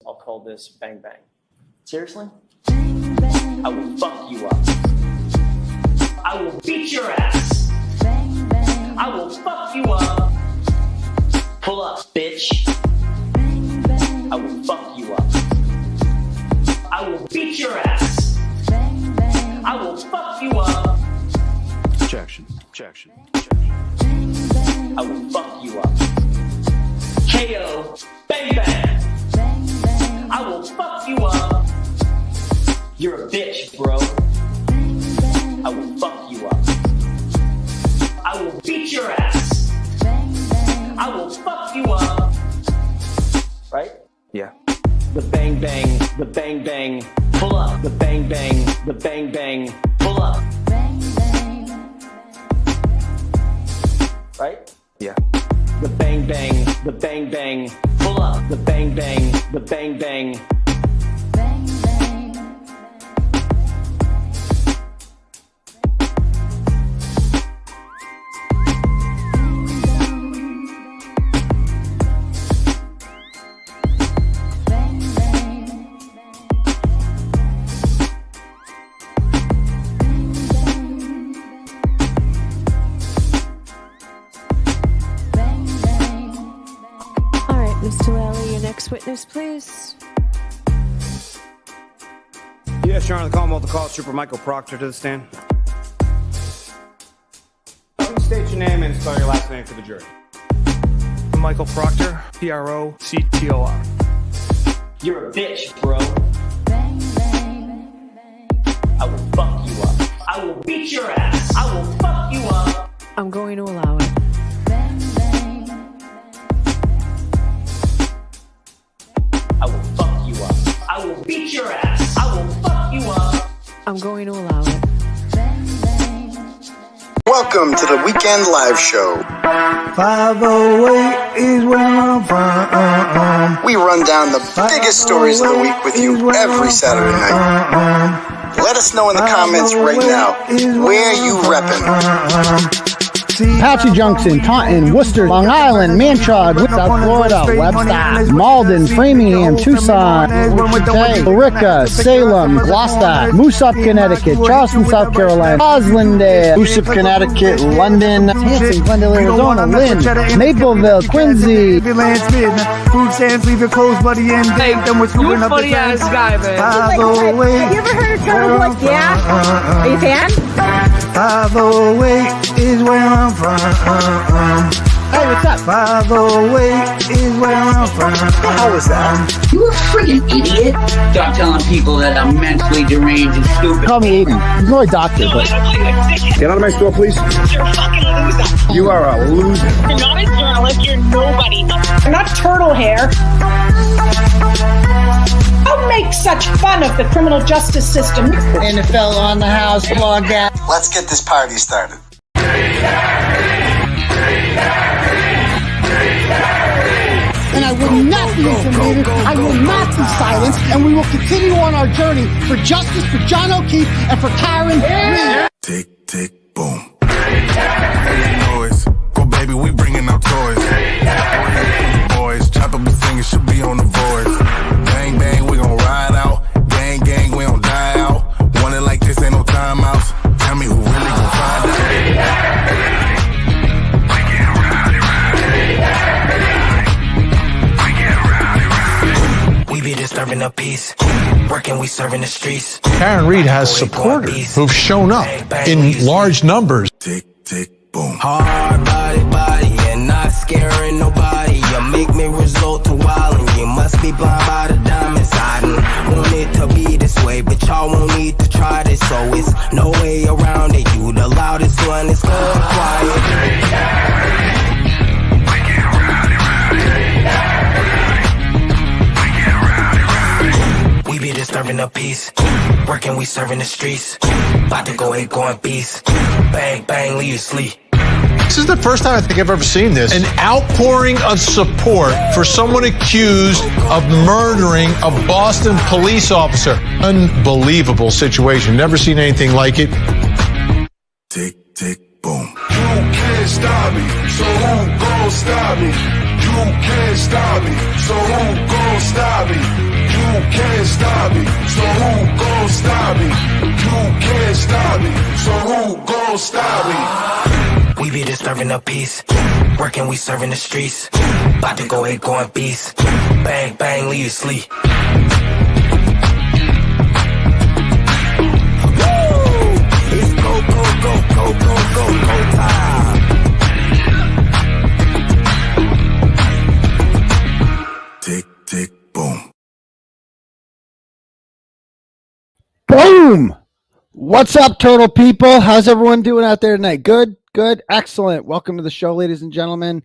I'll call this Bang Bang. Seriously? I will fuck you up. I will beat your ass. I will fuck you up. Pull up, bitch. I will fuck you up. I will beat your ass. I will fuck you up. Objection. Objection. I will fuck you up. KO. Bang bang. I will fuck you up. You're a bitch, bro. I will fuck you up. I will beat your ass. I will fuck you up. Right? Yeah. The bang bang, the bang bang, pull up. The bang bang, the bang bang, pull up. Right? Yeah. The bang bang, the bang bang, pull up. The bang bang, the bang bang. Witness, please. Yes, Your Honor, the Commonwealth will call Trooper Michael Proctor to the stand. Please state your name and spell your last name for the jury. Michael Proctor, Proctor. You're a bitch, bro. I will fuck you up. I will beat your ass. I will fuck you up. I'm going to allow it. I will fuck you up. I will beat your ass. I will fuck you up. I'm going to allow it. Welcome to the Weekend Live Show. 508 is where I'm from. We run down the biggest stories of the week with you every Saturday night. Let us know in the comments right now where you reppin'. Apache Junction, Canton, Worcester, Long Island, Manchog, South Florida, Webster, Malden, Framingham, Tucson, Wichita, Billerica, Salem, Gloucester, Moosop, Connecticut, Charleston, South Carolina, Roslindale, Moosop, Connecticut, London, Hanson, Glendale, Arizona, Lynn, Mapleville, Quincy. Food stands, leave your clothes, buddy, and Dave. Then we're scooping up the funny ass guy, man. Have you ever heard of Turtleboy? Yeah? Are you a fan? 508 is where I'm from. Hey, what's up? 508 is where I'm from. How was that? You a freaking idiot. Stop telling people that I'm mentally deranged and stupid. Call me Aidan. He's not a doctor, but... Get out of my store, please. You're a fucking loser. You are a loser. You're not a journalist. You're nobody. You're not turtle hair. Don't make such fun of the criminal justice system. NFL on the house, blog out. Let's get this party started. And I will not be intimidated. I will not be silenced. And we will continue on our journey for justice for John O'Keefe and for Karen Reed. Tick, tick, boom. Boys, go baby, we bringing out toys. Boys, chopper be singing, should be on the voice. Bang, bang, we gon' ride out. Gang, gang, we don't die out. Want it like this, ain't no timeouts. Tell me who really gon' find out. We be disturbing the peace. Working, we serving the streets. Karen Reed has supporters who've shown up in large numbers. Tick, tick, boom. Hard body, and not scaring nobody. You make me resort to wildin'. You must be blind by the diamonds. I didn't want it to be this way, but y'all won't need to try this, so it's no way around it. You the loudest one, it's going quiet. We be disturbing the peace. Working, we serving the streets. About to go ahead, going beast. Bang, bang, leave you sleep. This is the first time I think I've ever seen this. An outpouring of support for someone accused of murdering a Boston police officer. Unbelievable situation. Never seen anything like it. Tick, tick, boom. You can't stop me, so who gon' stop me? You can't stop me, so who gon' stop me? stop me, so who gon' stop me? You can't stop me, so who gon' stop me? We be disturbing the peace. Working, we serving the streets. About to go ahead, going beast. Bang, bang, leave you sleep. It's go, go, go, go, go, go, go time. Tick, tick, boom. Boom! What's up, turtle people? How's everyone doing out there tonight? Good, good, excellent. Welcome to the show, ladies and gentlemen.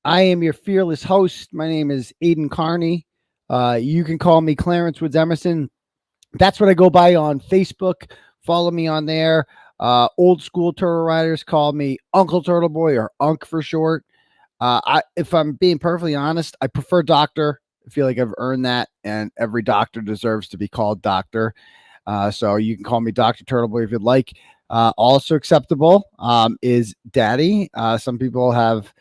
I am your fearless host. My name is Aidan Kearney. You can call me Clarence Woods Emerson. That's what I go by on Facebook. Follow me on there. Old school turtle riders call me Uncle Turtleboy, or Unk for short. If I'm being perfectly honest, I prefer doctor. I feel like I've earned that, and every doctor deserves to be called doctor. So you can call me Dr. Turtleboy if you'd like. Also acceptable is Daddy. Some people have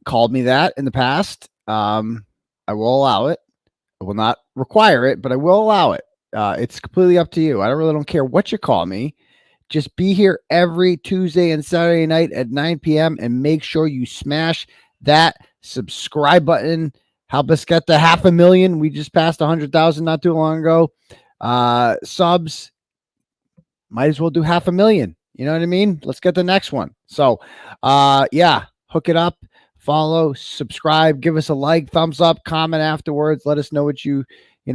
called me that in the past. I will allow it. I will not require it, but I will allow it. It's completely up to you. I really don't care what you call me. Just be here every Tuesday and Saturday night at 9 p.m. and make sure you smash that subscribe button. Help us get to 500,000. We just passed 100,000 not too long ago. Subs, might as well do 500,000. You know what I mean? Let's get the next one. So, yeah, hook it up, follow, subscribe, give us a like, thumbs up, comment afterwards. Let us know what you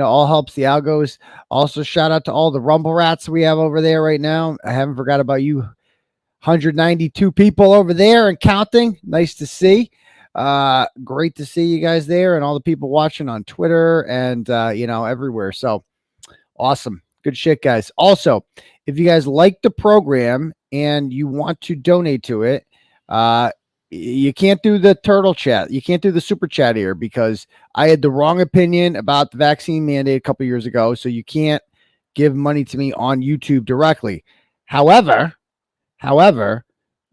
all helps the algos. Also, shout out to all the Rumble Rats we have over there right now. I haven't forgot about you. 192 people over there and counting. Nice to see. Great to see you guys there, and all the people watching on Twitter and everywhere. So awesome. Good shit, guys. Also, if you guys like the program and you want to donate to it, you can't do the turtle chat. You can't do the super chat here because I had the wrong opinion about the vaccine mandate a couple years ago. So you can't give money to me on YouTube directly. However,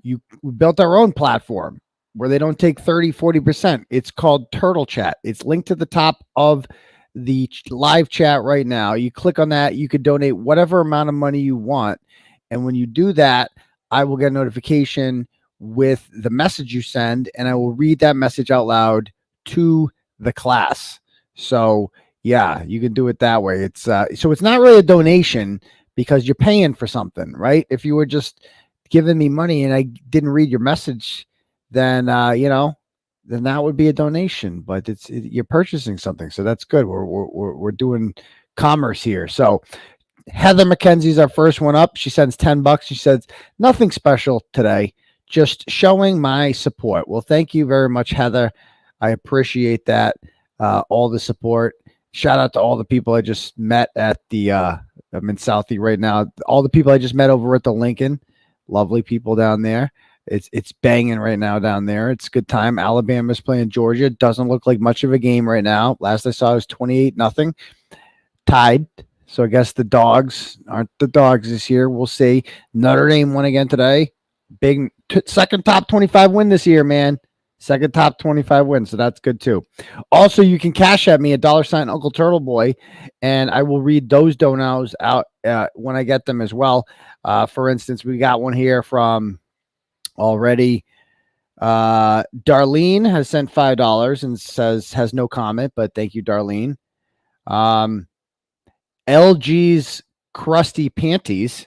we built our own platform where they don't take 30-40%. It's called Turtle Chat. It's linked to the top of the live chat right now. You click on that. You could donate whatever amount of money you want. And when you do that, I will get a notification with the message you send, and I will read that message out loud to the class. So yeah, you can do it that way. It's so it's not really a donation because you're paying for something, right? If you were just giving me money and I didn't read your message, then then that would be a donation. But you're purchasing something, so that's good. We're doing commerce here. So Heather McKenzie's our first one up. She sends $10. She says nothing special today, just showing my support. Well, thank you very much, Heather. I appreciate that. All the support. Shout out to all the people I just met at the I'm in Southie right now. All the people I just met over at the Lincoln. Lovely people down there. It's banging right now down there. It's a good time. Alabama's playing Georgia. Doesn't look like much of a game right now. Last I saw it was 28-0. Tied. So I guess the dogs aren't the dogs this year. We'll see. Notre Dame won again today. Big second top 25 win this year, man. Second top 25 win. So that's good too. Also, you can cash at me at $sign Uncle Turtleboy, and I will read those donos out when I get them as well. For instance, we got one here from already. Darlene has sent $5 and says has no comment, but thank you, Darlene. LG's Krusty Panties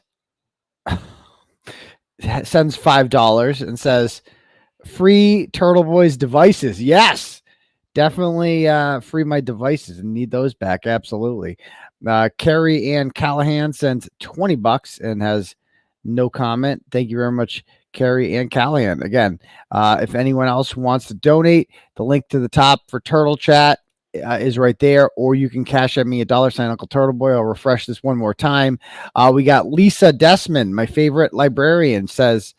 sends $5 and says free Turtleboy's devices. Yes, definitely free my devices and need those back. Absolutely. Carrie Ann Callahan sends $20 and has no comment. Thank you very much, Carrie Ann Callahan. Again, if anyone else wants to donate, the link to the top for Turtle Chat is right there, or you can cash at me at $sign Uncle Turtleboy. I'll refresh this one more time. We got Lisa Desmond, my favorite librarian, sends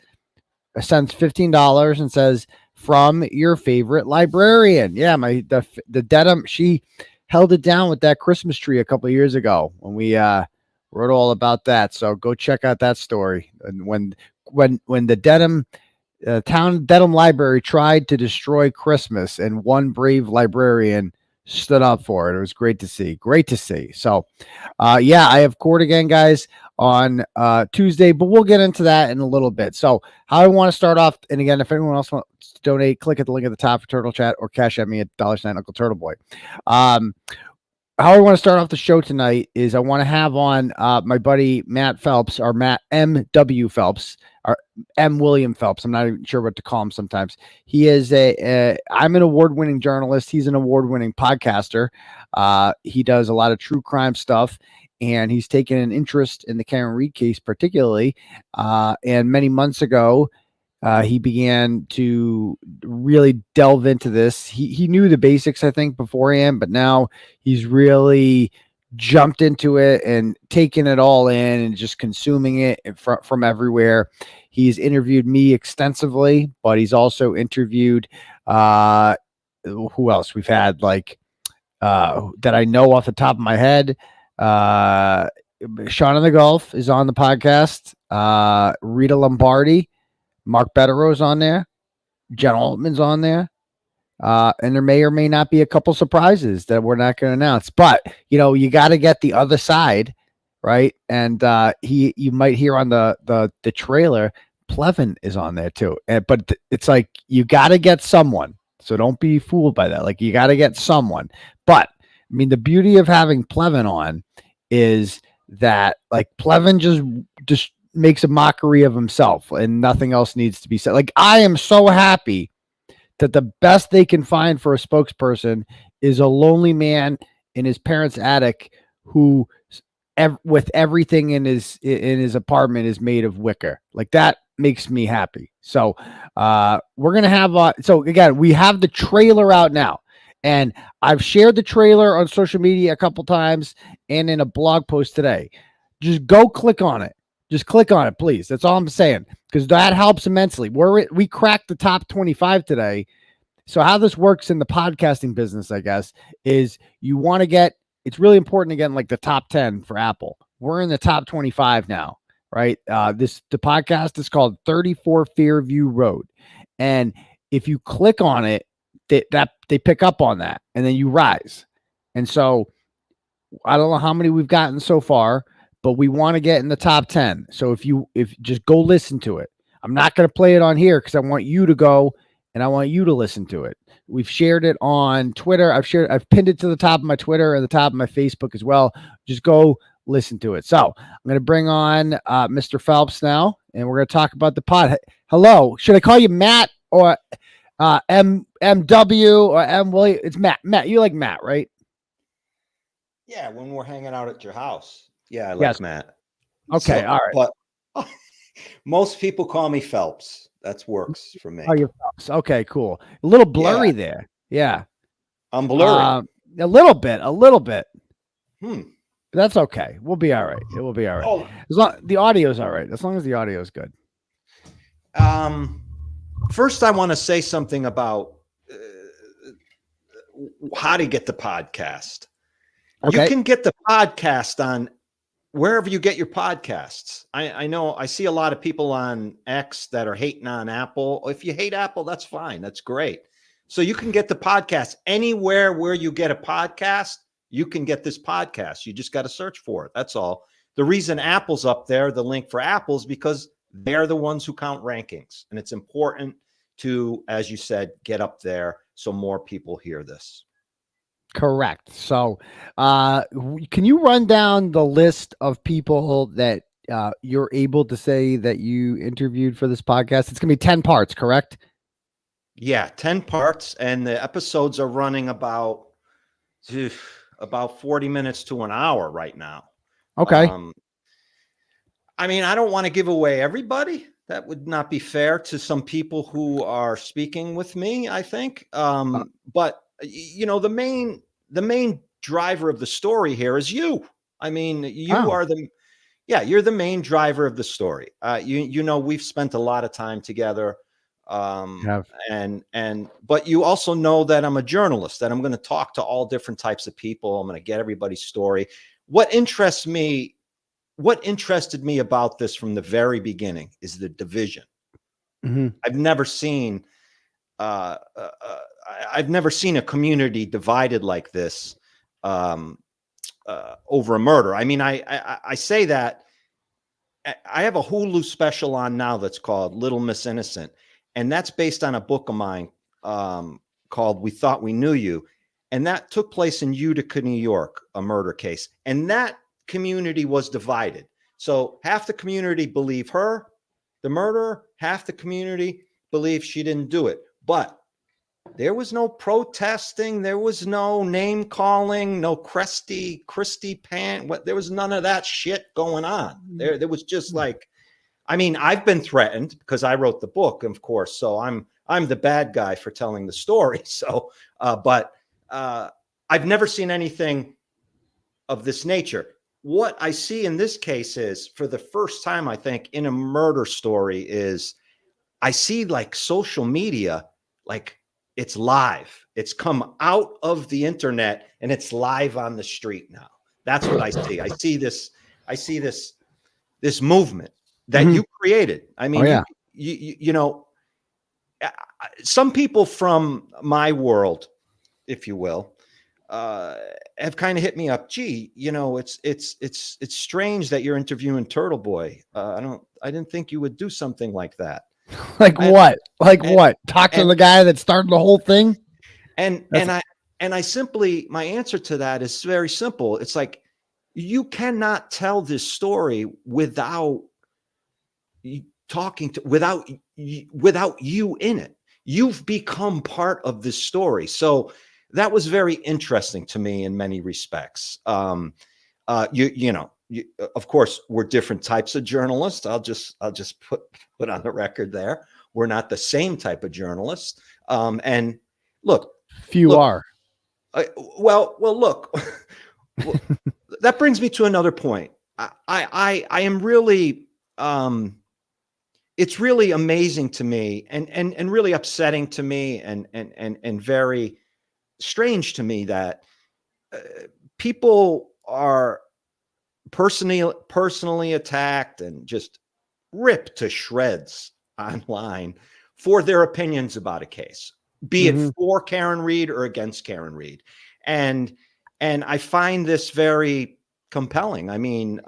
$15 and says from your favorite librarian. Yeah, the Dedham, she held it down with that Christmas tree a couple of years ago when we wrote all about that. So go check out that story. And when the Dedham town Dedham Library tried to destroy Christmas, and one brave librarian stood up for it. It was great to see. Great to see. So, yeah, I have court again, guys, on Tuesday, but we'll get into that in a little bit. So, how I want to start off, and again, if anyone else wants to donate, click at the link at the top for Turtle Chat or cash at me at $9 Uncle Turtleboy. How I want to start off the show tonight is I want to have on my buddy Matt Phelps, or Matt M.W. Phelps, or M. William Phelps. I'm not even sure what to call him sometimes. He is I'm an award-winning journalist. He's an award-winning podcaster. He does a lot of true crime stuff, and he's taken an interest in the Karen Reed case particularly. And many months ago, he began to really delve into this. He knew the basics, I think, beforehand, but now he's really jumped into it and taken it all in and just consuming it from everywhere. He's interviewed me extensively, but he's also interviewed who else we've had, like that I know off the top of my head. Sean in the Gulf is on the podcast. Rita Lombardi. Mark Bederow's on there. Jen Altman's on there. And there may or may not be a couple surprises that we're not going to announce. But, you got to get the other side, right? And you might hear on the trailer, Plevin is on there too. But it's like, you got to get someone. So don't be fooled by that. Like, you got to get someone. But, I mean, the beauty of having Plevin on is that, like, Plevin just makes a mockery of himself and nothing else needs to be said. Like, I am so happy that the best they can find for a spokesperson is a lonely man in his parents' attic who with everything in his apartment is made of wicker. Like, that makes me happy. So we're going to have so again, we have the trailer out now, and I've shared the trailer on social media a couple times and in a blog post today. Just go click on it. Just click on it, please. That's all I'm saying, because that helps immensely. We cracked the top 25 today. So how this works in the podcasting business, I guess, is you want to get, it's really important to get in like the top 10 for Apple. We're in the top 25 now, right? The podcast is called 34 Fairview Road. And if you click on it, they pick up on that, and then you rise. And so I don't know how many we've gotten so far, but we want to get in the top 10. So if just go listen to it. I'm not going to play it on here because I want you to go and I want you to listen to it. We've shared it on Twitter. I've pinned it to the top of my Twitter and the top of my Facebook as well. Just go listen to it. So I'm going to bring on Mr. Phelps now, and we're going to talk about the pod. Hello. Should I call you Matt or MW or M William? It's Matt. Matt, you like Matt, right? Yeah, when we're hanging out at your house. Yeah, I like Matt. Okay, all right. But most people call me Phelps. That works for me. Oh, you're Phelps. Okay, cool. A little blurry there. Yeah. I'm blurry. A little bit. But that's okay. We'll be all right. It will be all right. Oh. As long the audio's all right. As long as the audio is good. First, I want to say something about how to get the podcast. Okay. You can get the podcast on wherever you get your podcasts. I know I see a lot of people on X that are hating on Apple. If you hate Apple, that's fine. That's great. So you can get the podcast anywhere where you get a podcast. You can get this podcast. You just got to search for it. That's all. The reason Apple's up there, the link for Apple, is because they're the ones who count rankings. And it's important to, as you said, get up there so more people hear this. Correct. So can you run down the list of people that you're able to say that you interviewed for this podcast? It's going to be 10 parts, correct? Yeah, 10 parts. And the episodes are running about 40 minutes to an hour right now. Okay. I mean, I don't want to give away everybody. That would not be fair to some people who are speaking with me, I think. But you know, the main driver of the story here is you. I mean, you are you're the main driver of the story. You know, we've spent a lot of time together. But you also know that I'm a journalist, that I'm going to talk to all different types of people. I'm going to get everybody's story. What interested me about this from the very beginning is the division. Mm-hmm. I've never seen, I've never seen a community divided like this over a murder. I mean, I say that. I have a Hulu special on now that's called Little Miss Innocent, and that's based on a book of mine called We Thought We Knew You, and that took place in Utica, New York, a murder case, and that community was divided. So half the community believe her, the murderer, half the community believe she didn't do it. But there was no protesting, there was no name calling, no Krusty pant. There was none of that shit going on. There was just like, I mean, I've been threatened because I wrote the book, of course. So I'm the bad guy for telling the story. So, but I've never seen anything of this nature. What I see in this case is, for the first time, I think, in a murder story, is I see like social media, like it's live. It's come out of the internet and it's live on the street now. That's what I see. I see this movement that you created. I mean, you know, some people from my world, if you will, have kind of hit me up. Gee, you know, it's strange that you're interviewing Turtleboy. I didn't think you would do something like that. What? Talk to the guy that started the whole thing. And I simply, my answer to that is very simple. It's like, you cannot tell this story without talking to, without you in it. You've become part of this story. So that was very interesting to me in many respects. You know, of course, we're different types of journalists. I'll just put on the record there. We're not the same type of journalists. And look, few are. Well, look, that brings me to another point. I am really, it's really amazing to me and really upsetting to me and very strange to me that people are personally attacked and just ripped to shreds online for their opinions about a case, be it for Karen Read or against Karen Read. And I find this very compelling. I mean,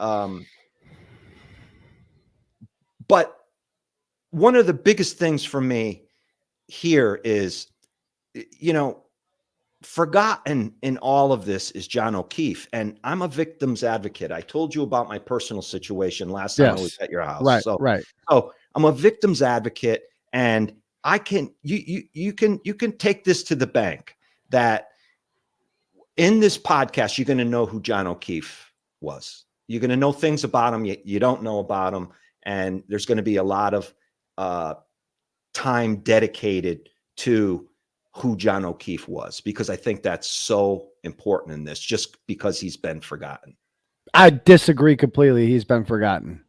but one of the biggest things for me here is, you know, forgotten in all of this is John O'Keefe, and I'm a victim's advocate. I told you about my personal situation last time I was at your house. Right, so, right. So I'm a victim's advocate, and I can you can take this to the bank that in this podcast you're going to know who John O'Keefe was. You're going to know things about him you don't know about him, and there's going to be a lot of time dedicated to who John O'Keefe was, because I think that's so important in this, just because he's been forgotten. I disagree completely. He's been forgotten.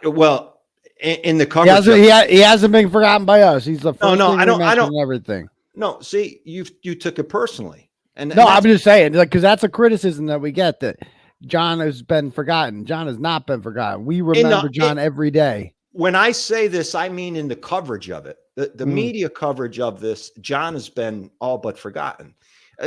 Well, in the coverage, he hasn't been forgotten by us. He's the first. I don't everything. No, see, you took it personally, and I'm just saying, like, because that's a criticism that we get, that John has been forgotten. John has not been forgotten. We remember John every day. When I say this, I mean in the coverage of it, the media coverage of this, John has been all but forgotten.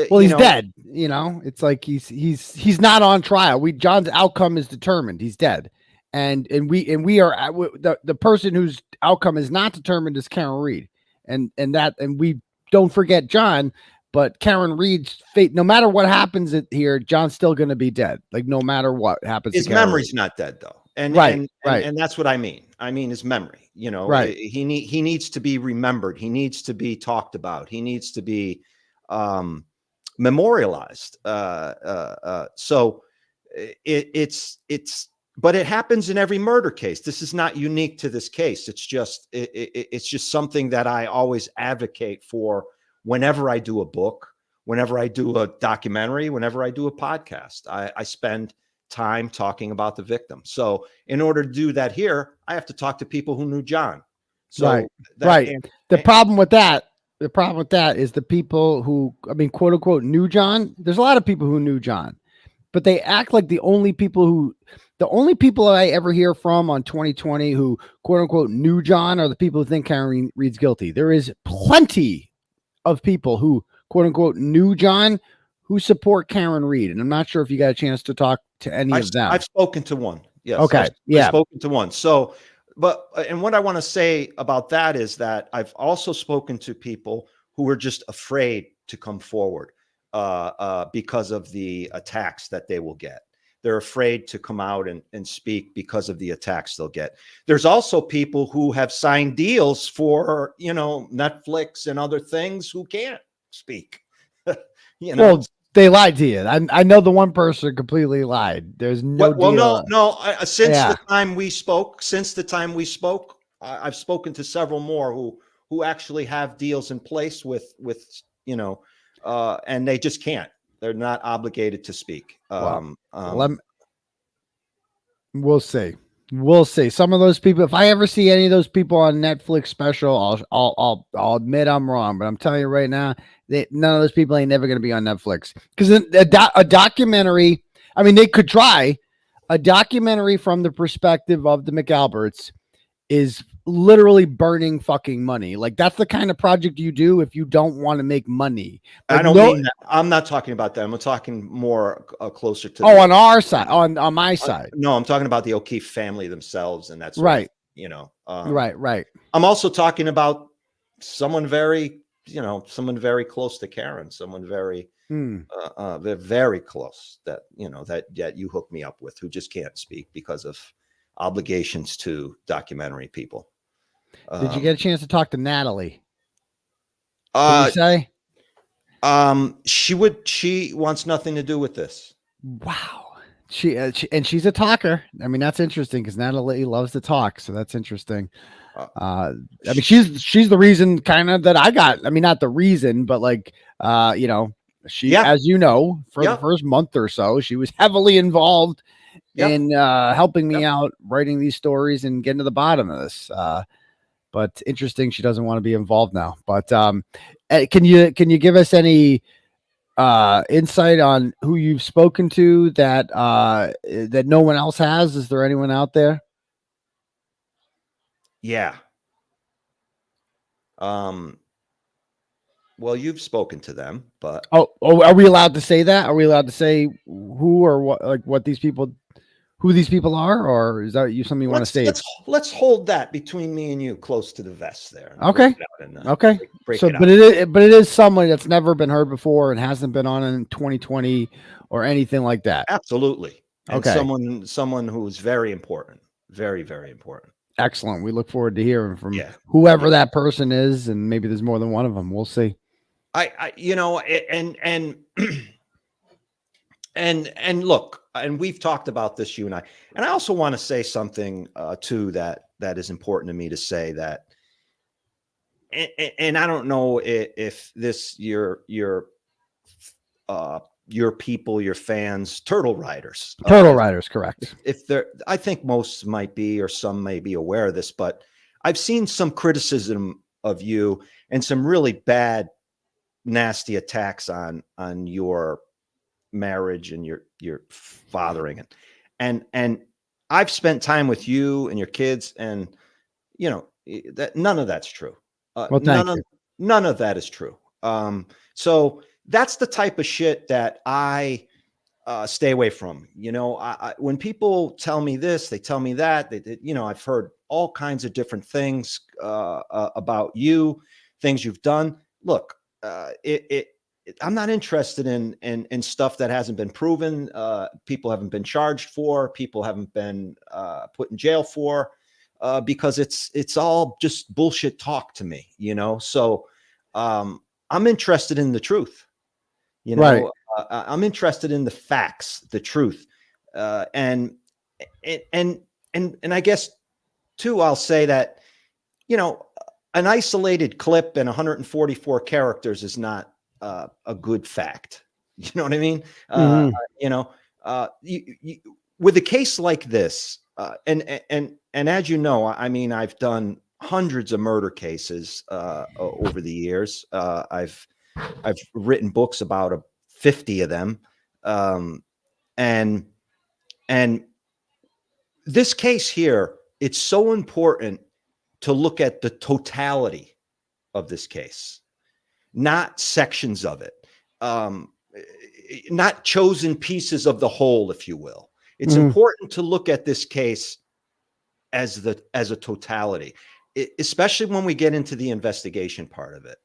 Well, he's dead. You know, it's like he's not on trial. John's outcome is determined. He's dead, and we are the person whose outcome is not determined is Karen Read, and we don't forget John, but Karen Read's fate. No matter what happens here, John's still going to be dead. Like, no matter what happens, his memory's not dead though. And that's what I mean. I mean his memory. You know, he needs to be remembered. He needs to be talked about. He needs to be memorialized. So but it happens in every murder case. This is not unique to this case. It's just something that I always advocate for whenever I do a book, whenever I do a documentary, whenever I do a podcast. I spend time talking about the victim. So in order to do that here, I have to talk to people who knew John. So the problem with that is the people who, I mean, quote unquote, knew John. There's a lot of people who knew John, but they act like the only people I ever hear from on 2020 who quote unquote knew John are the people who think Karen Read's guilty. There is plenty of people who, quote unquote, knew John, who support Karen Reed. And I'm not sure if you got a chance to talk to any of them. I've spoken to one. Yes. Okay. I've spoken to one. So, and what I want to say about that is that I've also spoken to people who were just afraid to come forward because of the attacks that they will get. They're afraid to come out and speak because of the attacks they'll get. There's also people who have signed deals for, Netflix and other things who can't speak. Well, they lied to you. I know the one person completely lied. There's no deal. Since the time we spoke, I've spoken to several more who actually have deals in place with and they just can't. They're not obligated to speak. We'll see. We'll see. Some of those people, if I ever see any of those people on Netflix special, I'll admit I'm wrong. But I'm telling you right now, none of those people ain't never going to be on Netflix, because a documentary. I mean, they could try a documentary from the perspective of the McAlberts is literally burning fucking money. Like, that's the kind of project you do if you don't want to make money. Like, I don't mean that. I'm not talking about that. I'm talking more closer to. On our side, on my side. No, I'm talking about the O'Keefe family themselves, and that's right. Right. I'm also talking about someone very close to Karen, someone very, they're very close that you hooked me up with, who just can't speak because of obligations to documentary people. Did you get a chance to talk to Natalie? What did you say? She wants nothing to do with this. Wow. And she's a talker. I mean, that's interesting because Natalie loves to talk. So that's interesting. I mean, she's the reason kind of that I got, I mean, not the reason, but like, she, as you know, for the first month or so, she was heavily involved in helping me out writing these stories and getting to the bottom of this. But interesting, she doesn't want to be involved now. But can you give us any insight on who you've spoken to that that no one else has? Is there anyone out there? Yeah. Well, you've spoken to them, but are we allowed to say that? Are we allowed to say who or what, like what these people, who these people are, or is that something you want to say? Let's hold that between me and you close to the vest there. Okay. But it is someone that's never been heard before and hasn't been on in 2020 or anything like that. Absolutely. And okay. Someone who is very important, very, very important. Excellent. We look forward to hearing from whoever that person is, and maybe there's more than one of them. We'll see. And look, and we've talked about this, you and I also want to say something too that is important to me to say, that, and I don't know if this your people, your fans, Turtle Riders, correct. If they're, I think most might be, or some may be aware of this, but I've seen some criticism of you and some really bad, nasty attacks on your marriage and your fathering, and I've spent time with you and your kids, and that none of that's true. None of that is true. So that's the type of shit that I stay away from. When people tell me this, they tell me that, I've heard all kinds of different things about you, things you've done. Look, I'm not interested in stuff that hasn't been proven. People haven't been charged for, people haven't been put in jail for, because it's all just bullshit talk to me, So I'm interested in the truth. Right. I'm interested in the facts, the truth, and I guess too, I'll say that an isolated clip and 144 characters is not a good fact. You know what I mean? With a case like this, and as you know, I mean, I've done hundreds of murder cases over the years. I've written books about 50 of them, and this case here, it's so important to look at the totality of this case, not sections of it, not chosen pieces of the whole, if you will. It's important to look at this case as a totality, especially when we get into the investigation part of it.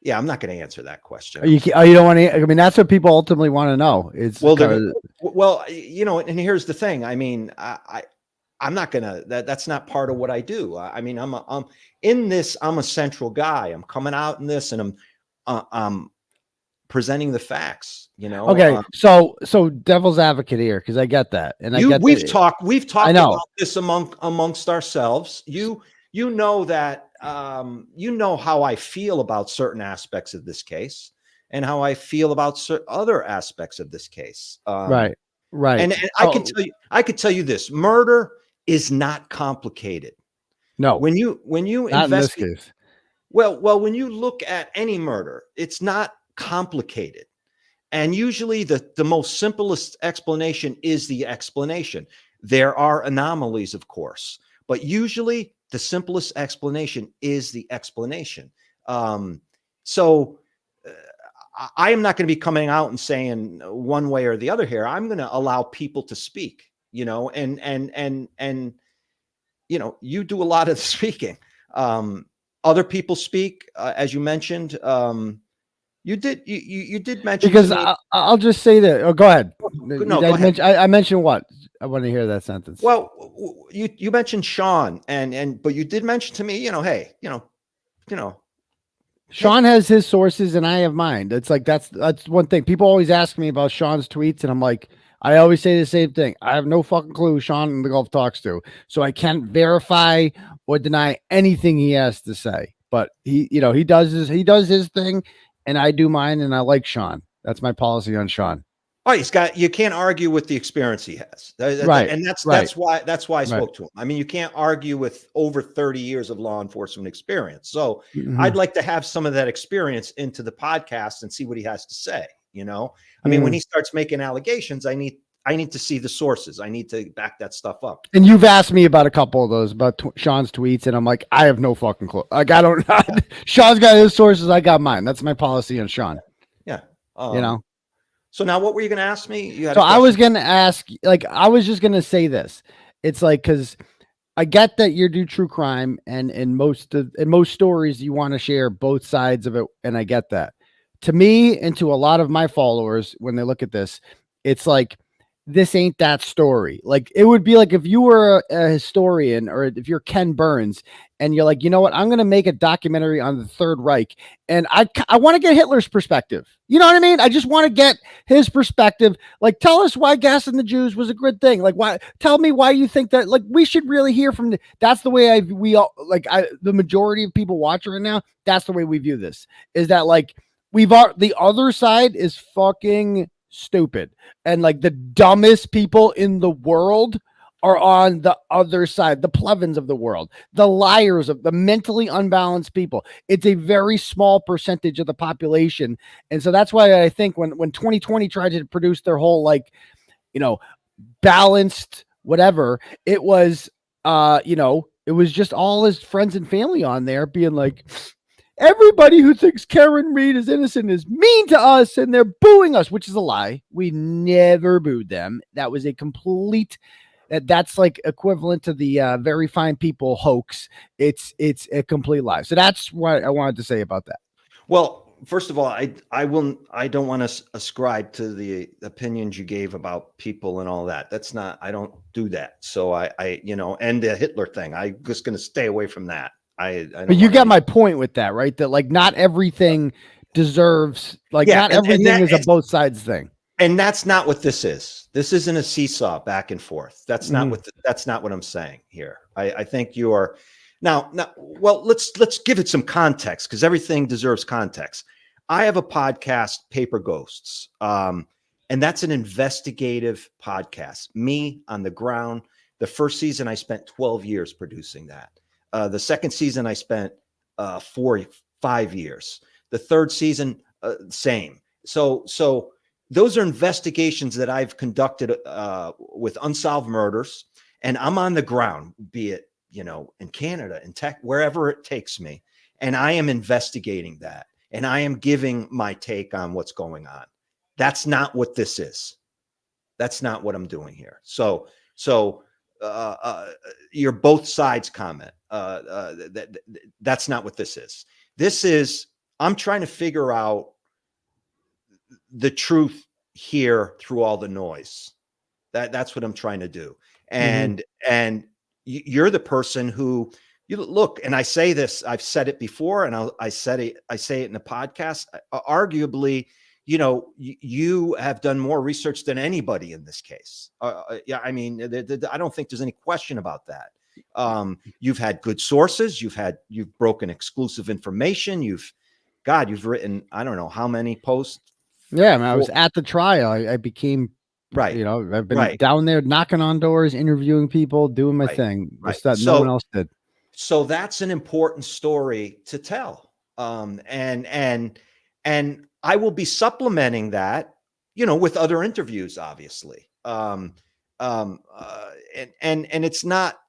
Yeah, I'm not going to answer that question. You don't want to. I mean, that's what people ultimately want to know. It's well, you know, and here's the thing. I mean, I'm not gonna. That's not part of what I do. I mean, I'm in this. I'm a central guy. I'm coming out in this, and I'm presenting the facts. You know. Okay, so devil's advocate here, because I get that, and we've talked about this amongst ourselves. You know that. You know how I feel about certain aspects of this case and how I feel about other aspects of this case. Right. And I could tell you this: murder is not complicated. No, when you investigate, in this case. Well, when you look at any murder, it's not complicated. And usually the most simplest explanation is the explanation. There are anomalies, of course, but usually the simplest explanation is the explanation. So I am not going to be coming out and saying one way or the other here. I'm going to allow people to speak, you know, and, you know, you do a lot of the speaking. Other people speak, as you mentioned. You did mention, because I'll just say that. Oh, go ahead. No, go ahead. I mentioned what? I want to hear that sentence. Well, you mentioned Sean, but you did mention to me, you know, hey, you know, Sean has his sources and I have mine. It's like that's one thing. People always ask me about Sean's tweets, and I'm like, I always say the same thing. I have no fucking clue who Sean in the Gulf talks to, so I can't verify or deny anything he has to say. But he does his thing, and I do mine, and I like Sean. That's my policy on Sean. Oh, you can't argue with the experience he has. Right. And that's why I spoke to him. I mean, you can't argue with over 30 years of law enforcement experience. So I'd like to have some of that experience into the podcast and see what he has to say. You know, I mean, when he starts making allegations, I need to see the sources. I need to back that stuff up. And you've asked me about a couple of those, about Sean's tweets, and I'm like, I have no fucking clue. Like, I don't. Sean's got his sources. I got mine. That's my policy on Sean. Yeah. You know. So now what were you going to ask me? I was going to ask, like, I was just going to say this. It's like, because I get that you do true crime, and in most stories you want to share both sides of it. And I get that. To me, and to a lot of my followers, when they look at this, it's like, this ain't that story. Like, it would be like if you were a historian, or if you're Ken Burns and you're like, you know what, I'm going to make a documentary on the Third Reich, and I want to get Hitler's perspective. You know what I mean? I just want to get his perspective. Like, tell us why gassing the Jews was a good thing. Like, tell me why you think that, like, we should really hear from that's the way the majority of people watching right now. That's the way we view this, is that, like, the other side is fucking stupid, and like the dumbest people in the world are on the other side, the plebeians of the world, the liars, of the mentally unbalanced people. It's a very small percentage of the population. And so that's why I think when 2020 tried to produce their whole, like, you know, balanced whatever, it was it was just all his friends and family on there being like, everybody who thinks Karen Reed is innocent is mean to us, and they're booing us, which is a lie. We never booed them. That was a complete, that's like equivalent to the Very Fine People hoax. It's a complete lie. So that's what I wanted to say about that. Well, first of all, I don't want to ascribe to the opinions you gave about people and all that. That's not, I don't do that. So I and the Hitler thing, I'm just going to stay away from that. But you got my point with that, right? That, like, not everything deserves, like, not everything is a both sides thing. And that's not what this is. This isn't a seesaw back and forth. That's not what I'm saying here. I think you are now. Well, let's give it some context, because everything deserves context. I have a podcast, Paper Ghosts, and that's an investigative podcast. Me on the ground. The first season, I spent 12 years producing that. The second season, I spent 5 years. The third season, same. So those are investigations that I've conducted with unsolved murders, and I'm on the ground, be it, you know, in Canada, in tech, wherever it takes me, and I am investigating that. and I am giving my take on what's going on. That's not what this is. That's not what I'm doing here. So your both sides comment. That's not what this is. This is, I'm trying to figure out the truth here through all the noise. That's what I'm trying to do. And you're the person who, you look, and I say this, I've said it before, and I say it in the podcast. Arguably, you have done more research than anybody in this case. Yeah, I mean, I don't think there's any question about that. You've had good sources. You've broken exclusive information. You've written, I don't know how many posts. Yeah, I mean, I was at the trial. I became right. I've been down there knocking on doors, interviewing people, doing my thing. Stuff no one else did. So that's an important story to tell. And I will be supplementing that, with other interviews, obviously. And it's not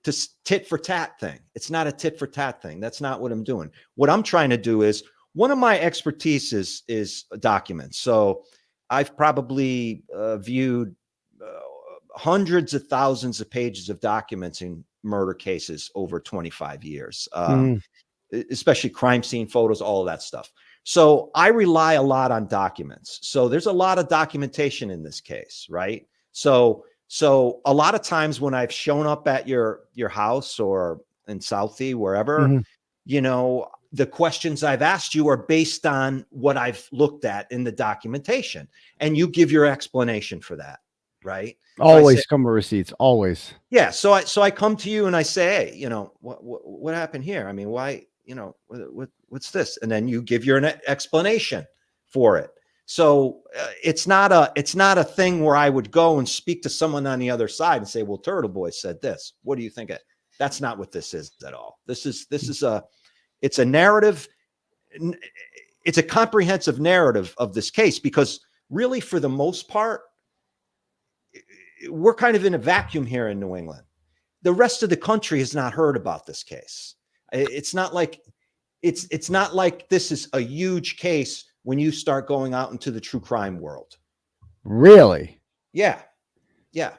this tit for tat thing. It's not a tit for tat thing. That's not what I'm doing. What I'm trying to do is, one of my expertise is documents. So I've probably viewed hundreds of thousands of pages of documents in murder cases over 25 years, especially crime scene photos, all of that stuff. So I rely a lot on documents. So there's a lot of documentation in this case, right? So a lot of times when I've shown up at your house or in Southie, wherever, the questions I've asked you are based on what I've looked at in the documentation, and you give your explanation for that, right? Always come with receipts. Always. Yeah. So I come to you and I say, hey, what happened here? I mean, why, what's this? And then you give your explanation for it. So it's not a thing where I would go and speak to someone on the other side and say, well, Turtleboy said this. What do you think? That's not what this is at all. It's a narrative. It's a comprehensive narrative of this case, because really, for the most part, we're kind of in a vacuum here in New England. The rest of the country has not heard about this case. It's not like this is a huge case when you start going out into the true crime world. Really? Yeah. Yeah.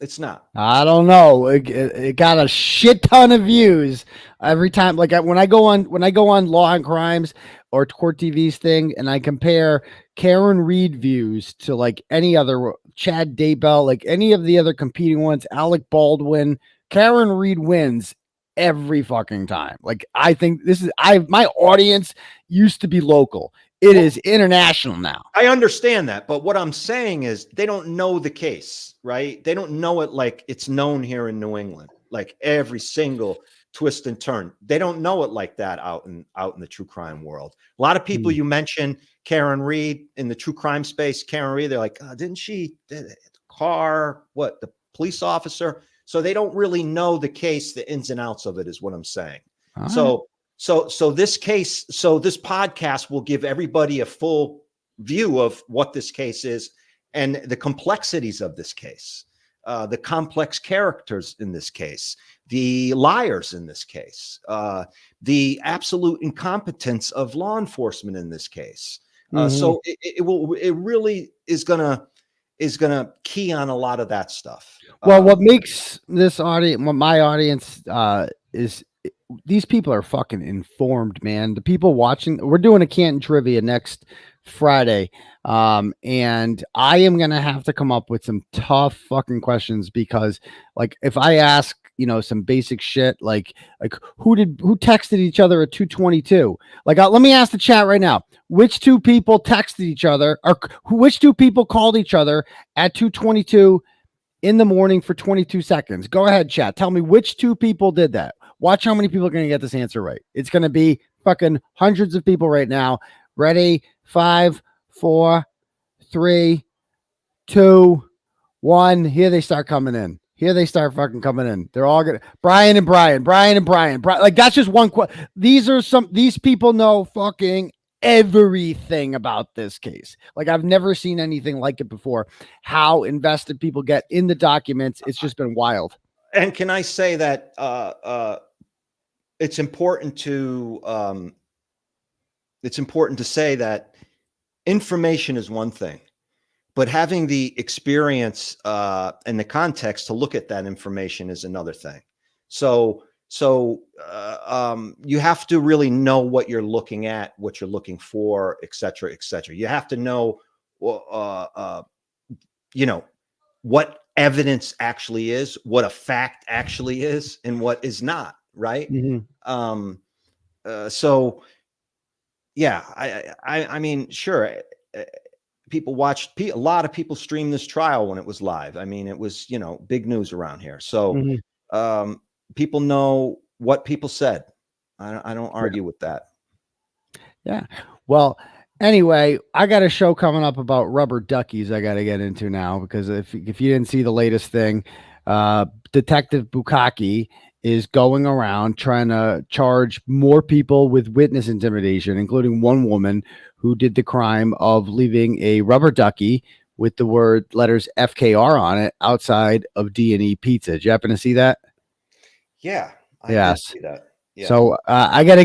It's not. I don't know. It got a shit ton of views every time. Like when I go on Law and Crimes or Court TV's thing, and I compare Karen Reed views to like any other, Chad Daybell, like any of the other competing ones, Alec Baldwin, Karen Reed wins every fucking time. Like, I think my audience used to be local. It is international now. I understand that, but what I'm saying is they don't know the case, right? They don't know it like it's known here in New England, like every single twist and turn. They don't know it like that out in the true crime world. A lot of people you mentioned, Karen Reed in the true crime space, Karen Reed, they're like, didn't she the car? What, the police officer? So they don't really know the case, the ins and outs of it, is what I'm saying. So this case, this podcast will give everybody a full view of what this case is and the complexities of this case, the complex characters in this case, the liars in this case, the absolute incompetence of law enforcement in this case. So it really is gonna key on a lot of that stuff. Well, what makes this audience, my audience, is these people are fucking informed, man. The people watching, we're doing a Canton trivia next Friday. And I am going to have to come up with some tough fucking questions, because like, if I ask, some basic shit, like who texted each other at 2:22? Like, let me ask the chat right now. Which two people texted each other, or which two people called each other at 2:22 in the morning for 22 seconds? Go ahead, chat. Tell me which two people did that. Watch how many people are going to get this answer right. It's going to be fucking hundreds of people right now. Ready? 5, 4, 3, 2, 1. Here they start coming in. Here they start fucking coming in. They're all gonna Brian and Brian. Like, that's just one. These people know fucking everything about this case. Like, I've never seen anything like it before. How invested people get in the documents. It's just been wild. And can I say that it's important to it's important to say that information is one thing, but having the experience and the context to look at that information is another thing. So you have to really know what you're looking at, what you're looking for, et cetera, et cetera. You have to know, what evidence actually is, what a fact actually is, and what is not, right? So yeah, I mean, sure, people watched, a lot of people streamed this trial when it was live. I mean, it was, big news around here. So people know what people said. I don't argue with that. Yeah. Well, anyway, I got a show coming up about rubber duckies I got to get into now, because if you didn't see the latest thing, Detective Bukkake is going around trying to charge more people with witness intimidation, including one woman who did the crime of leaving a rubber ducky with the letters FKR on it outside of D&E Pizza. Did you happen to see that? Yeah. I Yes. did see that. Yeah. So I gotta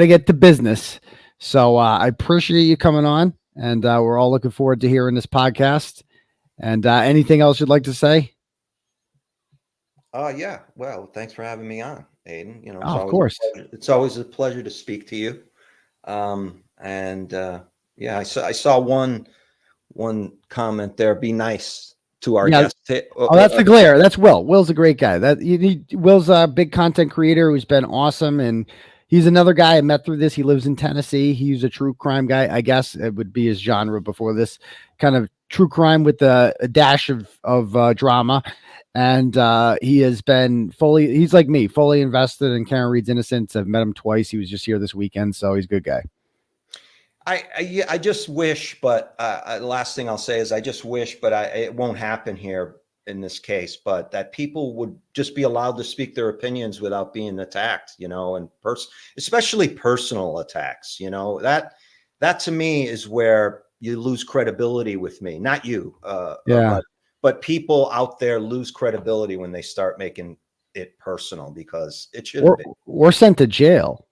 get to business. So I appreciate you coming on, and we're all looking forward to hearing this podcast. And anything else you'd like to say? Yeah. Well, thanks for having me on, Aidan. Of course. It's always a pleasure to speak to you. Yeah, I saw one comment there. Be nice to our guest. Oh, that's the glare. That's Will. Will's a great guy. Will's a big content creator who's been awesome, and he's another guy I met through this. He lives in Tennessee. He's a true crime guy. I guess it would be his genre before this, kind of true crime with a dash of drama. And he has been he's like me, fully invested in Karen Reed's innocence. I've met him twice. He was just here this weekend, so he's a good guy. I just wish, but the last thing I'll say is I just wish, but it won't happen here in this case, but that people would just be allowed to speak their opinions without being attacked, and especially personal attacks, that to me is where you lose credibility with me, not you. But people out there lose credibility when they start making it personal, because it should be. Or sent to jail.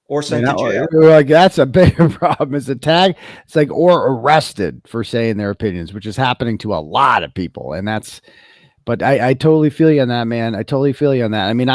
Or sent to jail. Like, that's a bigger problem. Is a tag. It's like, or arrested for saying their opinions, which is happening to a lot of people. And but I totally feel you on that, man. I totally feel you on that. I mean,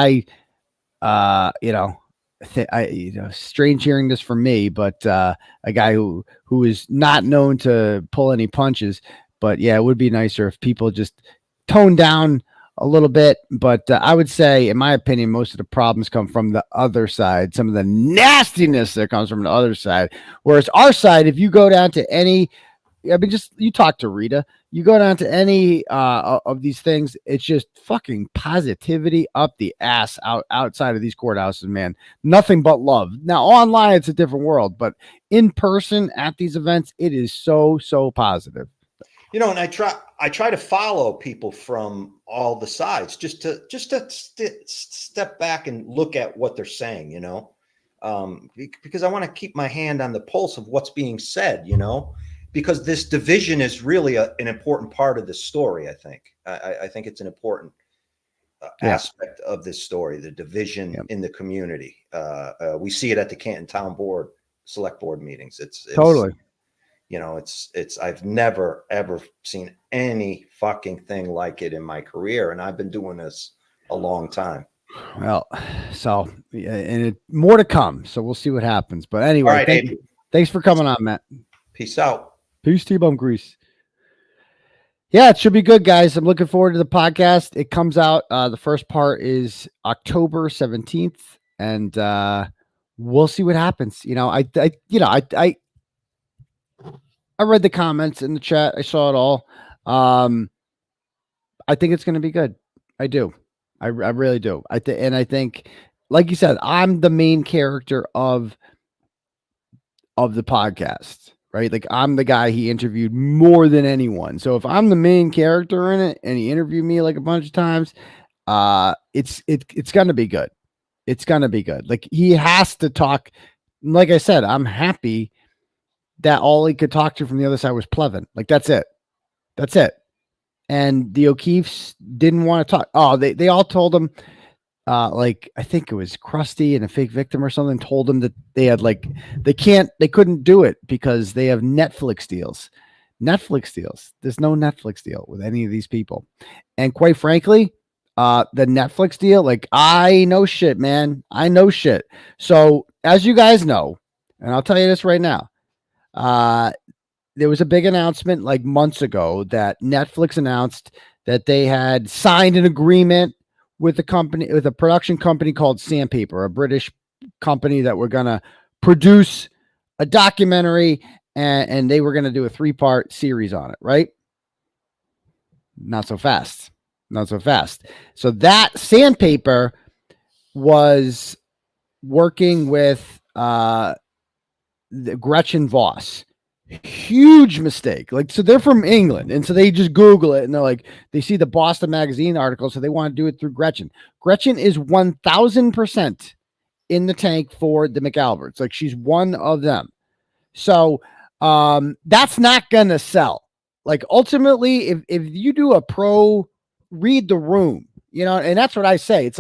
strange hearing this from me, but a guy who is not known to pull any punches. But yeah, it would be nicer if people just tone down a little bit. But I would say, in my opinion, most of the problems come from the other side. Some of the nastiness that comes from the other side. Whereas our side, if you go down to any, you talk to Rita, you go down to any of these things, it's just fucking positivity up the ass outside of these courthouses, man. Nothing but love. Now, online, it's a different world, but in person at these events, it is so positive. And I try to follow people from all the sides, just to step back and look at what they're saying, because I want to keep my hand on the pulse of what's being said, because this division is really an important part of the story. I think it's an important aspect of this story, the division in the community. We see it at the Canton Town Board Select Board meetings. It's totally. I've never, ever seen any fucking thing like it in my career. And I've been doing this a long time. Well, so, and more to come. So we'll see what happens. But anyway, right, thanks for coming on, Matt. Peace out. Peace, T-Bum Grease. Yeah, it should be good, guys. I'm looking forward to the podcast. It comes out. The first part is October 17th. And we'll see what happens. I read the comments in the chat. I saw it all. I think it's going to be good. I do. I really do. I think, like you said, I'm the main character of the podcast, right? Like, I'm the guy he interviewed more than anyone. So if I'm the main character in it and he interviewed me like a bunch of times, it's going to be good. It's going to be good. Like, he has to talk. Like I said, I'm happy that all he could talk to from the other side was Plevin. Like, that's it. And the O'Keefes didn't want to talk. Oh, they all told him, like I think it was Krusty and a fake victim or something told them that they had they couldn't do it because they have Netflix deals. There's no Netflix deal with any of these people. And quite frankly, the Netflix deal, I know shit, man. I know shit. So as you guys know, and I'll tell you this right now, there was a big announcement months ago that Netflix announced that they had signed an agreement with a production company called Sandpaper, a British company that were going to produce a documentary and they were going to do a 3-part series on it, right? Not so fast. So that Sandpaper was working with Gretchen Voss. Huge mistake. So they're from England, and so they just Google it, and they're they see the Boston Magazine article, so they want to do it through Gretchen. Gretchen is 1,000% in the tank for the McAlberts. She's one of them. So that's not gonna sell. Ultimately, if you do a pro read the room, and that's what I say. It's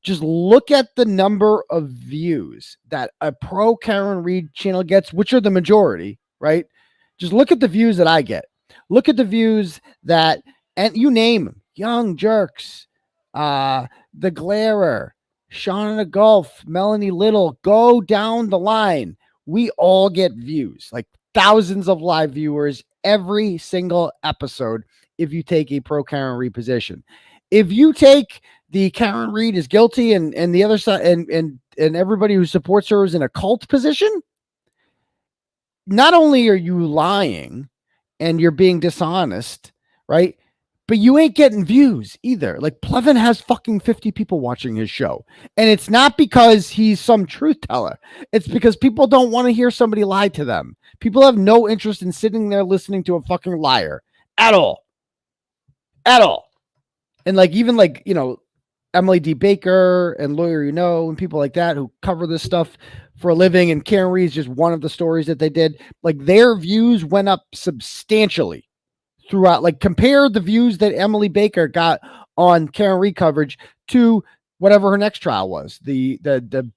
just look at the number of views that a pro Karen Reed channel gets, which are the majority, right? Just look at the views that I get. Look at the views that, and you name them, Young Jerks, The Glarer, Sean in the Gulf, Melanie Little, go down the line. We all get views, thousands of live viewers every single episode. If you take a pro Karen Reed position, if you take the Karen Reed is guilty and the other side and everybody who supports her is in a cult position, not only are you lying and you're being dishonest, right? But you ain't getting views either. Plevin has fucking 50 people watching his show. And it's not because he's some truth teller. It's because people don't want to hear somebody lie to them. People have no interest in sitting there listening to a fucking liar at all. At all. And even Emily D. Baker and Lawyer and people like that who cover this stuff for a living, and Karen Reed is just one of the stories that they did. Their views went up substantially throughout. Compare the views that Emily Baker got on Karen Reed coverage to whatever her next trial was, the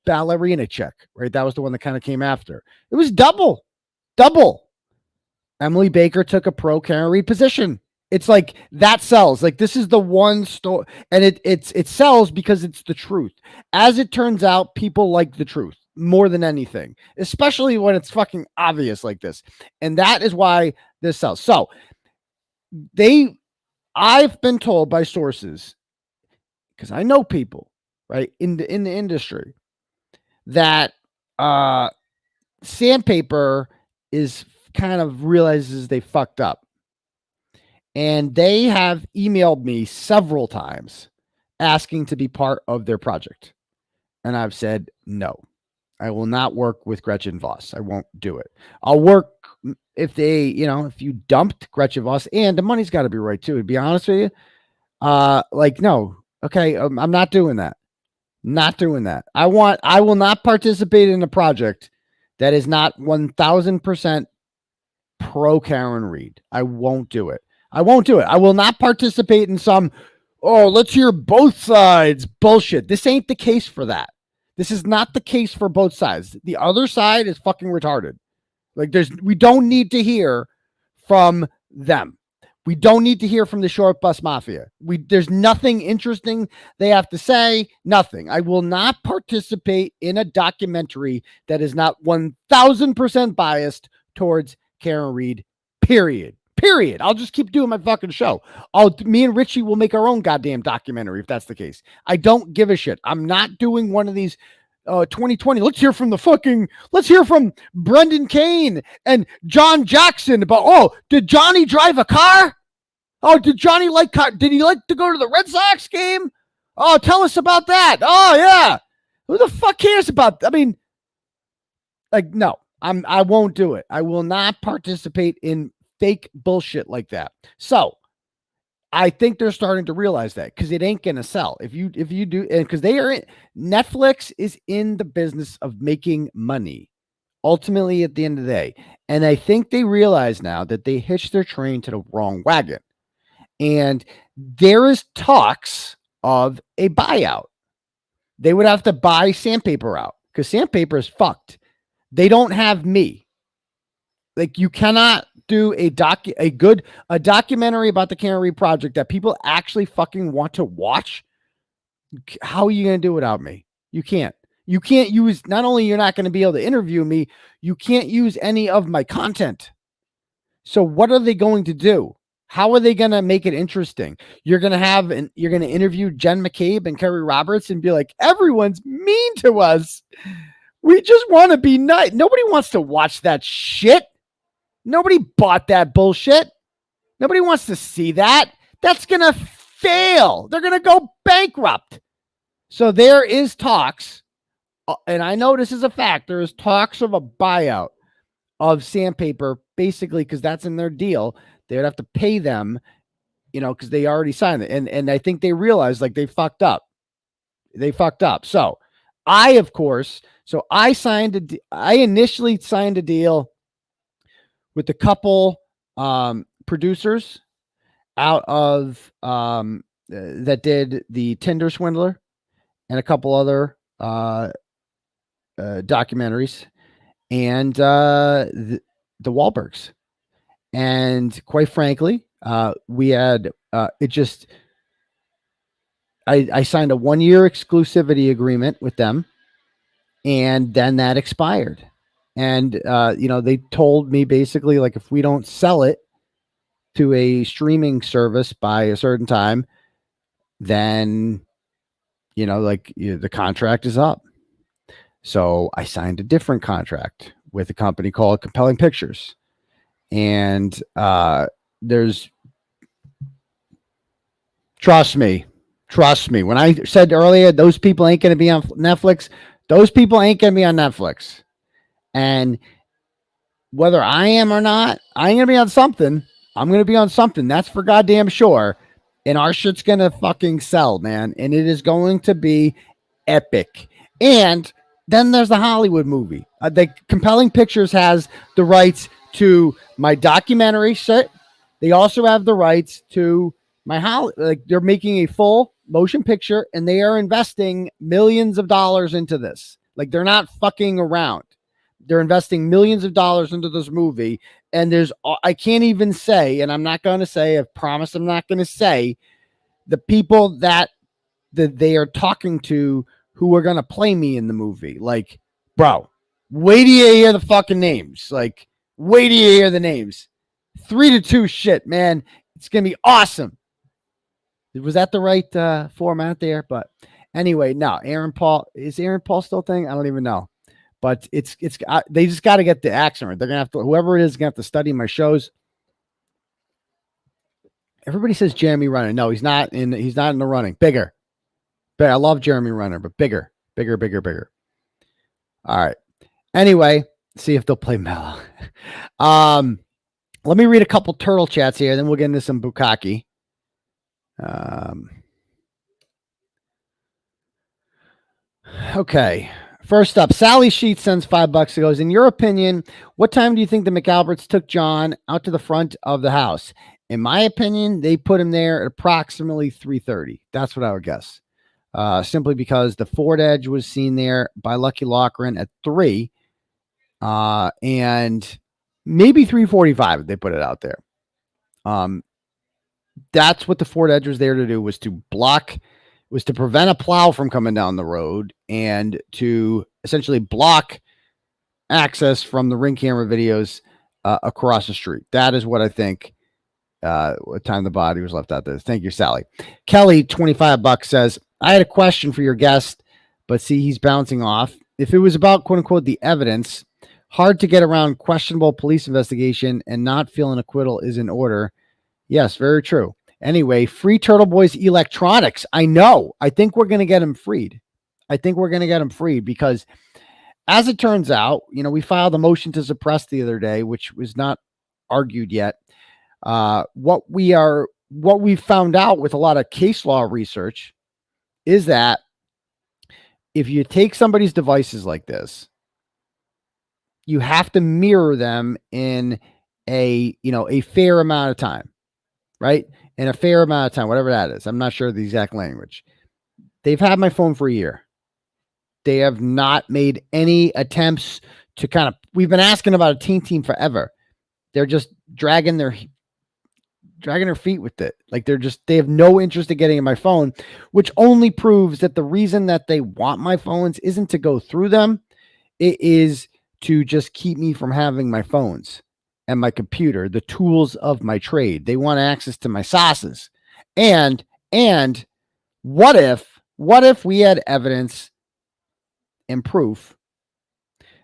ballerina chick, right? That was the one that kind of came after. It was double. Emily Baker took a pro Karen Reed position. It's that sells. This is the one story, and it sells because it's the truth. As it turns out, people like the truth more than anything, especially when it's fucking obvious like this. And that is why this sells. So I've been told by sources, because I know people, right, in the industry, that Sandpaper is kind of realizes they fucked up. And they have emailed me several times asking to be part of their project. And I've said, no, I will not work with Gretchen Voss. I won't do it. I'll work if they, if you dumped Gretchen Voss, and the money's got to be right too, to be honest with you. No, okay. I'm not doing that. Not doing that. I will not participate in a project that is not 1,000% pro Karen Reed. I won't do it. I will not participate in some, let's hear both sides bullshit. This ain't the case for that. This is not the case for both sides. The other side is fucking retarded. We don't need to hear from them. We don't need to hear from the short bus mafia. There's nothing interesting they have to say. Nothing. I will not participate in a documentary that is not 1,000% biased towards Karen Reed, period. I'll just keep doing my fucking show. Me and Richie will make our own goddamn documentary if that's the case. I don't give a shit. I'm not doing one of these 2020. Let's hear from Brendan Kane and John Jackson about, did Johnny drive a car? Did Johnny did he like to go to the Red Sox game? Tell us about that. Yeah. Who the fuck cares about? No, I won't do it. I will not participate in fake bullshit like that. So I think they're starting to realize that, because it ain't gonna sell if you do, and because Netflix is in the business of making money ultimately at the end of the day. And I think they realize now that they hitched their train to the wrong wagon, and there is talks of a buyout. They would have to buy Sandpaper out because Sandpaper is fucked. They don't have me. Like, you cannot do a documentary about the Kearney project that people actually fucking want to watch. How are you going to do without me? You can't. You can't use, not only you're not going to be able to interview me, you can't use any of my content. So what are they going to do? How are they going to make it interesting? You're going to interview Jen McCabe and Kerry Roberts and be like, everyone's mean to us. We just want to be nice. Nobody wants to watch that shit. Nobody bought that bullshit. Nobody wants to see that. That's going to fail. They're going to go bankrupt. So there is talks, and I know this is a fact. There is talks of a buyout of Sandpaper, basically, because that's in their deal. They would have to pay them, because they already signed it. And I think they realized, like, they fucked up. So I initially signed a deal with a couple producers out of that did the Tinder Swindler and a couple other documentaries, and the Wahlbergs. And quite frankly, we had I signed a 1-year exclusivity agreement with them, and then that expired. And they told me basically, like, if we don't sell it to a streaming service by a certain time, then the contract is up. So I signed a different contract with a company called Compelling Pictures. And trust me, when I said earlier, those people ain't going to be on Netflix, those people ain't going to be on Netflix. And whether I am or not, I ain't going to be on something. I'm going to be on something. That's for goddamn sure. And our shit's going to fucking sell, man. And it is going to be epic. And then there's the Hollywood movie. The Compelling Pictures has the rights to my documentary shit. They also have the rights to my they're making a full motion picture, and they are investing millions of dollars into this. Like, they're not fucking around. They're investing millions of dollars into this movie. And I can't even say, and I'm not going to say, I've promised I'm not going to say the people that they are talking to who are going to play me in the movie. Like, bro, wait till you hear the fucking names. Like, wait till you hear the names. 3-2 shit, man. It's going to be awesome. Was that the right format there? But anyway, no, is Aaron Paul still a thing? I don't even know. But they just got to get the accent right. They're going to have to, whoever it is, going to have to study my shows. Everybody says Jeremy Renner. No, he's not in the running. Bigger. I love Jeremy Renner, but bigger. All right. Anyway, see if they'll play Mellow. Let me read a couple turtle chats here, then we'll get into some Bukkake. Okay. First up, Sally Sheets sends $5. Goes, in your opinion, what time do you think the McAlberts took John out to the front of the house? In my opinion, they put him there at approximately 3:30. That's what I would guess. Simply because the Ford Edge was seen there by Lucky Loughran at 3, and maybe 3:45 if they put it out there. That's what the Ford Edge was there to do, was to prevent a plow from coming down the road and to essentially block access from the Ring camera videos across the street. That is what I think. What time the body was left out there. Thank you, Sally. Kelly, $25 says, I had a question for your guest, but see, he's bouncing off. If it was about, quote unquote, the evidence, hard to get around questionable police investigation and not feel an acquittal is in order. Yes, very true. Anyway, free Turtleboy's electronics. I know. I think we're going to get him freed. Because as it turns out, we filed a motion to suppress the other day, which was not argued yet. What we found out with a lot of case law research is that if you take somebody's devices like this, you have to mirror them in a fair amount of time, right? In a fair amount of time, whatever that is. I'm not sure the exact language. They've had my phone for a year. They have not made any attempts to we've been asking about a teen team forever. They're just dragging their feet with it. Like they have no interest in getting in my phone, which only proves that the reason that they want my phones isn't to go through them. It is to just keep me from having my phones and my computer, the tools of my trade. They want access to my sauces. And what if we had evidence and proof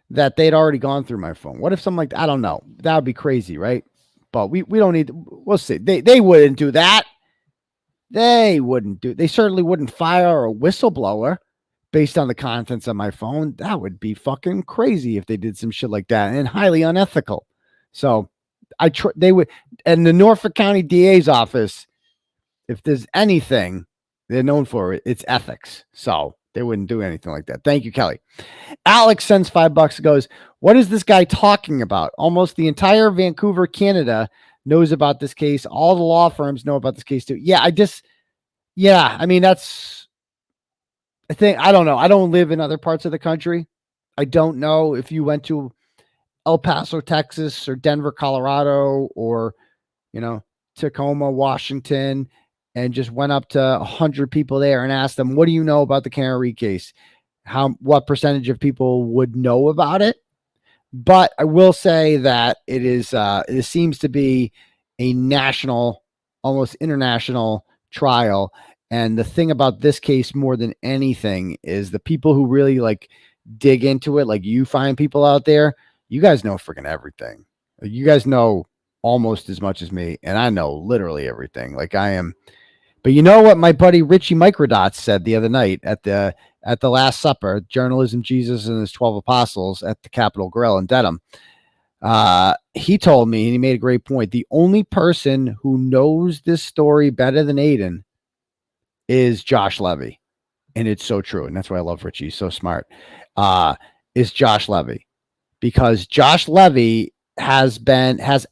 that they'd already gone through my phone? What if something like that? I don't know. That would be crazy, right? But we don't need, we'll see. They wouldn't do that. They certainly wouldn't fire a whistleblower based on the contents of my phone. That would be fucking crazy if they did some shit like that, and highly unethical. So they would, and the Norfolk County DA's office, if there's anything they're known for, it's ethics. So they wouldn't do anything like that. Thank you, Kelly. Alex sends $5, goes, what is this guy talking about? Almost the entire Vancouver, Canada knows about this case. All the law firms know about this case too. I mean, I don't know. I don't live in other parts of the country. I don't know if you went to El Paso, Texas, or Denver, Colorado, or, Tacoma, Washington, and just went up to 100 people there and asked them, what do you know about the Kearney case? What percentage of people would know about it? But I will say that it seems to be a national, almost international trial. And the thing about this case more than anything is the people who really dig into it, like you find people out there, you guys know freaking everything. You guys know almost as much as me, and I know literally everything. Like I am. But you know what my buddy Richie Microdots said the other night at the Last Supper, Journalism, Jesus, and His 12 Apostles at the Capitol Grill in Dedham. He told me, and he made a great point, the only person who knows this story better than Aidan is Josh Levy. And it's so true. And that's why I love Richie. He's so smart. Is Josh Levy. Because Josh Levy has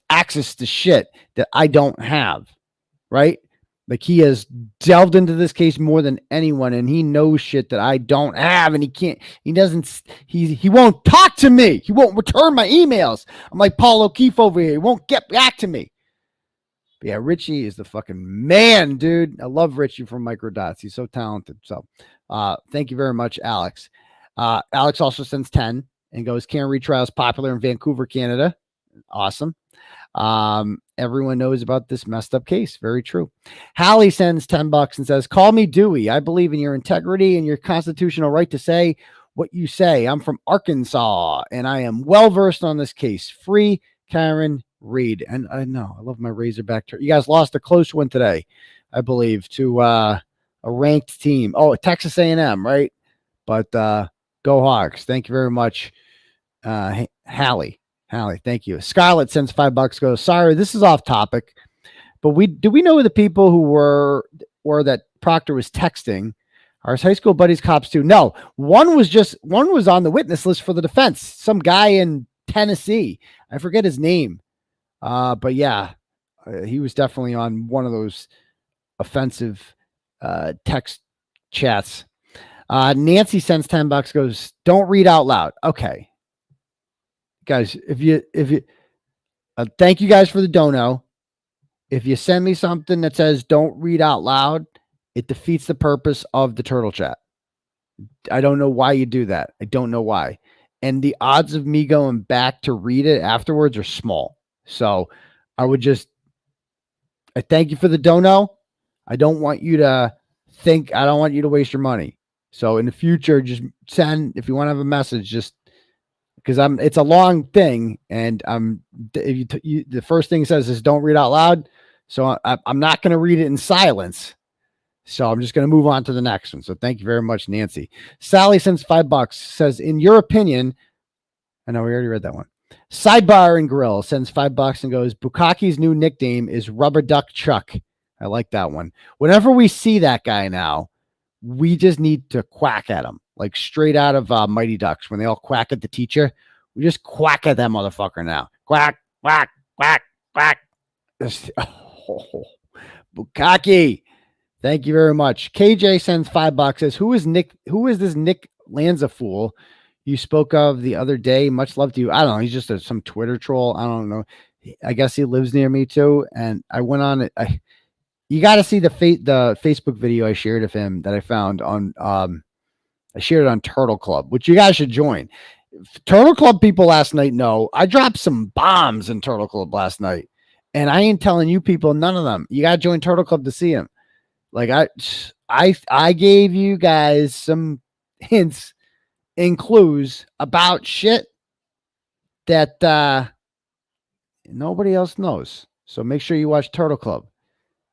access to shit that I don't have. Right? Like he has delved into this case more than anyone, and he knows shit that I don't have, and he won't talk to me. He won't return my emails. I'm like Paul O'Keefe over here. He won't get back to me. But yeah, Richie is the fucking man, dude. I love Richie from Microdots. He's so talented. So thank you very much, Alex. Alex also sends 10 and goes, Kearney retrial is popular in Vancouver, Canada. Awesome. Everyone knows about this messed up case. Very true. Hallie sends $10 and says, call me Dewey. I believe in your integrity and your constitutional right to say what you say. I'm from Arkansas and I am well-versed on this case. Free Karen Reed. And I know I love my Razorback. You guys lost a close one today, I believe, to a ranked team. Oh, Texas A&M, right? But go Hogs. Thank you very much. Hallie, thank you. Scarlett sends $5, goes, sorry, this is off topic, but do we know the people who were that Proctor was texting? Are his high school buddies cops too? No, one was on the witness list for the defense. Some guy in Tennessee. I forget his name. But yeah, he was definitely on one of those offensive text chats. Nancy sends $10, goes, don't read out loud. Okay. Guys, if you thank you guys for the dono. If you send me something that says don't read out loud, it defeats the purpose of the turtle chat. I don't know why you do that. I don't know why. And the odds of me going back to read it afterwards are small. So I thank you for the dono. I don't want you to waste your money. So in the future, just send, if you want to have a message, just because it's a long thing, and the first thing it says is don't read out loud. So I'm not going to read it in silence. So I'm just going to move on to the next one. So thank you very much, Nancy. Sally sends $5, says, in your opinion, I know we already read that one. Sidebar and Grill sends $5 and goes, Bukkake's new nickname is Rubber Duck Chuck. I like that one. Whenever we see that guy now, we just need to quack at him. Like straight out of Mighty Ducks, when they all quack at the teacher, we just quack at that motherfucker now. Quack, quack, quack, quack. Bukkake. Thank you very much. KJ sends $5, says, who is this Nick Lanza Fool, you spoke of the other day. Much love to you. I don't know. He's just some Twitter troll. I don't know. I guess he lives near me too. And I went on it. You got to see the Facebook video I shared of him that I found on, I shared it on Turtle Club, which you guys should join. Turtle Club people last night know I dropped some bombs in Turtle Club last night, and I ain't telling you people none of them. You got to join Turtle Club to see him. Like I gave you guys some hints and clues about shit that nobody else knows. So make sure you watch Turtle Club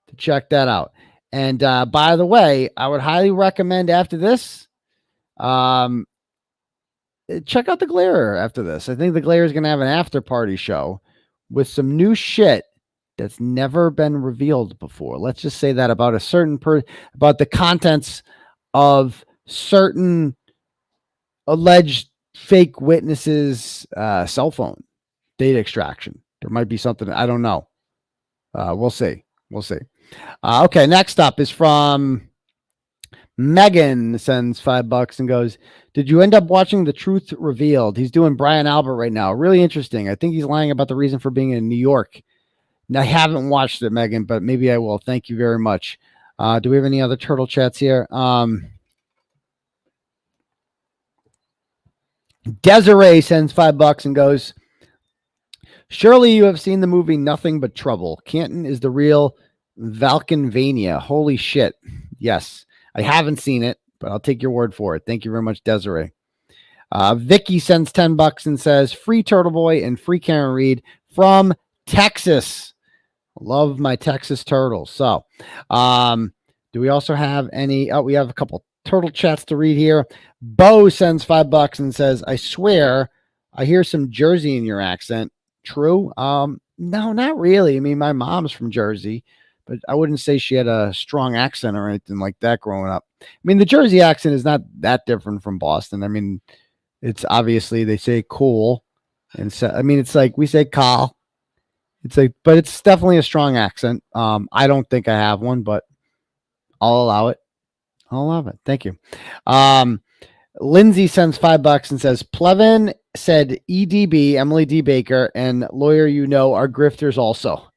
to check that out. And by the way, I would highly recommend after this, check out the Glare after this. I think the Glare is going to have an after party show with some new shit that's never been revealed before. Let's just say that about a certain about the contents of certain alleged fake witnesses' cell phone data extraction. There might be something. I don't know. We'll see. We'll see. Okay. Next up is from Megan, sends $5 and goes, did you end up watching The Truth Revealed? He's doing Brian Albert right now. Really interesting. I think he's lying about the reason for being in New York. Now, I haven't watched it, Megan, but maybe I will. Thank you very much. Do we have any other turtle chats here? Desiree sends $5 and goes, surely you have seen the movie Nothing But Trouble. Canton is the real Valkenvania. Holy shit. Yes. I haven't seen it, but I'll take your word for it. Thank you very much, Desiree. Vicky sends $10 and says, free Turtleboy and free Karen Reed from Texas. Love my Texas turtles. So, do we also have any? Oh, we have a couple turtle chats to read here. Bo sends $5 and says, I swear I hear some Jersey in your accent. True? No, not really. I mean, my mom's from Jersey, but I wouldn't say she had a strong accent or anything like that growing up. I mean, the Jersey accent is not that different from Boston. I mean, it's obviously they say cool. And so, I mean, it's like we say Carl. It's like, but it's definitely a strong accent. I don't think I have one, but I'll allow it. I'll allow it. Thank you. Lindsay sends $5 and says, Plevin said EDB, Emily D. Baker, and lawyer are grifters also.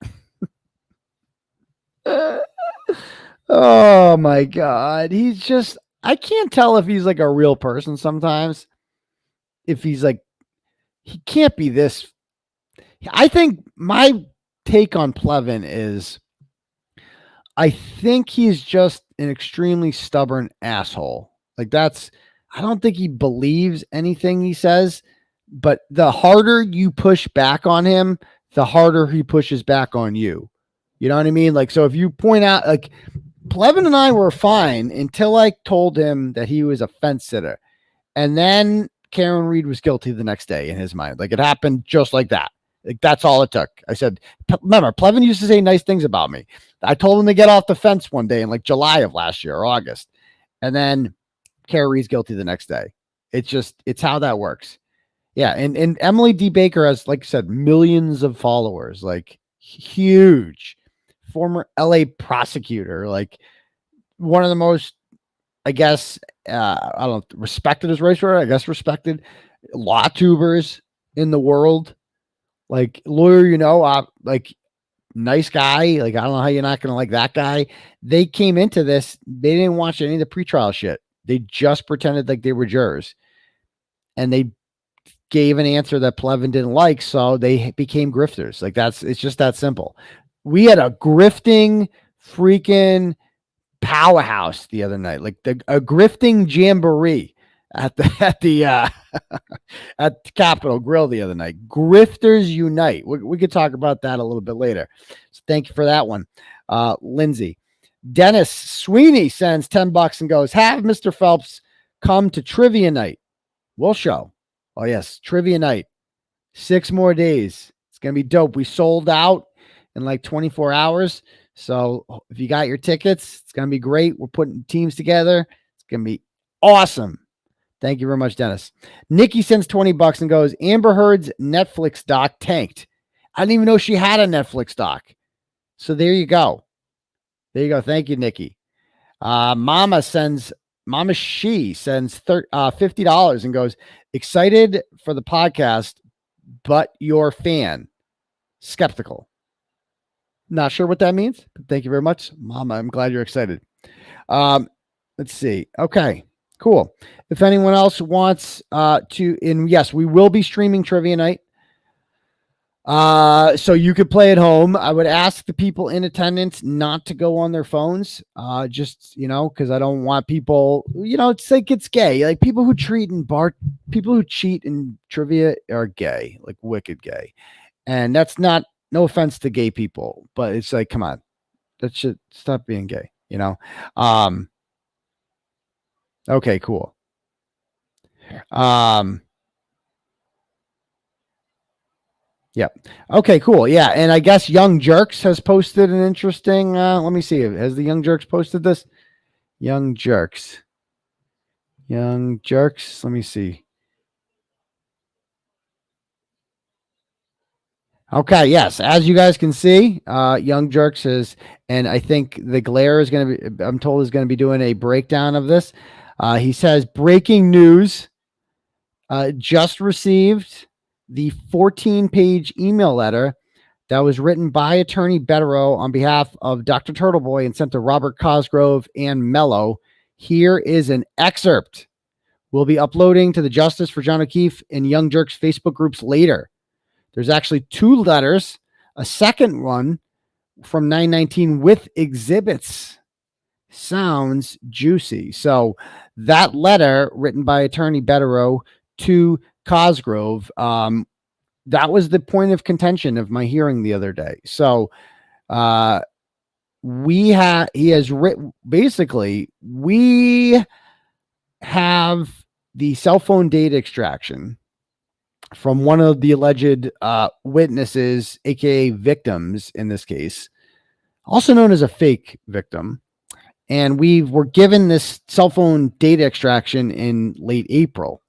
Oh my God. He's just, I can't tell if he's like a real person sometimes. If he's like, he can't be this. I think my take on Plevin is, I think he's just an extremely stubborn asshole. Like I don't think he believes anything he says, but the harder you push back on him, the harder he pushes back on you. You know what I mean? Like, so if you point out, like, Plevin and I were fine until I told him that he was a fence sitter. And then Karen Reed was guilty the next day in his mind. Like, it happened just like that. Like, that's all it took. I said, remember, Plevin used to say nice things about me. I told him to get off the fence one day in like July of last year or August. And then Karen Reed's guilty the next day. It's how that works. Yeah. And Emily D. Baker has, like I said, millions of followers, like huge. Former LA prosecutor, like one of the most, I guess, I don't know, respected is right word, I guess respected law tubers in the world. Like lawyer, like nice guy. Like, I don't know how you're not going to like that guy. They came into this, they didn't watch any of the pretrial shit. They just pretended like they were jurors. And they gave an answer that Plevin didn't like, so they became grifters. Like, it's just that simple. We had a grifting freaking powerhouse the other night, like a grifting jamboree at the Capitol Grill the other night. Grifters unite. We could talk about that a little bit later. So thank you for that one, Lindsay. Dennis Sweeney sends $10 and goes, have Mr. Phelps come to trivia night. We'll show. Oh yes, trivia night. 6 more days. It's gonna be dope. We sold out in like 24 hours. So if you got your tickets, it's going to be great. We're putting teams together. It's going to be awesome. Thank you very much, Dennis. Nikki sends $20 and goes, Amber Heard's Netflix doc tanked. I didn't even know she had a Netflix doc. So there you go. There you go. Thank you, Nikki. Mama sends Mama She sends $50 and goes, excited for the podcast, but your fan. Skeptical. Not sure what that means, but thank you very much, Mama. I'm glad you're excited. Let's see. Okay, cool. If anyone else wants yes, we will be streaming Trivia Night. So you could play at home. I would ask the people in attendance not to go on their phones. Just, because I don't want people, it's like it's gay. Like people who cheat in trivia are gay, like wicked gay. And that's not, no offense to gay people, but it's like, come on, that should stop being gay, Okay, cool. Yep. Okay, cool. Yeah. And I guess Young Jerks has posted an interesting, let me see. Has the Young Jerks posted this? Young Jerks. Let me see. Okay. Yes. As you guys can see, Young Jerks is, and I think the Glare is going to be, I'm told is going to be doing a breakdown of this. He says, breaking news, just received the 14-page email letter that was written by attorney Bederow on behalf of Dr. Turtleboy and sent to Robert Cosgrove and Mello. Here is an excerpt. We'll be uploading to the Justice for John O'Keefe and Young Jerks Facebook groups later. There's actually 2 letters, a second one from 919 with exhibits. Sounds juicy. So that letter written by attorney Bederow to Cosgrove, that was the point of contention of my hearing the other day. So he has written, basically, we have the cell phone data extraction from one of the alleged witnesses, aka victims in this case, also known as a fake victim. And we were given this cell phone data extraction in late April.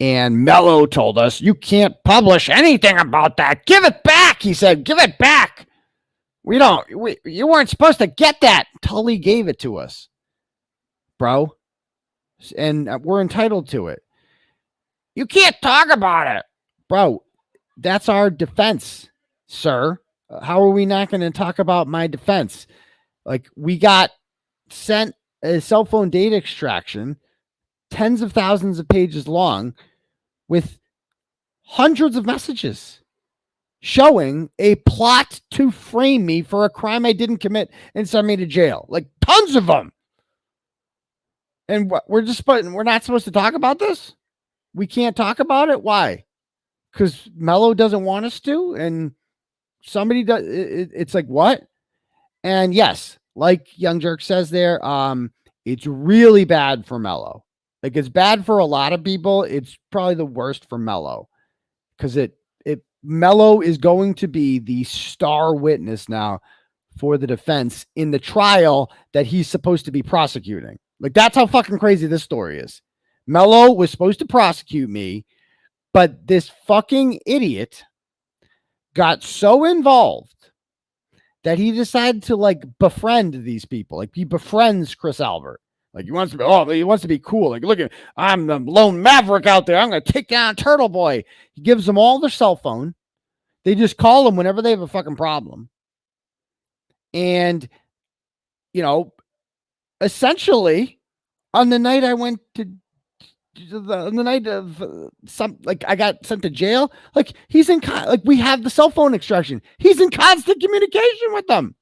And Mello told us, you can't publish anything about that. Give it back. He said, give it back. You weren't supposed to get that. Tully gave it to us, bro. And we're entitled to it. You can't talk about it, bro. That's our defense, sir. How are we not going to talk about my defense? Like, we got sent a cell phone data extraction, tens of thousands of pages long, with hundreds of messages showing a plot to frame me for a crime I didn't commit and send me to jail. Like, tons of them. And we're not supposed to talk about this? We can't talk about it? Why? Because Mello doesn't want us to, and somebody does. It's like, what? And yes, like Young Jerk says there, it's really bad for Mello. Like, it's bad for a lot of people. It's probably the worst for Mello, because Mello is going to be the star witness now for the defense in the trial that he's supposed to be prosecuting. Like, that's how fucking crazy this story is. Mello was supposed to prosecute me, but this fucking idiot got so involved that he decided to, like, befriend these people. Like, he befriends Chris Albert. Like, he wants to be cool. Like, look, I'm the lone maverick out there. I'm going to take down Turtleboy. He gives them all their cell phone. They just call him whenever they have a fucking problem. And, essentially, on the night I went to, on the night of I got sent to jail, like, we have the cell phone extraction. He's in constant communication with them.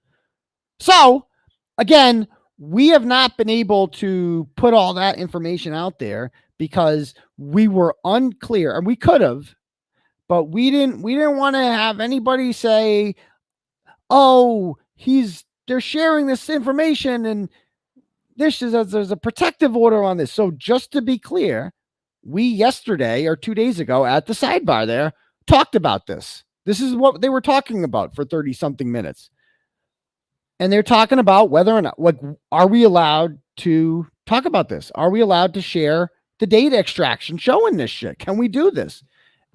So, again, we have not been able to put all that information out there because we were unclear, and we could have, but we didn't want to have anybody say, oh, they're sharing this information and there's a protective order on this. So just to be clear, we yesterday or 2 days ago at the sidebar there talked about this. This is what they were talking about for 30 something minutes. And they're talking about whether or not, like, are we allowed to talk about this? Are we allowed to share the data extraction showing this shit? Can we do this?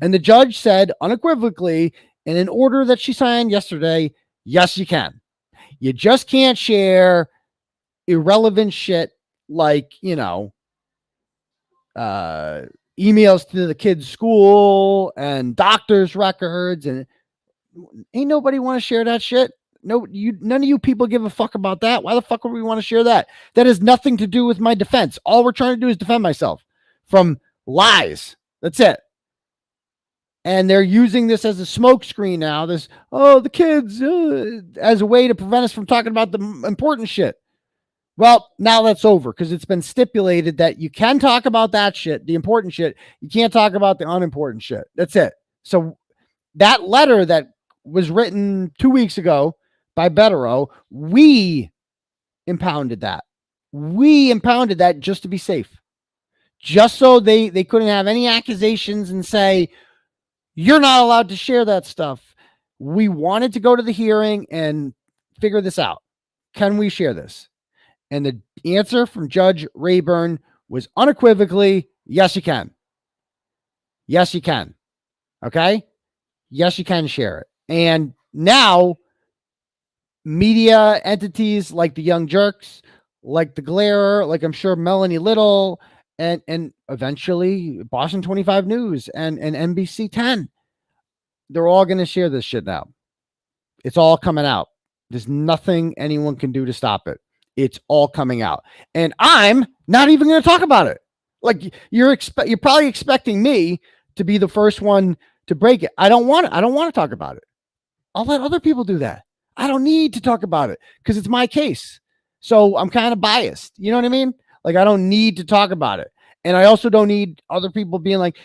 And the judge said unequivocally in an order that she signed yesterday, yes, you can. You just can't share irrelevant shit like, emails to the kids' school and doctor's records, and ain't nobody want to share that shit. No, none of you people give a fuck about that. Why the fuck would we want to share that? That has nothing to do with my defense. All we're trying to do is defend myself from lies. That's it. And they're using this as a smokescreen now. The kids, as a way to prevent us from talking about the important shit. Well, now that's over because it's been stipulated that you can talk about that shit, the important shit. You can't talk about the unimportant shit. That's it. So that letter that was written 2 weeks ago by Bederow, we impounded that. We impounded that just to be safe. Just so they couldn't have any accusations and say, you're not allowed to share that stuff. We wanted to go to the hearing and figure this out. Can we share this? And the answer from Judge Rayburn was unequivocally, yes, you can. Yes, you can. Okay? Yes, you can share it. And now, media entities like the Young Jerks, like the Glare, like I'm sure Melanie Little, and eventually Boston 25 News and NBC 10, they're all going to share this shit now. It's all coming out. There's nothing anyone can do to stop it. It's all coming out. And I'm not even going to talk about it. Like you're probably expecting me to be the first one to break it. I don't want to talk about it. I'll let other people do that. I don't need to talk about it because it's my case. So I'm kind of biased. You know what I mean? Like I don't need to talk about it. And I also don't need other people being like,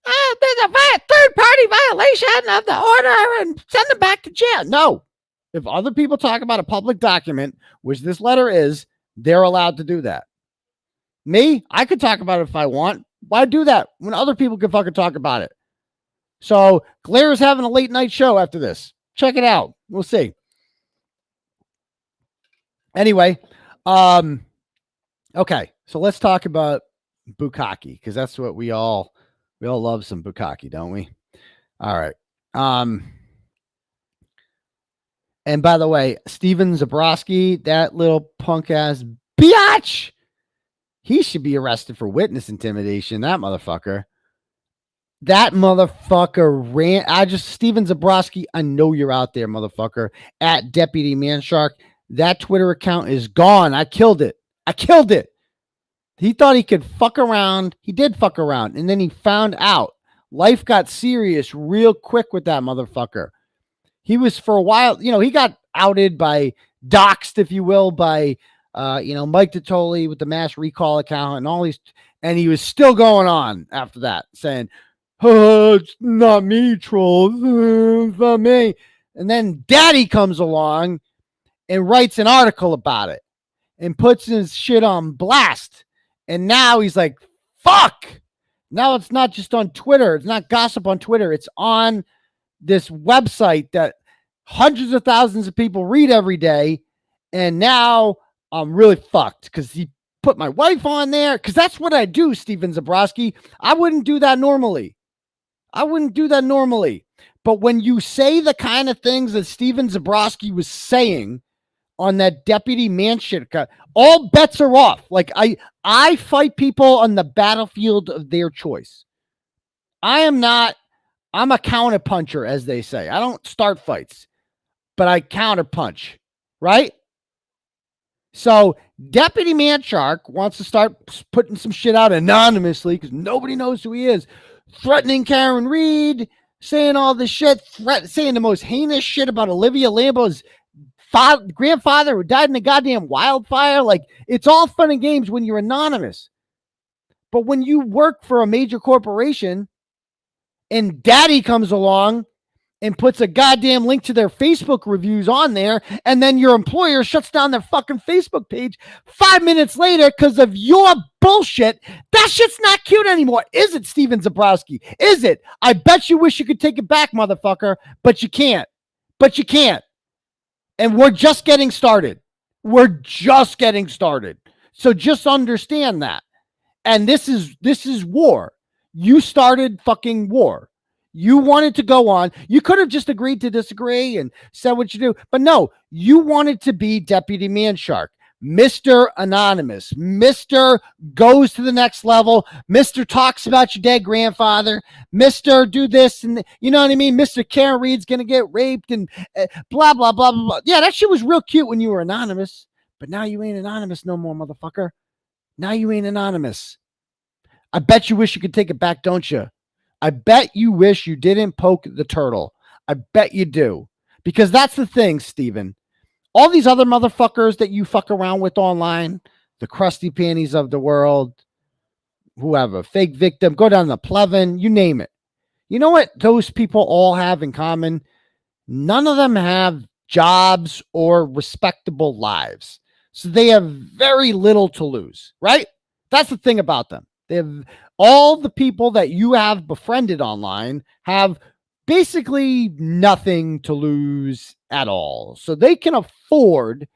there's a third-party violation of the order and send them back to jail. No. If other people talk about a public document, which this letter is, they're allowed to do that. Me, I could talk about it if I want. Why do that when other people can fucking talk about it? So Glare is having a late night show after this. Check it out. We'll see. Anyway, okay. So let's talk about Bukkake because that's what we all love some Bukkake, don't we? All right. And by the way, Steven Zabroski, that little punk ass biatch, he should be arrested for witness intimidation. That motherfucker ran. Steven Zabroski, I know you're out there, motherfucker. At Deputy Manshark. That Twitter account is gone. I killed it. He thought he could fuck around. He did fuck around. And then he found out. Life got serious real quick with that motherfucker. He was for a while, he got outed doxed, if you will, by, Mike Totoli with the Mass Recall account and all these, and he was still going on after that saying, oh, it's not me, trolls. It's not me. And then Daddy comes along and writes an article about it and puts his shit on blast. And now he's like, fuck. Now it's not just on Twitter. It's not gossip on Twitter. It's on this website that hundreds of thousands of people read every day. And now I'm really fucked because he put my wife on there. Because that's what I do, Steven Zabroski. I wouldn't do that normally. But when you say the kind of things that Steven Zabroski was saying on that Deputy Manshark, all bets are off. Like I fight people on the battlefield of their choice. I'm a counterpuncher, as they say. I don't start fights, but I counterpunch, right? So Deputy Manshark wants to start putting some shit out anonymously because nobody knows who he is, threatening Karen Reed, saying all this shit, saying the most heinous shit about Olivia Lambo's grandfather who died in a goddamn wildfire. Like, it's all fun and games when you're anonymous. But when you work for a major corporation and Daddy comes along and puts a goddamn link to their Facebook reviews on there, and then your employer shuts down their fucking Facebook page 5 minutes later because of your bullshit, that shit's not cute anymore. Is it, Steven Zabroski? Is it? I bet you wish you could take it back, motherfucker, but you can't. And we're just getting started. So just understand that. And this is war. You started fucking war. You wanted to go on. You could have just agreed to disagree and said what you do. But no, you wanted to be Deputy Manshark. Mr. Anonymous. Mr. goes to the next level. Mr. talks about your dead grandfather. Mr. do this and you know what I mean? Mr. Karen Reed's going to get raped and blah, blah, blah, blah, blah. Yeah, that shit was real cute when you were anonymous, but now you ain't anonymous no more, motherfucker. Now you ain't anonymous. I bet you wish you could take it back, don't you? I bet you wish you didn't poke the turtle. I bet you do. Because that's the thing, Steven. All these other motherfuckers that you fuck around with online, the Krusty panties of the world, whoever, fake victim, go down the Plevin, you name it. You know what those people all have in common? None of them have jobs or respectable lives. So they have very little to lose, right? That's the thing about them. They have all the people that you have befriended online have basically nothing to lose at all. So they can afford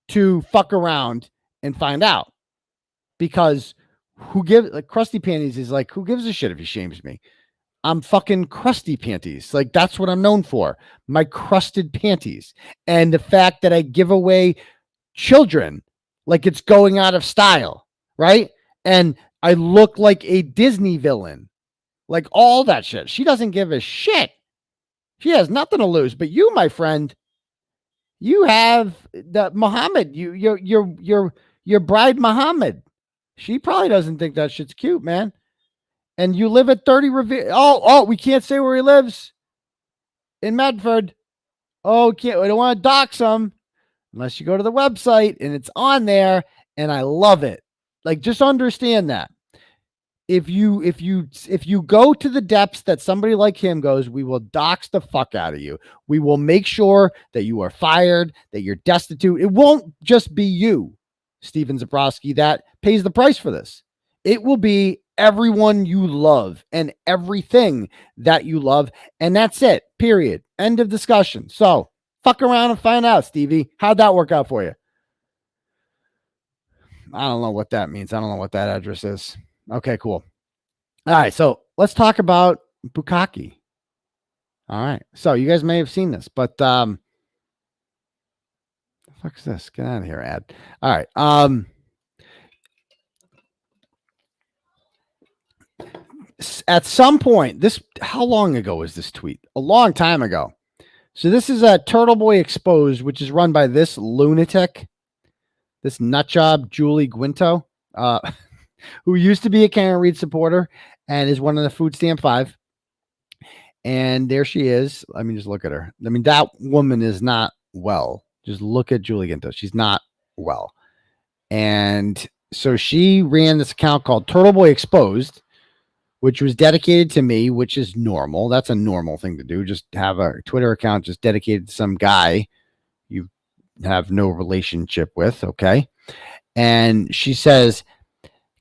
to fuck around and find out, because who gives, like, Krusty panties is like, who gives a shit if he shames me? I'm fucking Krusty panties. Like, that's what I'm known for. My crusted panties. And the fact that I give away children like it's going out of style, right? And I look like a Disney villain, like all that shit. She doesn't give a shit. She has nothing to lose. But you, my friend, you have the Muhammad, your bride Muhammad. She probably doesn't think that shit's cute, man. And you live at 30 Revere. Oh, we can't say where he lives in Medford. Oh, we don't want to dox him unless you go to the website and it's on there. And I love it. Like, just understand that. If you go to the depths that somebody like him goes, we will dox the fuck out of you. We will make sure that you are fired, that you're destitute. It won't just be you, Stephen Zabroski, that pays the price for this. It will be everyone you love and everything that you love. And that's it. Period. End of discussion. So fuck around and find out, Stevie. How'd that work out for you? I don't know what that means. I don't know what that address is. Okay, cool. All right, so let's talk about Bukkake. All right, so you guys may have seen this, but the fuck's this? Get out of here, ad. All right, at some point, how long ago was this tweet? A long time ago. So this is a Turtleboy Exposed, which is run by this lunatic, this nutjob, Julie Guinto, who used to be a Karen Reed supporter and is one of the Food Stamp 5. And there she is. Let me just look at her. I mean, that woman is not well. Just look at Julie Guinto. She's not well. And so she ran this account called Turtleboy Exposed, which was dedicated to me, which is normal. That's a normal thing to do. Just have a Twitter account just dedicated to some guy you have no relationship with. Okay. And she says,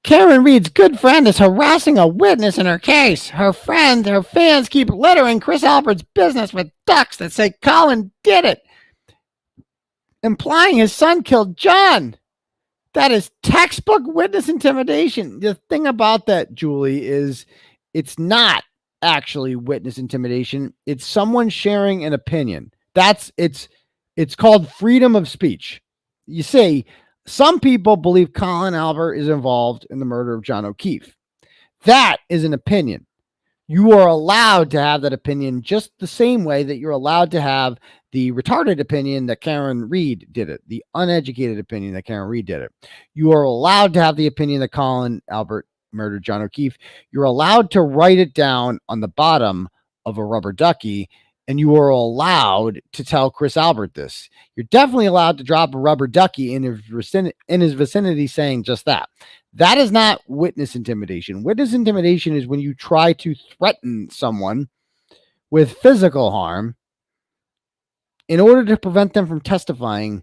Karen Reed's good friend is harassing a witness in her case. Her fans keep littering Chris Albert's business with ducks that say Colin did it, implying his son killed John. That is textbook witness intimidation. The thing about that, Julie, is it's not actually witness intimidation. It's someone sharing an opinion. It's called freedom of speech. You see, some people believe Colin Albert is involved in the murder of John O'Keefe. That is an opinion. You are allowed to have that opinion just the same way that you're allowed to have the retarded opinion that Karen Reed did it, the uneducated opinion that Karen Reed did it. You are allowed to have the opinion that Colin Albert murdered John O'Keefe. You're allowed to write it down on the bottom of a rubber ducky, and you are allowed to tell Chris Albert this. You're definitely allowed to drop a rubber ducky in his vicinity saying just that. That is not witness intimidation. Witness intimidation is when you try to threaten someone with physical harm in order to prevent them from testifying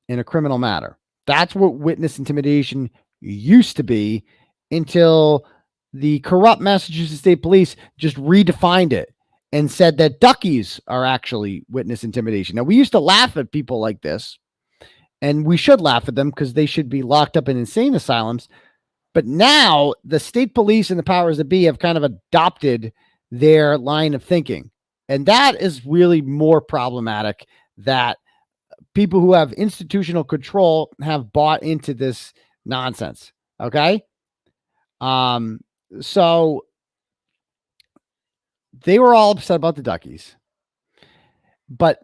in a criminal matter. That's what witness intimidation used to be until the corrupt Massachusetts State Police just redefined it and said that duckies are actually witness intimidation. Now, we used to laugh at people like this, and we should laugh at them because they should be locked up in insane asylums. But now the state police and the powers that be have kind of adopted their line of thinking. And that is really more problematic, that people who have institutional control have bought into this nonsense. Okay. So they were all upset about the duckies, but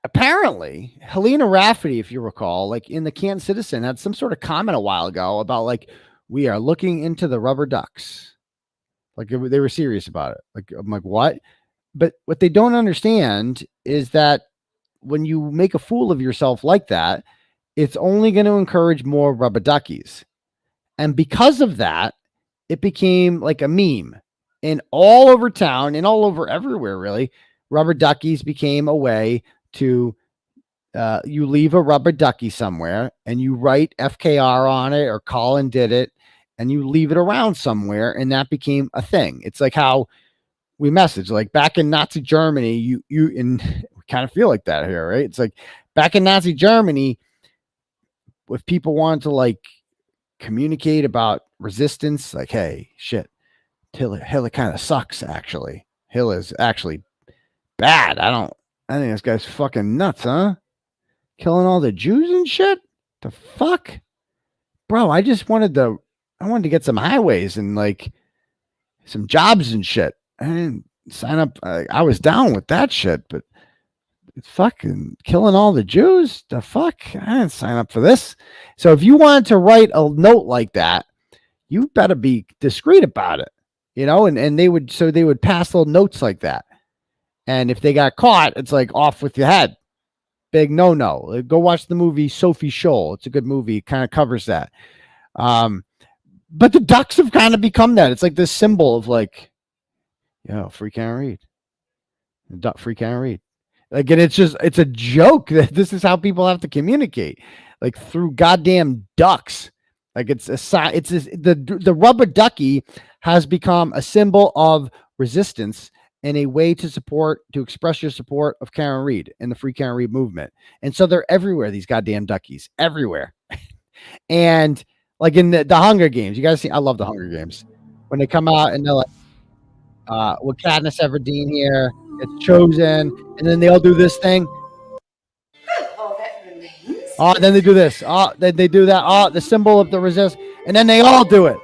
apparently Helena Rafferty, if you recall, like in the Canton Citizen, had some sort of comment a while ago about like, we are looking into the rubber ducks. Like they were serious about it. Like, I'm like, what? But what they don't understand is that when you make a fool of yourself like that, it's only going to encourage more rubber duckies. And because of that, it became like a meme. And all over town and all over everywhere, really, rubber duckies became a way to, you leave a rubber ducky somewhere and you write FKR on it, or Colin did it, and you leave it around somewhere, and that became a thing. It's like how we message, like back in Nazi Germany, you and we kind of feel like that here, right? It's like back in Nazi Germany, if people wanted to like communicate about resistance, like, hey, shit, Hitler kind of sucks, actually. Hitler's actually bad. I think this guy's fucking nuts, huh? Killing all the Jews and shit? The fuck? Bro, I wanted to get some highways and like some jobs and shit. I didn't sign up. I was down with that shit, but it's fucking killing all the Jews. The fuck? I didn't sign up for this. So if you wanted to write a note like that, you better be discreet about it, you know? And they would pass little notes like that. And if they got caught, it's like off with your head. Big no. Go watch the movie Sophie Scholl. It's a good movie. It kind of covers that. But the ducks have kind of become that. It's like this symbol of like, free can't read. Duck free can't read. Like, and it's a joke that this is how people have to communicate, like through goddamn ducks. Like the rubber ducky has become a symbol of resistance and a way to express your support of Karen Reed and the Free Karen Reed movement. And so they're everywhere, these goddamn duckies, everywhere. And like in the Hunger Games, you guys see, I love the Hunger Games. When they come out and they're like, will Katniss Everdeen here? It's chosen. And then they all do this thing. All that remains. Oh, then they do this. Oh, then they do that. Oh, the symbol of the resist. And then they all do it.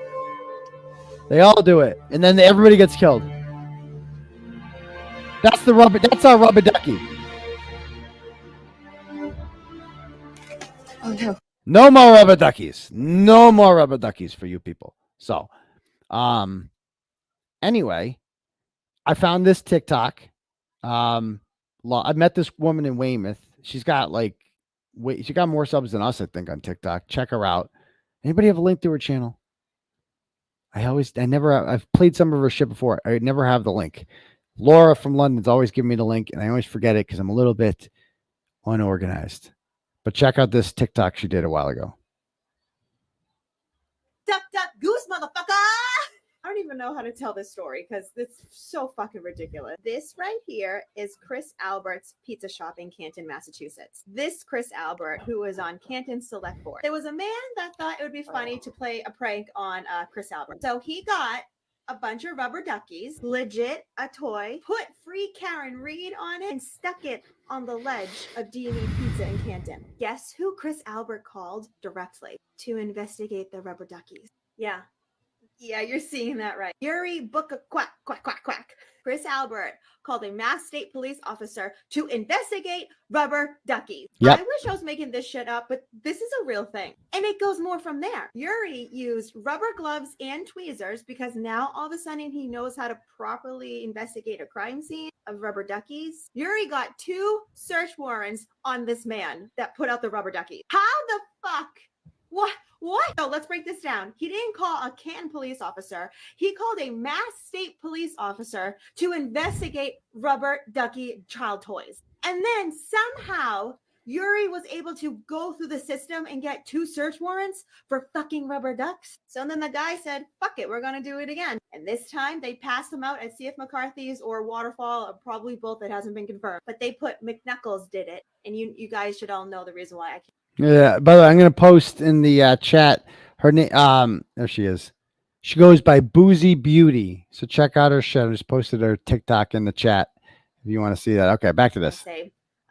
They all do it. And then everybody gets killed. That's our rubber ducky. Oh no. No more rubber duckies. No more rubber duckies for you people. So, anyway, I found this TikTok. I met this woman in Weymouth. She's got she got more subs than us, I think, on TikTok. Check her out. Anybody have a link to her channel? I've played some of her shit before. I never have the link. Laura from London's always giving me the link, and I always forget it because I'm a little bit unorganized. But check out this TikTok she did a while ago. Duck, goose, motherfucker! I don't even know how to tell this story because it's so fucking ridiculous. This right here is Chris Albert's pizza shop in Canton, Massachusetts. This Chris Albert, who was on Canton Select Board. There was a man that thought it would be funny to play a prank on Chris Albert. So he got a bunch of rubber duckies, legit a toy, put Free Karen Reed on it, and stuck it on the ledge of D&E Pizza in Canton. Guess who Chris Albert called directly to investigate the rubber duckies? Yeah, you're seeing that right. Yuri Bukkake. Chris Albert called a Mass State Police officer to investigate rubber duckies. Yep. I wish I was making this shit up, but this is a real thing. And it goes more from there. Yuri used rubber gloves and tweezers because now all of a sudden he knows how to properly investigate a crime scene of rubber duckies. Yuri got 2 search warrants on this man that put out the rubber duckies. How the fuck? What? So let's break this down. He didn't call a Canton police officer. He called a Mass State police officer to investigate rubber ducky child toys. And then somehow Yuri was able to go through the system and get 2 search warrants for fucking rubber ducks. So then the guy said, fuck it, we're going to do it again. And this time they passed them out at CF McCarthy's or Waterfall, or probably both. It hasn't been confirmed. But they put McNuckles did it. And you guys should all know the reason why I can't. Yeah, by the way, I'm going to post in the chat her name. There she is. She goes by Boozey Beauty. So check out her shit. I just posted her TikTok in the chat if you want to see that. Okay, back to this.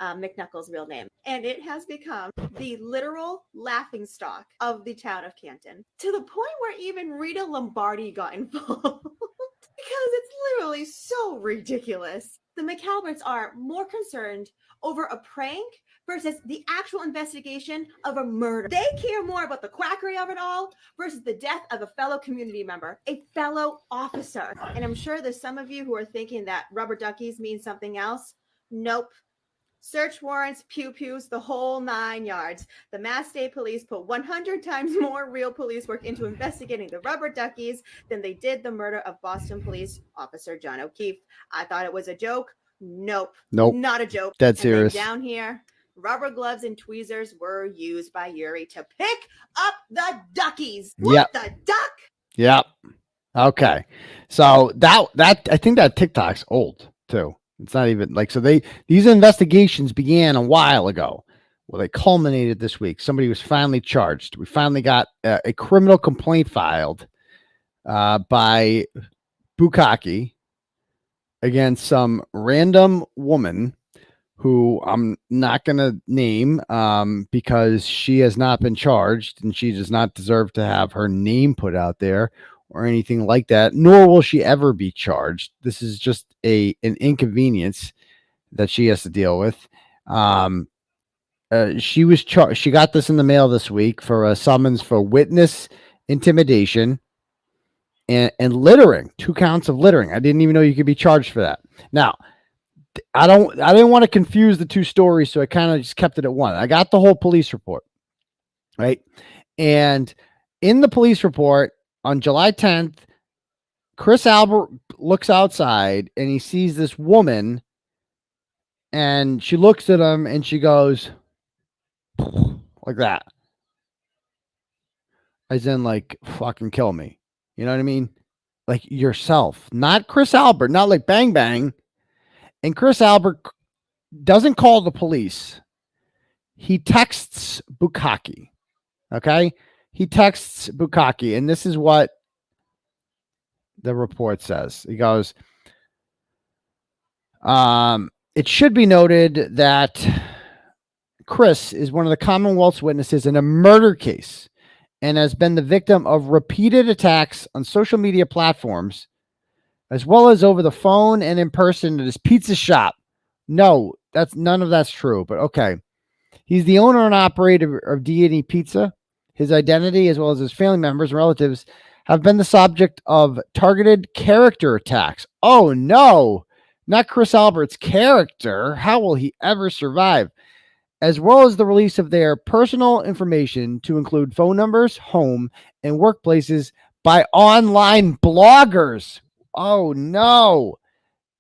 McNuckles' real name. And it has become the literal laughingstock of the town of Canton, to the point where even Rita Lombardi got involved. Because it's literally so ridiculous. The McAlberts are more concerned over a prank versus the actual investigation of a murder. They care more about the quackery of it all versus the death of a fellow community member, a fellow officer. And I'm sure there's some of you who are thinking that rubber duckies means something else. Nope. Search warrants, pew-pews, the whole 9 yards. The Mass State Police put 100 times more real police work into investigating the rubber duckies than they did the murder of Boston Police Officer John O'Keefe. I thought it was a joke. Nope. Not a joke. Dead serious. And then down here, rubber gloves and tweezers were used by Yuri to pick up the duckies. What the duck? Yep. Okay. So that I think that TikTok's old too. It's not even like, so these investigations began a while ago. Well, they culminated this week. Somebody was finally charged. We finally got a criminal complaint filed by Bukkake against some random woman who I'm not going to name because she has not been charged and she does not deserve to have her name put out there or anything like that, nor will she ever be charged. This is just an inconvenience that she has to deal with. She was charged. She got this in the mail this week for a summons for witness intimidation and littering, 2 counts of littering. I didn't even know you could be charged for that. Now, I didn't want to confuse the 2 stories, so I kind of just kept it at one. I got the whole police report, right? And in the police report, on July 10th, Chris Albert looks outside and he sees this woman and she looks at him and she goes like that. As in, like, fucking kill me. You know what I mean? Like yourself, not Chris Albert, not like bang, bang. And Chris Albert doesn't call the police. He texts Bukkake. Okay. He texts Bukkake, and this is what the report says. He goes, it should be noted that Chris is one of the Commonwealth's witnesses in a murder case and has been the victim of repeated attacks on social media platforms, as well as over the phone and in person at his pizza shop. No, none of that's true, but okay. He's the owner and operator of D&E Pizza. His identity, as well as his family members and relatives, have been the subject of targeted character attacks. Oh, no, not Chris Albert's character. How will he ever survive? As well as the release of their personal information to include phone numbers, home, and workplaces by online bloggers. Oh, no,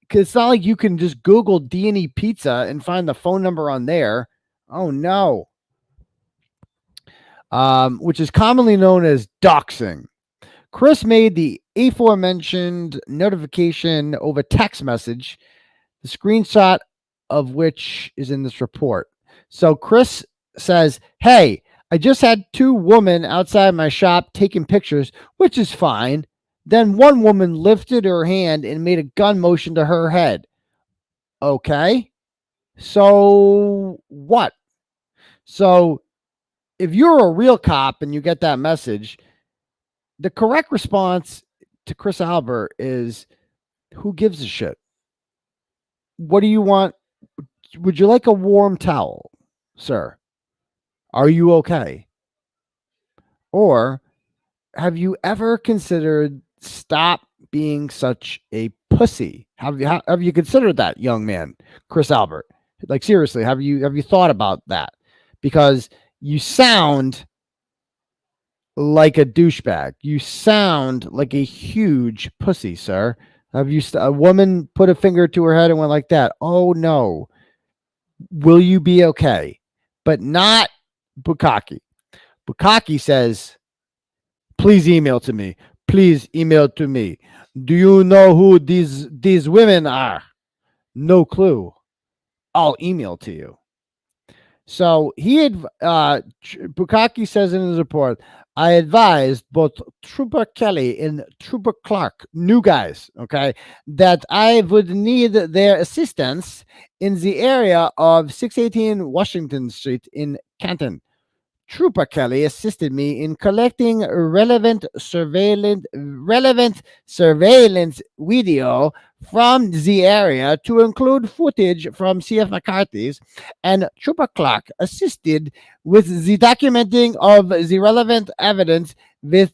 because it's not like you can just Google D&E Pizza and find the phone number on there. Oh, no. Which is commonly known as doxing. Chris made the aforementioned notification over text message, the screenshot of which is in this report. So Chris says, hey, I just had 2 women outside my shop taking pictures, which is fine. Then one woman lifted her hand and made a gun motion to her head. Okay. So what? So if you're a real cop and you get that message, the correct response to Chris Albert is, who gives a shit? What do you want? Would you like a warm towel, sir? Are you okay? Or have you ever considered stop being such a pussy? Have you considered that, young man, Chris Albert? Like, seriously, have you thought about that? Because you sound like a douchebag. You sound like a huge pussy, sir. Have you a woman put a finger to her head and went like that? Oh no. Will you be okay? But not Bukkake. Bukkake says, please email to me. Please email to me. Do you know who these women are? No clue. I'll email to you. So Bukkake says in his report, I advised both Trooper Kelly and Trooper Clark, new guys, okay, that I would need their assistance in the area of 618 Washington Street in Canton. Trooper Kelly assisted me in collecting relevant surveillance video from the area to include footage from CF McCarthy's, and Trooper Clark assisted with the documenting of the relevant evidence with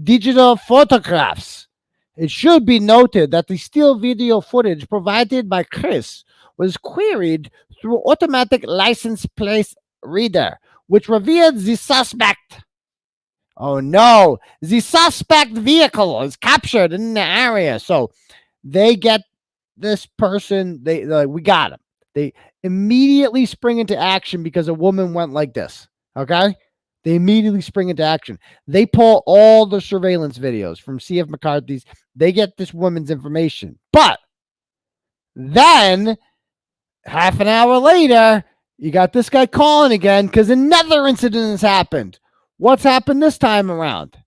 digital photographs. It should be noted that the still video footage provided by Chris was queried through automatic license plate reader, which revealed the suspect. Oh no, the suspect vehicle is captured in the area. So they get this person, we got him. They immediately spring into action because a woman went like this. Okay? They immediately spring into action. They pull all the surveillance videos from CF McCarthy's. They get this woman's information. But then half an hour later, you got this guy calling again because another incident has happened. What's happened this time around?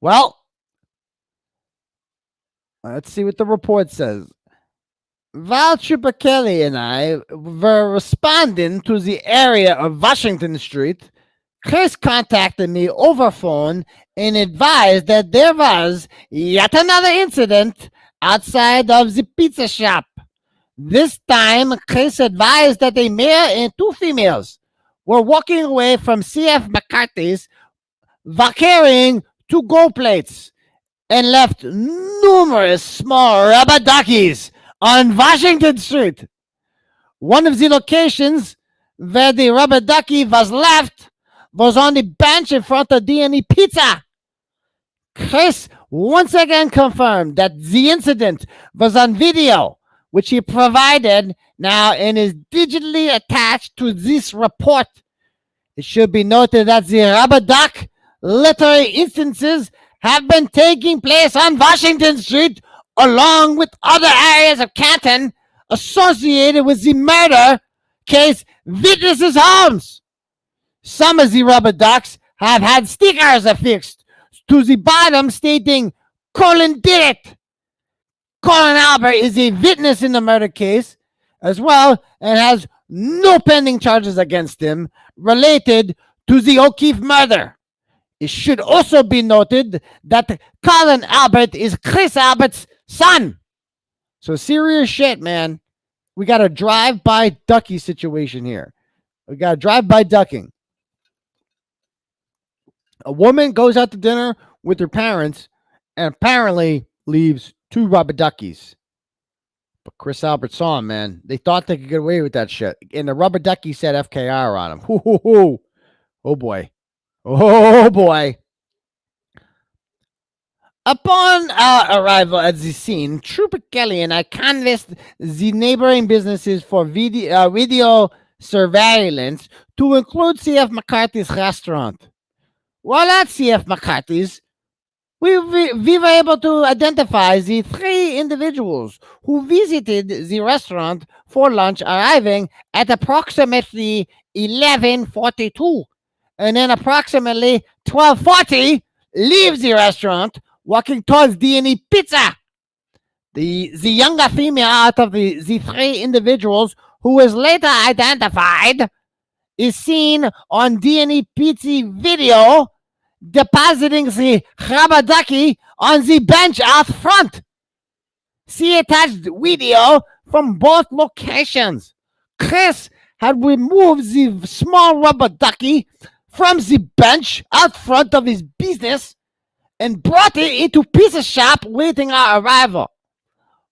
Well, let's see what the report says. While Trooper Kelly and I were responding to the area of Washington Street, Chris contacted me over phone and advised that there was yet another incident outside of the pizza shop. This time, Chris advised that a male and two females were walking away from CF McCarthy's while carrying 2 gold plates and left numerous small rubber duckies on Washington Street. One of the locations where the rubber ducky was left was on the bench in front of D&E Pizza. Chris once again confirmed that the incident was on video, which he provided now and is digitally attached to this report. It should be noted that the rubber duck littering instances have been taking place on Washington Street along with other areas of Canton associated with the murder case witnesses' homes. Some of the rubber ducks have had stickers affixed to the bottom stating, Colin did it. Colin Albert is a witness in the murder case as well and has no pending charges against him related to the O'Keefe murder. It should also be noted that Colin Albert is Chris Albert's son. So serious shit, man. We got a drive-by ducky situation here. We got a drive-by ducking. A woman goes out to dinner with her parents and apparently leaves 2 rubber duckies. But Chris Albert saw him, man. They thought they could get away with that shit. And the rubber ducky said FKR on him. Oh boy. Oh boy. Upon our arrival at the scene, Trooper Kelly and I canvassed the neighboring businesses for video surveillance to include CF McCarthy's restaurant. While at CF McCarthy's, we were able to identify the 3 individuals who visited the restaurant for lunch, arriving at approximately 11:42, and then approximately 12:40 leaves the restaurant, walking towards D&E Pizza. The younger female out of the 3 individuals, who was later identified, is seen on D&E Pizza video depositing the rubber ducky on the bench out front. See attached video from both locations. Chris had removed the small rubber ducky from the bench out front of his business and brought it into pizza shop waiting our arrival.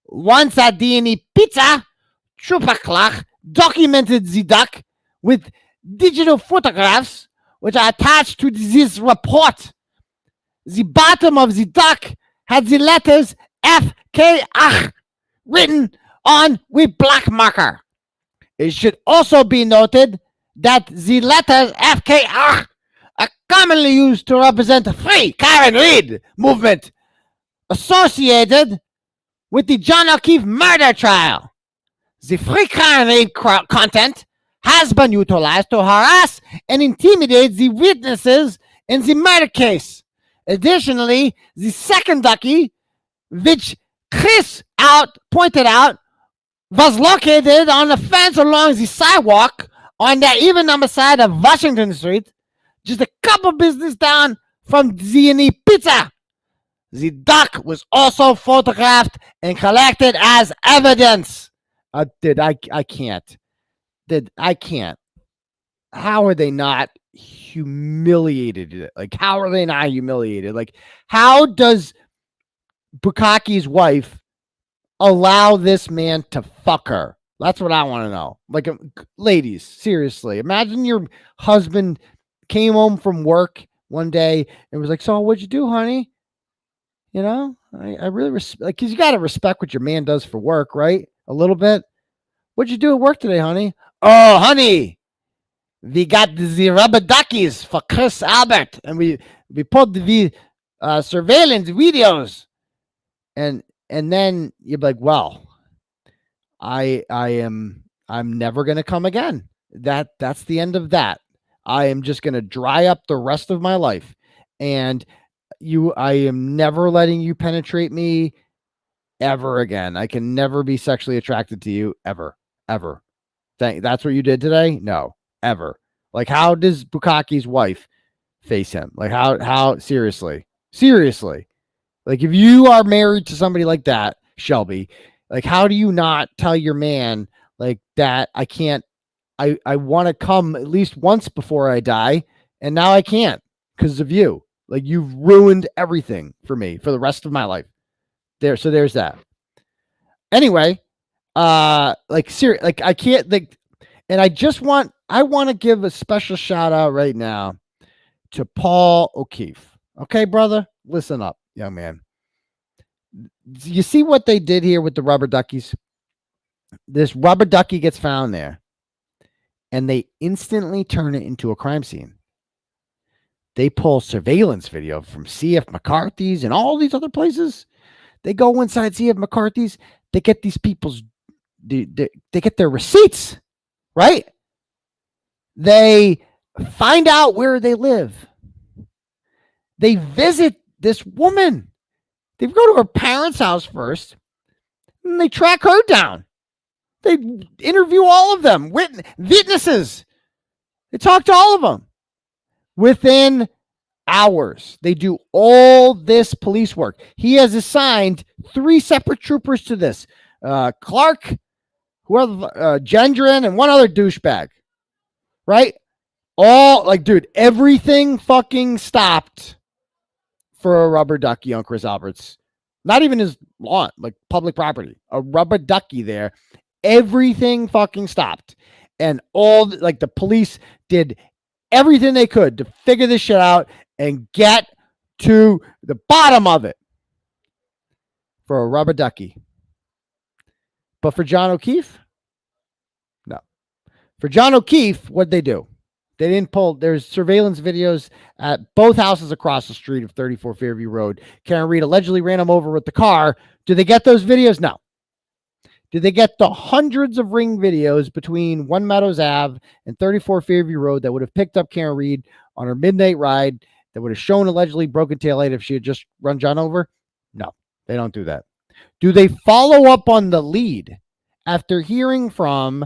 Once at D&E Pizza, Trooper Clark documented the duck with digital photographs which are attached to this report. The bottom of the duck had the letters FKR written on with black marker. It should also be noted that the letters FKR are commonly used to represent Free Karen Reid movement associated with the John O'Keefe murder trial. The free crime content has been utilized to harass and intimidate the witnesses in the murder case. Additionally, the second ducky, which Chris pointed out, was located on the fence along the sidewalk on the even number side of Washington Street, just a couple business down from Z&E Pizza. The duck was also photographed and collected as evidence. I can't. I can't. How are they not humiliated? Like, how are they not humiliated? Like, how does Bukkake's wife allow this man to fuck her? That's what I want to know. Like, ladies, seriously, imagine your husband came home from work one day and was like, "So, what'd you do, honey?" You know, I really respect, because you got to respect what your man does for work, right? A little bit. What'd you do at work today, honey? Oh, honey, we got the rubber duckies for Chris Albert, and we pulled the surveillance videos, and then you're like, well, I'm never gonna come again. That's the end of that. I am just gonna dry up the rest of my life, and I am never letting you penetrate me ever again. I can never be sexually attracted to you ever. That's what you did today? No, ever. Like, how does Bukkake's wife face him? Like, how seriously? Like, if you are married to somebody like that, Shelby, like, how do you not tell your man like that? I want to come at least once before I die, and now I can't because of you. Like, you've ruined everything for me for the rest of my life. So there's that. Anyway, I can't, like, and I want to give a special shout out right now to Paul O'Keefe. Okay, brother, listen up, young man. You see what they did here with the rubber duckies? This rubber ducky gets found there, and they instantly turn it into a crime scene. They pull surveillance video from C.F. McCarthy's and all these other places. They go inside C.F. McCarthy's. They get these people's, they get their receipts, right? They find out where they live. They visit this woman. They go to her parents' house first, and they track her down. They interview all of them, witnesses. They talk to all of them. Within hours, they do all this police work. He has assigned 3 separate troopers to this. Clark, whoever, Gendron, and one other douchebag. Right? All, like, dude, everything fucking stopped for a rubber ducky on Chris Albert's. Not even his lawn, like public property. A rubber ducky there. Everything fucking stopped. And all, like, the police did everything they could to figure this shit out and get to the bottom of it for a rubber ducky. But for John O'Keefe, no. For John O'Keefe, what'd they do? They didn't pull. There's surveillance videos at both houses across the street of 34 Fairview Road. Karen Reed allegedly ran him over with the car. Did they get those videos? No. Did they get the hundreds of ring videos between One Meadows Ave and 34 Fairview Road that would have picked up Karen Reed on her midnight ride, that would have shown allegedly broken taillight if she had just run John over? No, they don't do that. Do they follow up on the lead after hearing from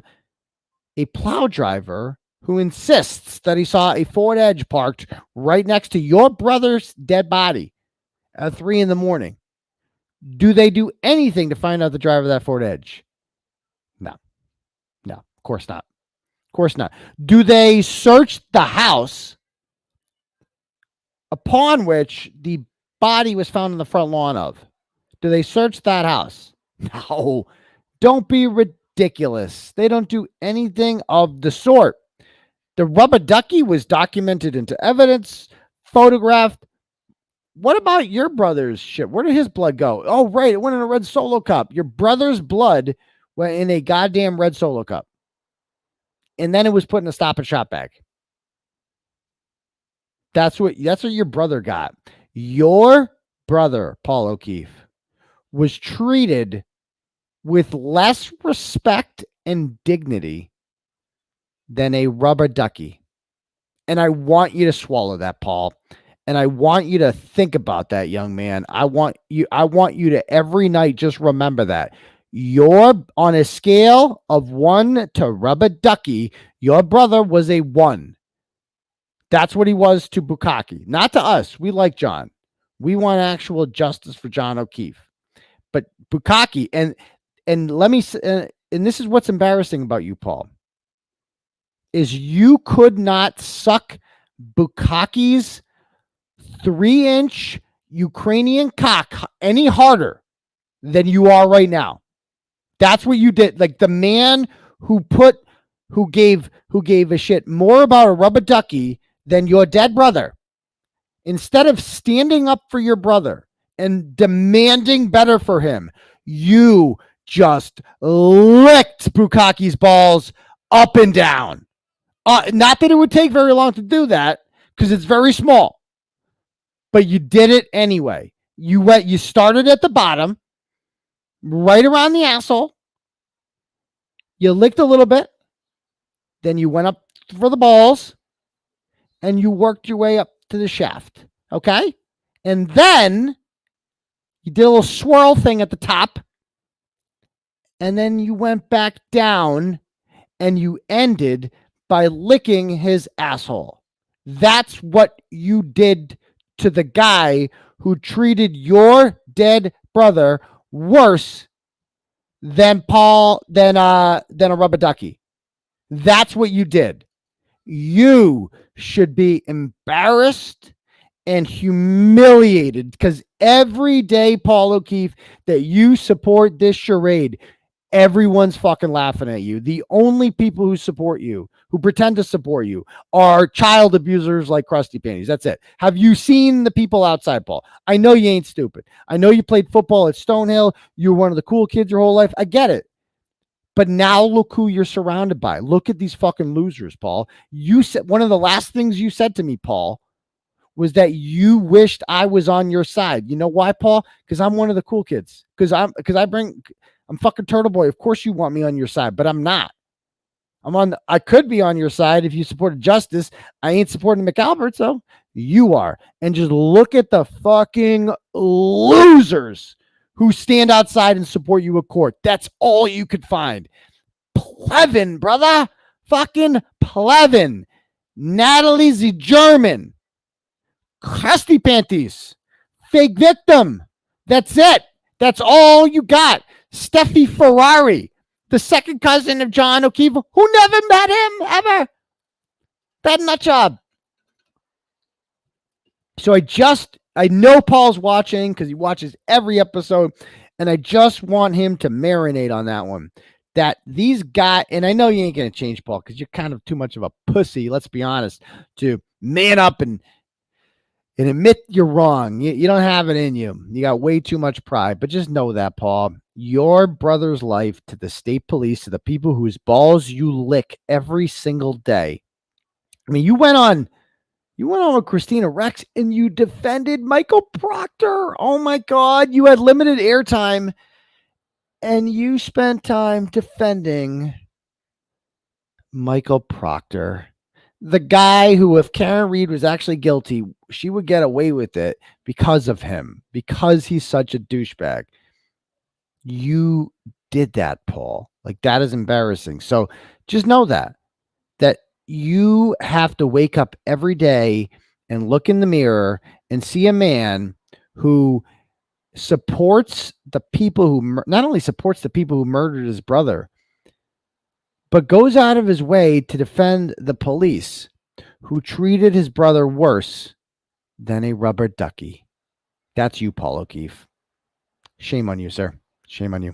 a plow driver who insists that he saw a Ford Edge parked right next to your brother's dead body at 3 a.m? Do they do anything to find out the driver of that Ford Edge? No, of course not. Of course not. Do they search the house upon which the body was found in the front lawn of? Do they search that house? No, don't be ridiculous. They don't do anything of the sort. The rubber ducky was documented into evidence, photographed. What about your brother's shit? Where did his blood go? Oh, right. It went in a red Solo cup. Your brother's blood went in a goddamn red Solo cup. And then it was put in a Stop and Shop bag. That's what your brother got. Your brother, Paul O'Keefe, was treated with less respect and dignity than a rubber ducky. And I want you to swallow that, Paul. And I want you to think about that, young man. I want you to every night just remember that. You're on a scale of 1 to rubber ducky. Your brother was a 1. That's what he was to Bukkake. Not to us. We like John. We want actual justice for John O'Keefe. But Bukkake, and let me and this is what's embarrassing about you, Paul, is you could not suck Bukkake's 3-inch Ukrainian cock any harder than you are right now. That's what you did. Like the man who gave a shit more about a rubber ducky than your dead brother. Instead of standing up for your brother and demanding better for him, you just licked Bukkake's balls up and down. Not that it would take very long to do that, because it's very small. But you did it anyway. You started at the bottom, right around the asshole. You licked a little bit. Then you went up for the balls, and you worked your way up to the shaft. Okay? And then you did a little swirl thing at the top. And then you went back down, and you ended by licking his asshole. That's what you did to the guy who treated your dead brother worse than a rubber ducky. That's what you did. You should be embarrassed and humiliated, because every day, Paul O'Keefe, that you support this charade, everyone's fucking laughing at you. The only people who support you, who pretend to support you, are child abusers like Krusty Panties. That's it. Have you seen the people outside, Paul? I know you ain't stupid. I know you played football at Stonehill. You were one of the cool kids your whole life. I get it. But now look who you're surrounded by. Look at these fucking losers, Paul. You said one of the last things you said to me, Paul, was that you wished I was on your side. You know why, Paul? Because I'm one of the cool kids. I'm fucking Turtleboy. Of course you want me on your side, but I'm not. I could be on your side if you supported justice. I ain't supporting McAlbert, so you are. And just look at the fucking losers who stand outside and support you at court. That's all you could find. Plevin, brother. Fucking Plevin. Natalie the German. Krusty Panties. Fake victim. That's it. That's all you got. Steffi Ferrari, the second cousin of John O'Keefe, who never met him ever. That nut job. So I know Paul's watching because he watches every episode, and I just want him to marinate on that one. That these guys, and I know you ain't going to change, Paul, because you're kind of too much of a pussy, let's be honest, to man up and admit you're wrong. You don't have it in you. You got way too much pride. But just know that, Paul, your brother's life to the state police, to the people whose balls you lick every single day. I mean, you went on with Christina Rex and you defended Michael Proctor. Oh my God. You had limited airtime and you spent time defending Michael Proctor. The guy who, if Karen Reed was actually guilty, she would get away with it because of him, because he's such a douchebag. You did that, Paul. Like, that is embarrassing. So just know that you have to wake up every day and look in the mirror and see a man who supports the people who not only supports the people who murdered his brother, but goes out of his way to defend the police who treated his brother worse than a rubber ducky. That's you, Paul O'Keefe. Shame on you, sir. Shame on you.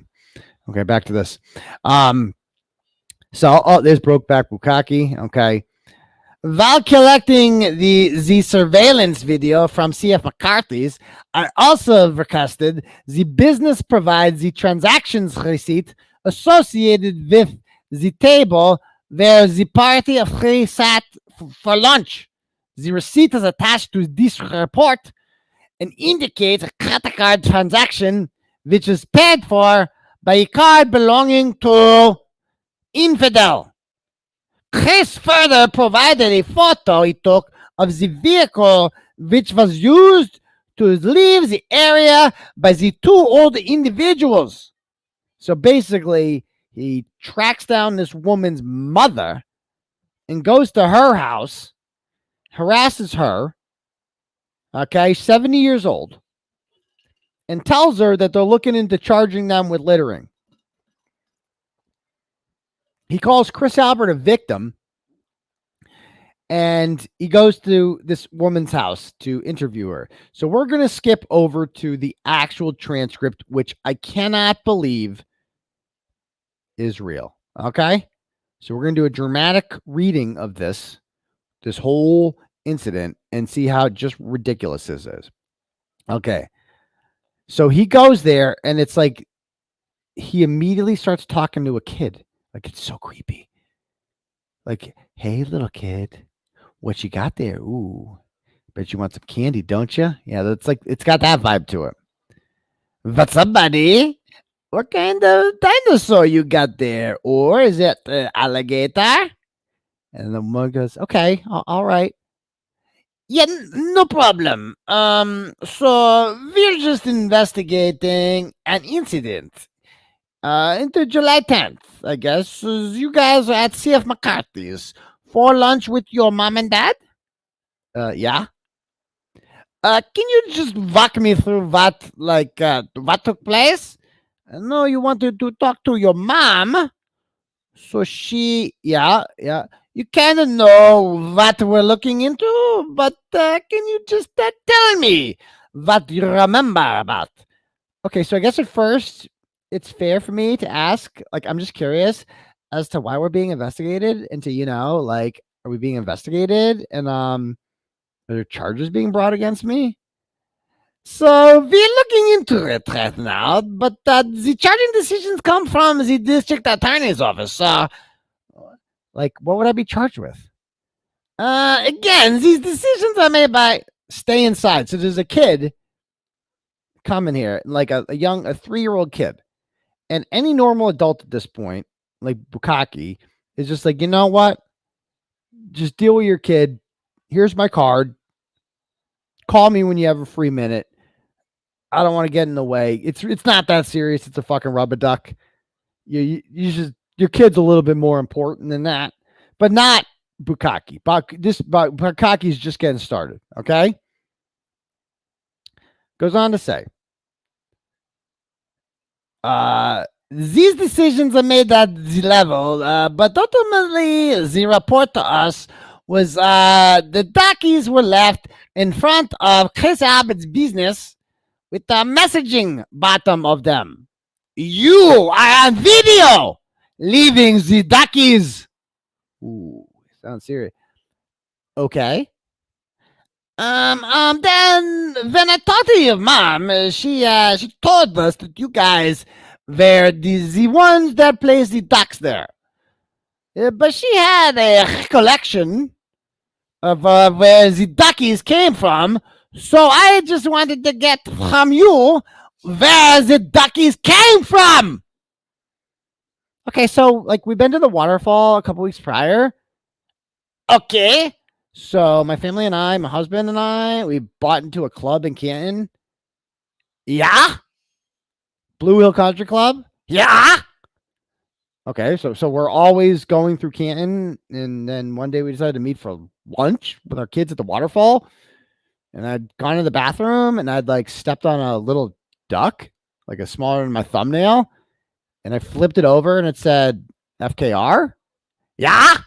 Okay, back to this. There's Brokeback Bukkake. Okay. While collecting the surveillance video from C.F. McCarthy's, I also requested the business provides the transactions receipt associated with the table where the party of three sat for lunch. The receipt is attached to this report and indicates a credit card transaction which is paid for by a car belonging to infidel. Chris further provided a photo he took of the vehicle which was used to leave the area by the two old individuals. So basically, he tracks down this woman's mother and goes to her house, harasses her, 70 years old, and tells her that they're looking into charging them with littering. He calls Chris Albert a victim, and he goes to this woman's house to interview her. So we're going to skip over to the actual transcript, which I cannot believe is real. Okay? So we're going to do a dramatic reading of this whole incident and see how just ridiculous this is. Okay. So he goes there, and it's like he immediately starts talking to a kid. Like, it's so creepy. Like, hey, little kid, what you got there? Ooh, bet you want some candy, don't you? Yeah, that's like, it's got that vibe to it. What's up, buddy? What kind of dinosaur you got there? Or is it alligator? And the mug goes, okay, all right. Yeah, no problem. So we're just investigating an incident. Into July 10th, I guess. You guys are at CF McCarthy's for lunch with your mom and dad? Yeah. Can you just walk me through what took place? No, you wanted to talk to your mom. So yeah. You kind of know what we're looking into, but can you just tell me what you remember about? Okay, so I guess at first, it's fair for me to ask, like, I'm just curious as to why we're being investigated and to, are we being investigated and are there charges being brought against me? So we're looking into it right now, but the charging decisions come from the district attorney's office. What would I be charged with? Again, these decisions are made by stay inside. So there's a kid coming here, like a 3-year-old kid. And any normal adult at this point, like Bukkake, is just like, you know what? Just deal with your kid. Here's my card. Call me when you have a free minute. I don't want to get in the way. It's not that serious. It's a fucking rubber duck. You just, your kid's a little bit more important than that, but not Bukkake. Bukkake's just getting started. Okay. Goes on to say, these decisions are made at the level, but ultimately the report to us was the duckies were left in front of Chris Albert's business with the messaging bottom of them. You are on video leaving the duckies. Ooh, sounds serious. Okay. Then when I talked to your mom, she told us that you guys were the ones that placed the ducks there. But she had a recollection of where the duckies came from, so I just wanted to get from you where the duckies came from. Okay, so we've been to the waterfall a couple weeks prior. Okay. So my family and I, my husband and I, we bought into a club in Canton. Yeah. Blue Hill Country Club. Yeah. Okay, so we're always going through Canton, and then one day we decided to meet for lunch with our kids at the waterfall. And I'd gone to the bathroom, and I'd stepped on a little duck, a smaller than my thumbnail, and I flipped it over, and it said FKR. Yeah.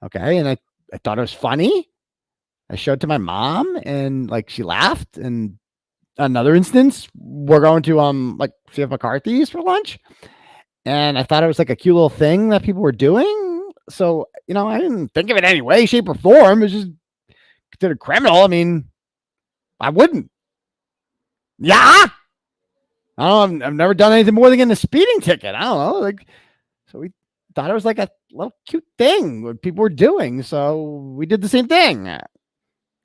Okay, and I thought it was funny. I showed it to my mom, and she laughed. And another instance, we're going to CF McCarthy's for lunch, and I thought it was a cute little thing that people were doing. So I didn't think of it any way, shape, or form. It's just considered criminal. I mean, I wouldn't. Yeah. I don't know. I've never done anything more than getting a speeding ticket. I don't know. So we thought it was a little cute thing what people were doing. So we did the same thing. I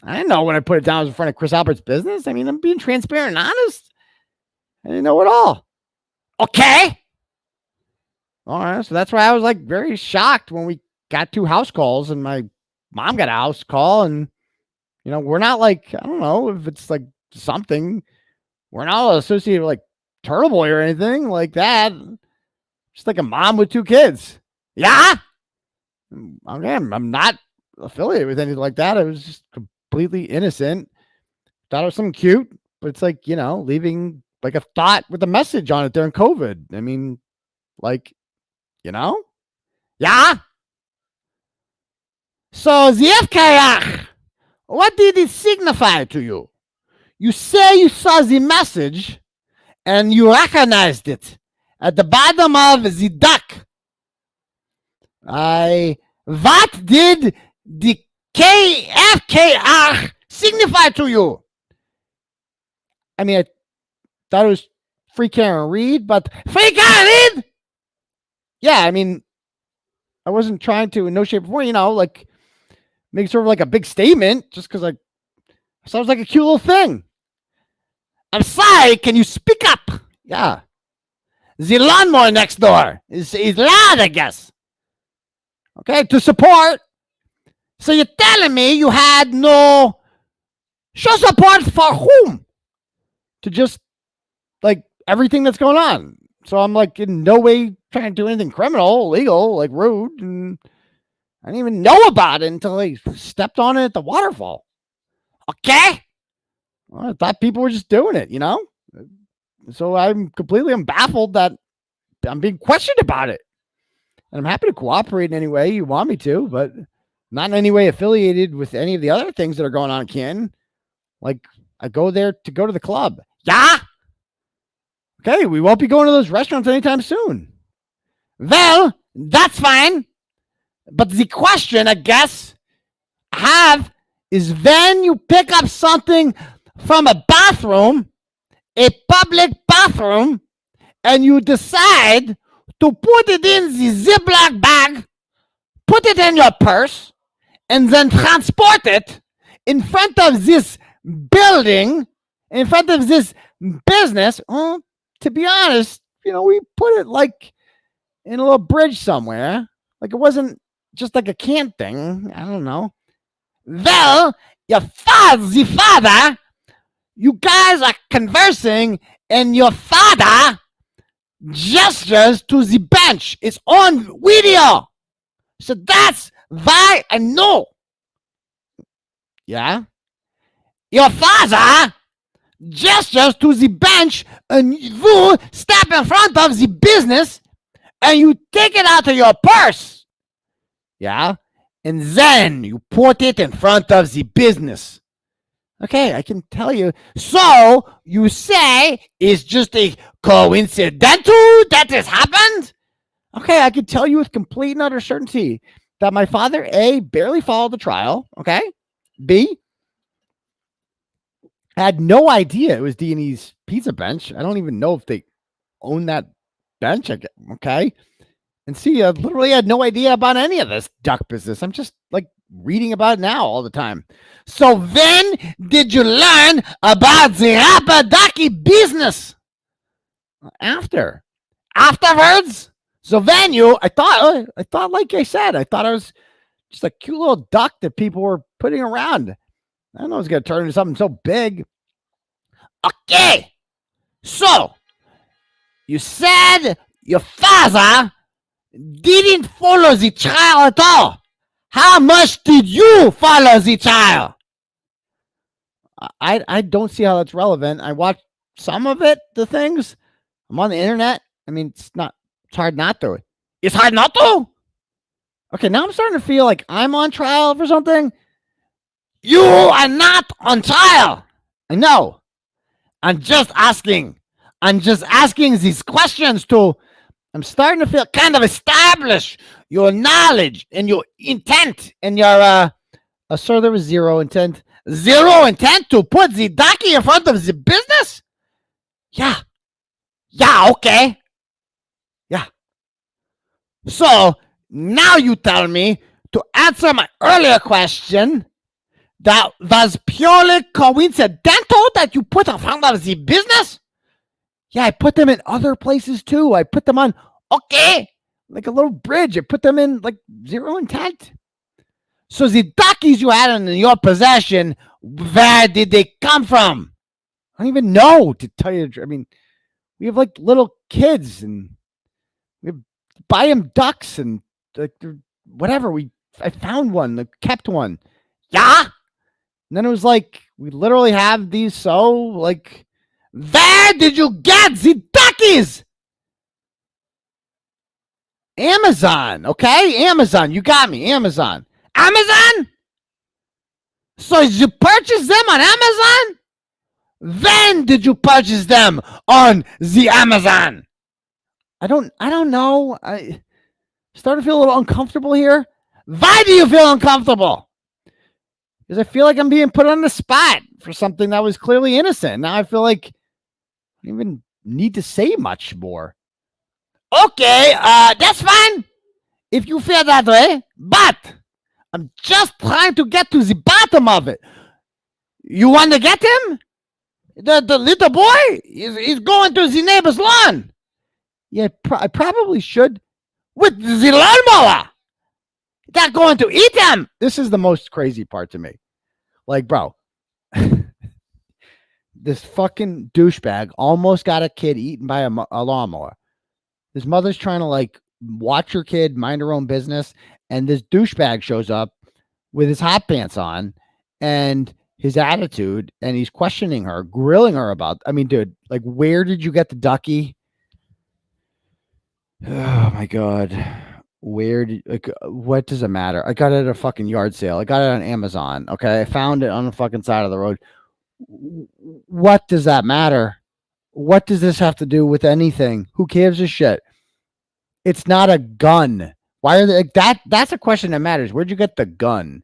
didn't know when I put it down in front of Chris Albert's business. I mean, I'm being transparent and honest. I didn't know at all. Okay. All right. So that's why I was like very shocked when we got 2 house calls and my mom got a house call. And, we're not like, I don't know if it's like something. We're not associated with like Turtleboy or anything like that. Just like a mom with 2 kids. Yeah. Again, I'm not affiliated with anything like that. I was just completely innocent. Thought it was something cute, but it's like, leaving like a thought with a message on it during COVID. I mean, like, yeah. So the FKR, what did it signify to you? You say you saw the message and you recognized it at the bottom of the duck. What did the KFKR signify to you? I mean, I thought it was free Karen Reed, but free Karen Reed? Yeah, I mean, I wasn't trying to, in no shape or form, like, make sort of like a big statement just because I sounds like a cute little thing. I'm sorry, can you speak up? Yeah. The lawnmower next door is loud, I guess. Okay, to support. So you're telling me you had no show support for whom? To just like everything that's going on. So I'm like in no way trying to do anything criminal, illegal, like rude. And I didn't even know about it until I stepped on it at the waterfall. Okay? Well, I thought people were just doing it, So I'm baffled that I'm being questioned about it. And I'm happy to cooperate in any way you want me to, but not in any way affiliated with any of the other things that are going on in Canton. Like, I go there to go to the club. Yeah? Okay, we won't be going to those restaurants anytime soon. Well, that's fine. But the question, I guess, I have is when you pick up something from a bathroom, a public bathroom, and you decide to put it in the Ziploc bag, put it in your purse, and then transport it in front of this building, in front of this business. To be honest, we put it like in a little bridge somewhere. Like it wasn't just like a can thing. I don't know. Well, the father, you guys are conversing, and your father gestures to the bench. It's on video. So that's why I know. Yeah? Your father gestures to the bench, and you step in front of the business, and you take it out of your purse. Yeah? And then you put it in front of the business. Okay, I can tell you. So you say it's just a coincidental that this happened? Okay, I can tell you with complete and utter certainty that my father, A, barely followed the trial. Okay. B, had no idea it was D&E's pizza bench. I don't even know if they own that bench. Okay. And C, I literally had no idea about any of this duck business. I'm just like reading about it now all the time. So when did you learn about the rapper ducky business? Afterwards. So then I thought, like I said, I thought I was just a cute little duck that people were putting around. I don't know it's going to turn into something so big. Okay. So you said your father didn't follow the trial at all. How much did you follow the trial? I don't see how that's relevant. I watched some of it, the things. I'm on the internet. I mean, it's hard not to. It's hard not to? Okay, now I'm starting to feel like I'm on trial for something. You are not on trial. I know. I'm just asking these questions I'm starting to feel kind of establish your knowledge and your intent and your, sir, there was zero intent to put the ducky in front of the business? Yeah. Yeah, okay. Yeah. So now you tell me to answer my earlier question that was purely coincidental that you put in front of the business? Yeah, I put them in other places too. I put them on, okay, like a little bridge. I put them in like zero intent. So the duckies you had in your possession, where did they come from? I don't even know, to tell you the truth. I mean, we have like little kids and we buy them ducks and like whatever. I found one, I kept one. Yeah. And then it was like, we literally have these. So like, where did you get the duckies? Amazon. Okay. Amazon. You got me. Amazon. Amazon? So you purchased them on Amazon? When did you purchase them on the Amazon? I don't know. I starting to feel a little uncomfortable here. Why do you feel uncomfortable? Because I feel like I'm being put on the spot for something that was clearly innocent. Now I feel like I don't even need to say much more. Okay, that's fine if you feel that way, but I'm just trying to get to the bottom of it. You want to get him? The little boy is going to the neighbor's lawn. Yeah, I probably should. With the lawnmower. They're going to eat him. This is the most crazy part to me. Like, bro, this fucking douchebag almost got a kid eaten by a lawnmower. His mother's trying to like watch her kid, mind her own business. And this douchebag shows up with his hot pants on and his attitude. And he's questioning her, grilling her about, I mean, dude, like, where did you get the ducky? Oh my God. Where did, like, what does it matter? I got it at a fucking yard sale. I got it on Amazon. Okay. I found it on the fucking side of the road. What does that matter? What does this have to do with anything? Who gives a shit? It's not a gun. Why are they like that? That's a question that matters. Where'd you get the gun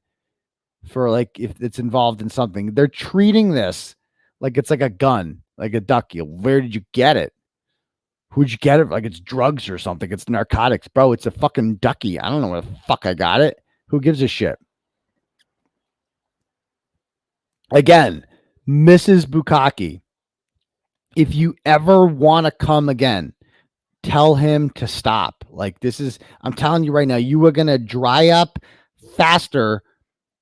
for? Like, if it's involved in something, they're treating this like it's like a gun, like a ducky. Where did you get it? Who'd you get it? Like it's drugs or something. It's narcotics, bro. It's a fucking ducky. I don't know where the fuck I got it. Who gives a shit? Again, Mrs. Bukkake, if you ever want to come again, tell him to stop. Like, this is, I'm telling you right now, you are going to dry up faster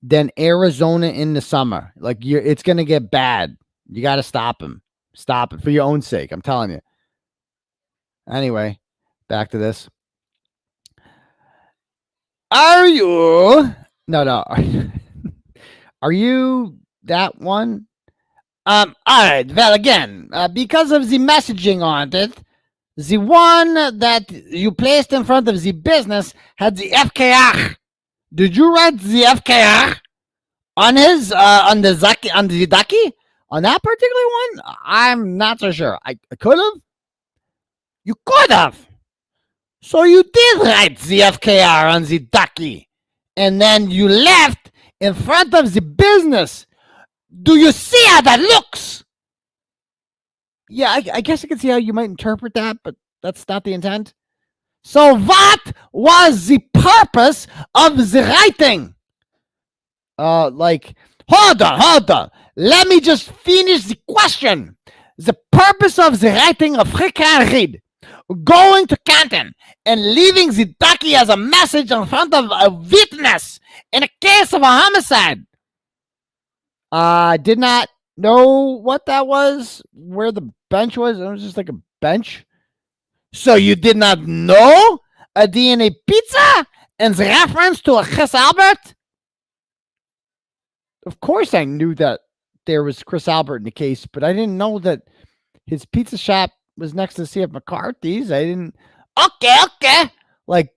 than Arizona in the summer. Like, it's going to get bad. You got to stop him. Stop it for your own sake. I'm telling you. Anyway, back to this. Are you? No. Are you that one? All right. Well, again, because of the messaging on it, the one that you placed in front of the business had the FKR. Did you write the FKR on his on the ducky? On that particular one? I'm not so sure. I could have. You could have. So you did write the FKR on the ducky, and then you left in front of the business. Do you see how that looks? Yeah, I guess I can see how you might interpret that, but that's not the intent. So what was the purpose of the writing? Like, hold on. Let me just finish the question. The purpose of the writing of Freakin' Reed, going to Canton and leaving the ducky as a message in front of a witness in a case of a homicide. I did not know what that was, where the bench was. It was just like a bench. So you did not know a DNA pizza and the reference to a Chris Albert? Of course I knew that there was Chris Albert in the case, but I didn't know that his pizza shop was next to C.F. McCarthy's. I didn't. Okay. Like,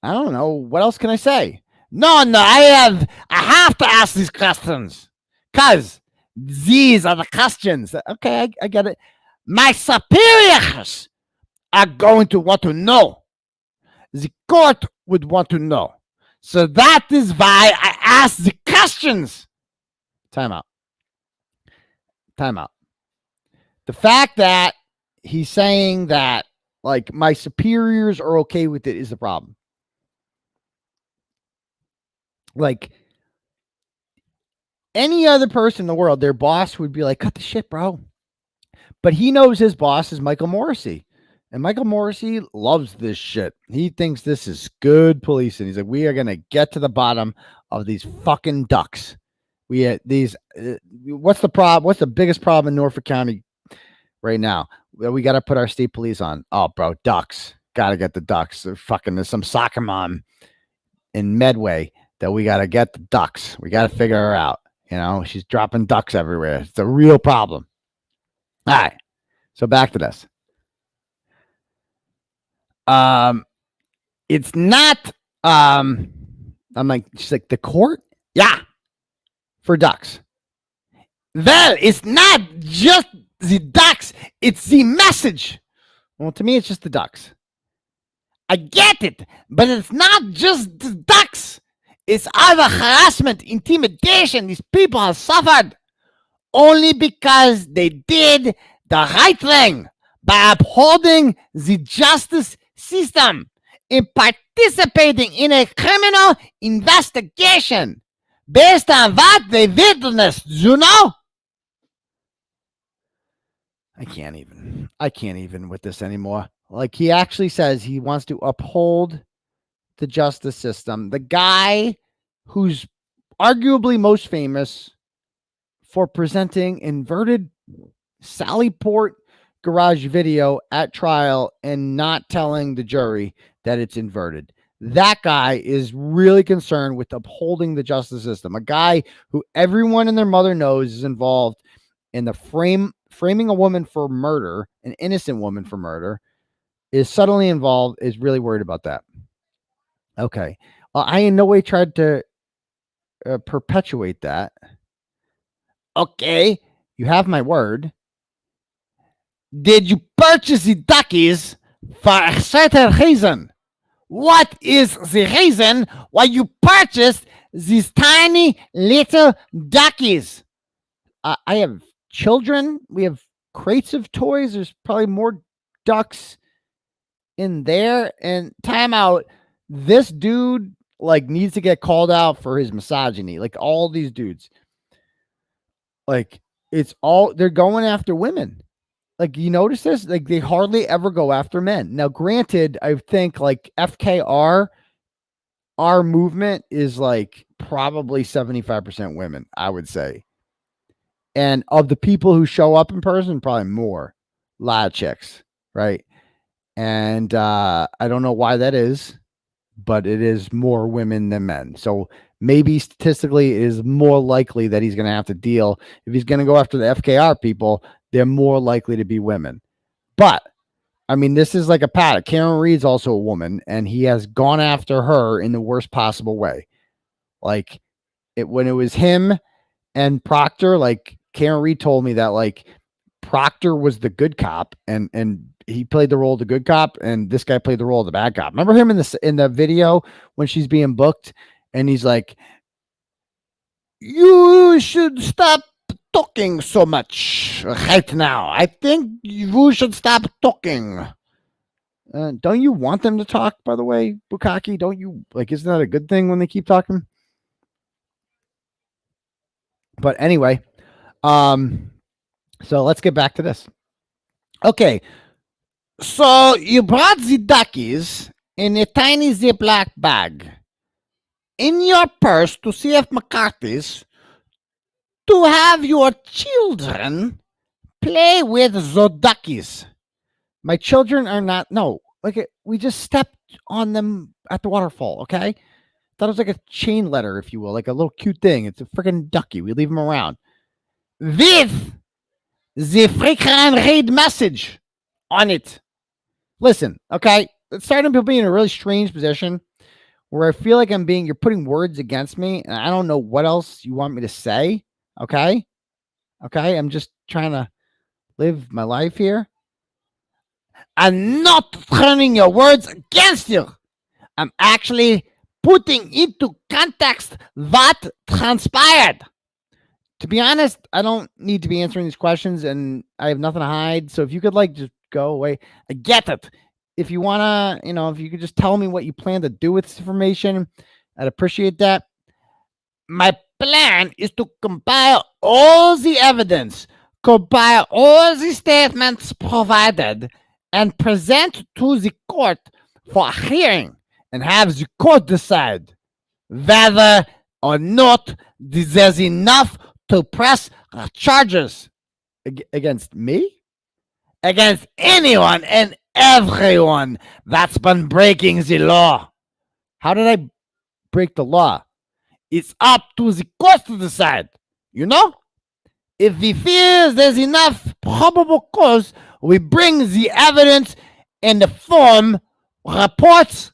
I don't know. What else can I say? No. I have to ask these questions because these are the questions. Okay, I get it. My superiors are going to want to know. The court would want to know. So that is why I asked the questions. Time out. The fact that he's saying that, like, my superiors are okay with it is the problem. Like, any other person in the world, their boss would be like, cut the shit, bro. But he knows his boss is Michael Morrissey. And Michael Morrissey loves this shit. He thinks this is good policing. He's like, we are going to get to the bottom of these fucking ducks. What's the problem? What's the biggest problem in Norfolk County right now? We got to put our state police on. Oh, bro, ducks. Got to get the ducks. There's some soccer mom in Medway that we got to get the ducks. We got to figure her out. You know, she's dropping ducks everywhere. It's a real problem. All right. So back to this. It's not, I'm like, she's like, the court? Yeah. For ducks. Well, it's not just the ducks. It's the message. Well, to me, it's just the ducks. I get it, but it's not just the ducks. It's other harassment, intimidation these people have suffered only because they did the right thing by upholding the justice system and participating in a criminal investigation based on what they witnessed, you know? I can't even with this anymore. Like, he actually says he wants to uphold the justice system. The guy who's arguably most famous for presenting inverted Sallyport garage video at trial and not telling the jury that it's inverted. That guy is really concerned with upholding the justice system. A guy who everyone and their mother knows is involved in the framing a woman for murder, an innocent woman for murder, is suddenly involved, is really worried about that. Okay. I in no way tried to perpetuate that. Okay. You have my word. Did you purchase the duckies for a certain reason? What is the reason why you purchased these tiny little duckies? I have children. We have crates of toys. There's probably more ducks in there. And time out. This dude like needs to get called out for his misogyny. Like all these dudes. Like it's all, they're going after women. Like, you notice this? Like, they hardly ever go after men. Now, granted, I think, like, FKR, our movement is, like, probably 75% women, I would say. And of the people who show up in person, probably more. A lot of chicks, right? And I don't know why that is, but it is more women than men. So maybe statistically it is more likely that he's going to have to deal. If he's going to go after the FKR people, they're more likely to be women. But, I mean, this is like a pattern. Karen Reed's also a woman, and he has gone after her in the worst possible way. Like, when it was him and Proctor, like, Karen Reed told me that, like, Proctor was the good cop, and he played the role of the good cop, and this guy played the role of the bad cop. Remember him in the video when she's being booked, and he's like, you should stop talking so much right now. I think you should stop talking. Don't you want them to talk, by the way, Bukkake? Don't you, like, isn't that a good thing when they keep talking? But anyway, so let's get back to this. Okay, so you brought the duckies in a tiny Ziploc bag in your purse to CF McCarthy's to have your children play with the duckies. My children are not, no, like, we just stepped on them at the waterfall, okay? Thought it was like a chain letter, if you will, like a little cute thing. It's a freaking ducky. We leave them around. With the freaking read message on it. Listen, okay? It's starting to be in a really strange position where I feel like you're putting words against me, and I don't know what else you want me to say. Okay. I'm just trying to live my life here. I'm not turning your words against you. I'm actually putting into context what transpired. To be honest, I don't need to be answering these questions, and I have nothing to hide. So if you could, like, just go away. I get it. If you want to, if you could just tell me what you plan to do with this information, I'd appreciate that. My plan is to compile all the evidence compile all the statements provided and present to the court for hearing and have the court decide whether or not there's enough to press charges against me, against anyone and everyone that's been breaking the law. How did I break the law? It's up to the court to decide. You know? If we feel there's enough probable cause, we bring the evidence in the form, reports,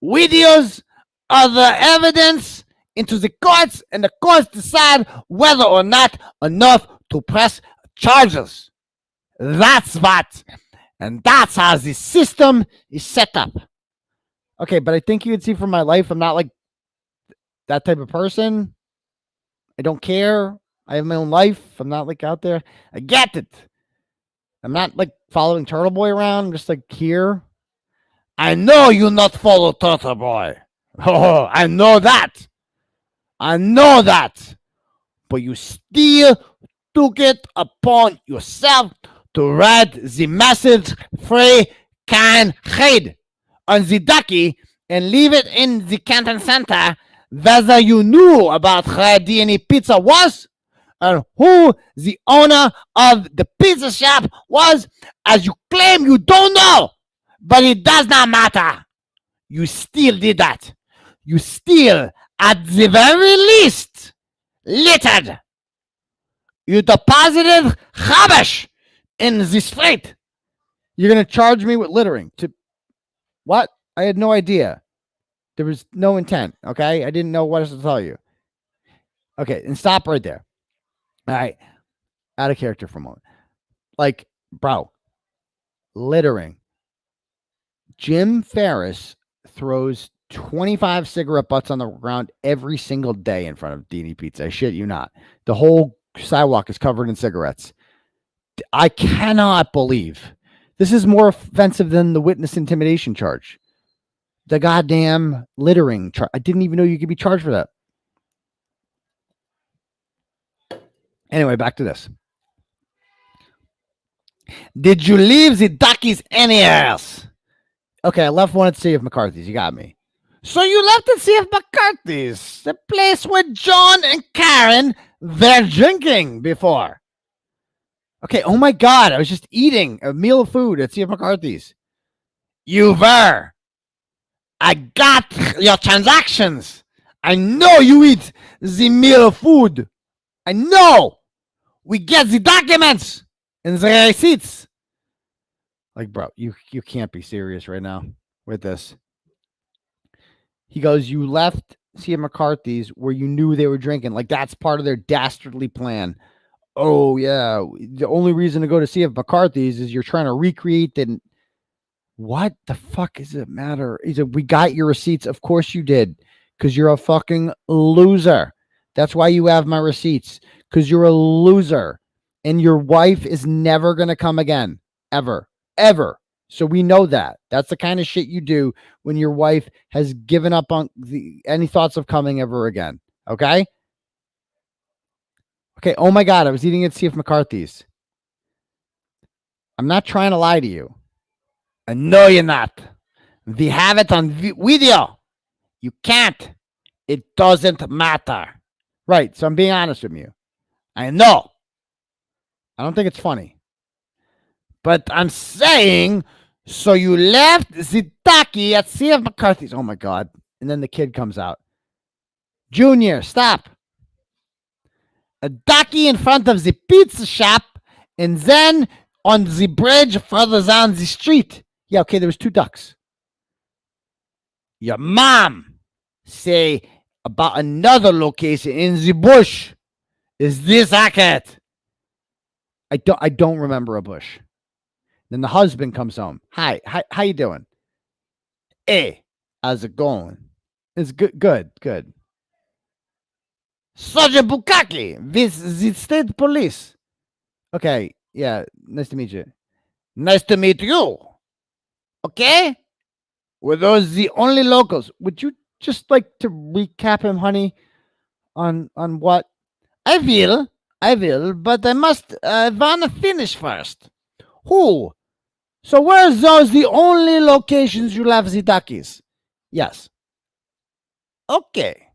videos, other evidence into the courts, and the courts decide whether or not enough to press charges. That's what. And that's how the system is set up. Okay, but I think you can see from my life, I'm not like that type of person. I don't care. I have my own life. I'm not like out there. I get it. I'm not like following Turtleboy around. I'm just like here. I know you not follow Turtleboy. Oh, I know that. I know that. But you still took it upon yourself to write the message free can hide on the ducky and leave it in the Canton Center, whether you knew about where D&E Pizza was and who the owner of the pizza shop was, as you claim you don't know. But it does not matter. You still did that. You still, at the very least, littered. You deposited rubbish in the street. You're going to charge me with littering. To what? I had no idea. There was no intent, okay? I didn't know what else to tell you. Okay, and stop right there. All right. Out of character for a moment. Like, bro, littering. Jim Ferris throws 25 cigarette butts on the ground every single day in front of D&E Pizza. I shit you not. The whole sidewalk is covered in cigarettes. I cannot believe this is more offensive than the witness intimidation charge. The goddamn littering charge. I didn't even know you could be charged for that. Anyway, back to this. Did you leave the duckies anywhere else? Okay, I left one at C.F. McCarthy's. You got me. So you left at C.F. McCarthy's, the place where John and Karen were drinking before. Okay, oh my God, I was just eating a meal of food at C.F. McCarthy's. You were. I got your transactions. I know you eat the meal of food. I know. We get the documents and the receipts. Like, bro, you can't be serious right now with this. He goes, you left C.F. McCarthy's where you knew they were drinking. Like, that's part of their dastardly plan. Oh, yeah. The only reason to go to C.F. McCarthy's is you're trying to recreate the... What the fuck does it matter? He said, we got your receipts. Of course you did. Because you're a fucking loser. That's why you have my receipts. Because you're a loser. And your wife is never going to come again. Ever. Ever. So we know that. That's the kind of shit you do when your wife has given up on any thoughts of coming ever again. Okay? Okay, oh my God, I was eating at C.F. McCarthy's. I'm not trying to lie to you. I know you're not. We have it on video. You can't. It doesn't matter. Right, so I'm being honest with you. I know. I don't think it's funny. But I'm saying, so you left the ducky at C.F. McCarthy's. Oh my God. And then the kid comes out. Junior, stop. A ducky in front of the pizza shop and then on the bridge further down the street. Yeah, okay, there was two ducks. Your mom say about another location in the bush. Is this accurate? I don't remember a bush. Then the husband comes home. Hi, how you doing? Hey, how's it going? It's good. Sergeant Bukkake, with the state police. Okay, yeah, nice to meet you. Nice to meet you. Okay? Were those the only locals? Would you just like to recap him, honey, on what? I feel I will, but I must wanna finish first. Who? So where's those the only locations you have the duckies? Yes. Okay.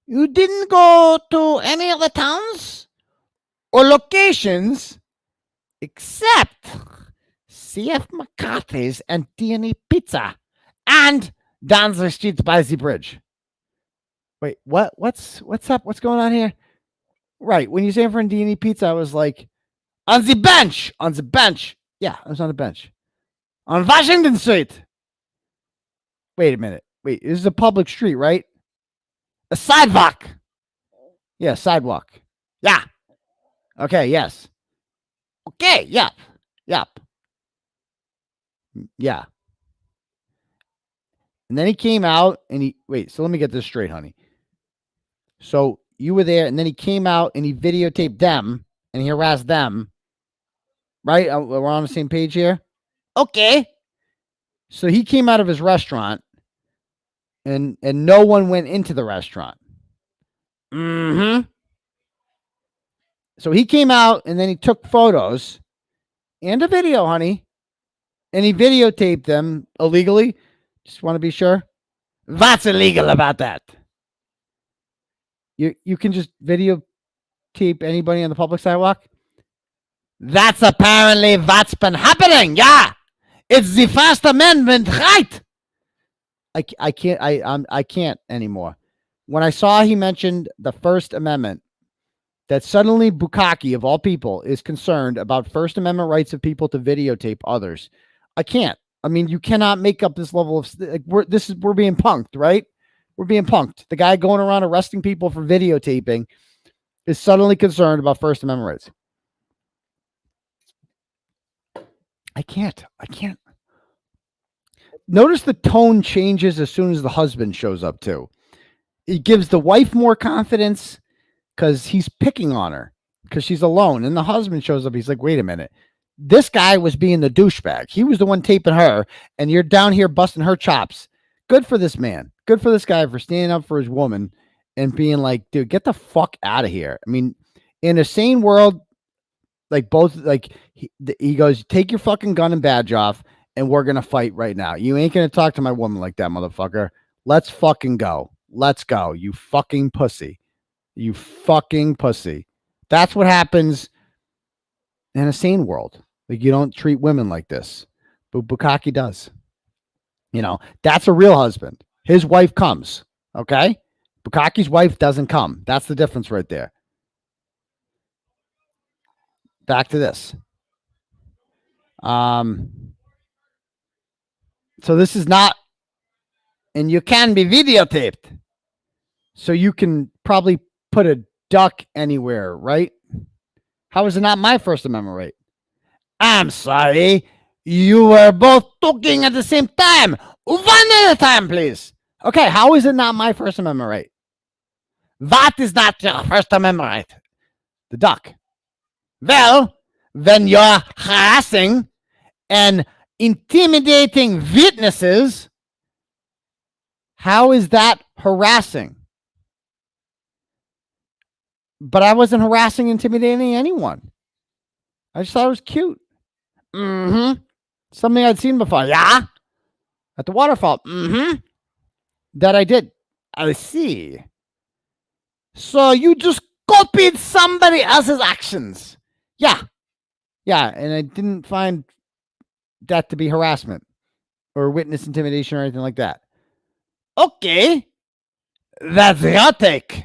You didn't go to any of the towns or locations except CF McCarthy's and D&E Pizza and down the street by the bridge. Wait, what? What's up? What's going on here? Right. When you say for D&E Pizza, I was like, on the bench. On the bench. Yeah, I was on the bench. On Washington Street. Wait a minute. Wait, this is a public street, right? A sidewalk. Yeah, sidewalk. Yeah. Okay, yes. Okay, yep. Yep. Yeah. And then he came out and so let me get this straight, honey. So you were there, and then he came out and he videotaped them and he harassed them. Right? We're on the same page here. Okay. So he came out of his restaurant and no one went into the restaurant. Mm-hmm. So he came out and then he took photos and a video, honey. And he videotaped them illegally. Just want to be sure. What's illegal about that? You can just videotape anybody on the public sidewalk? That's apparently what's been happening. Yeah. It's the First Amendment, right? I can't anymore. When I saw he mentioned the First Amendment, that suddenly Bukkake, of all people, is concerned about First Amendment rights of people to videotape others. I can't. I mean, you cannot make up this level of we're being punked, right? We're being punked. The guy going around arresting people for videotaping is suddenly concerned about First Amendment rights. I can't. Notice the tone changes as soon as the husband shows up too. It gives the wife more confidence because he's picking on her because she's alone. And the husband shows up. He's like, wait a minute. This guy was being the douchebag. He was the one taping her, and you're down here busting her chops. Good for this man. Good for this guy for standing up for his woman and being like, dude, get the fuck out of here. I mean, in a sane world, like he goes, take your fucking gun and badge off, and we're going to fight right now. You ain't going to talk to my woman like that, motherfucker. Let's fucking go. Let's go. You fucking pussy. You fucking pussy. That's what happens in a sane world. Like, you don't treat women like this, but Bukkake does. You know, that's a real husband. His wife comes. Okay. Bukkake's wife doesn't come. That's the difference right there. Back to this. So this is not, and you can be videotaped. So you can probably put a duck anywhere, right? How is it not my First Amendment right? I'm sorry. You were both talking at the same time. One at a time, please. Okay, how is it not my First Amendment right? What is not your First Amendment right? The duck. Well, when you're harassing and intimidating witnesses, how is that harassing? But I wasn't harassing, intimidating anyone. I just thought it was cute. Mm-hmm. Something I'd seen before. Yeah. At the waterfall. Mm-hmm. That I did. I see. So you just copied somebody else's actions. Yeah. Yeah. And I didn't find that to be harassment or witness intimidation or anything like that. Okay. That's your take.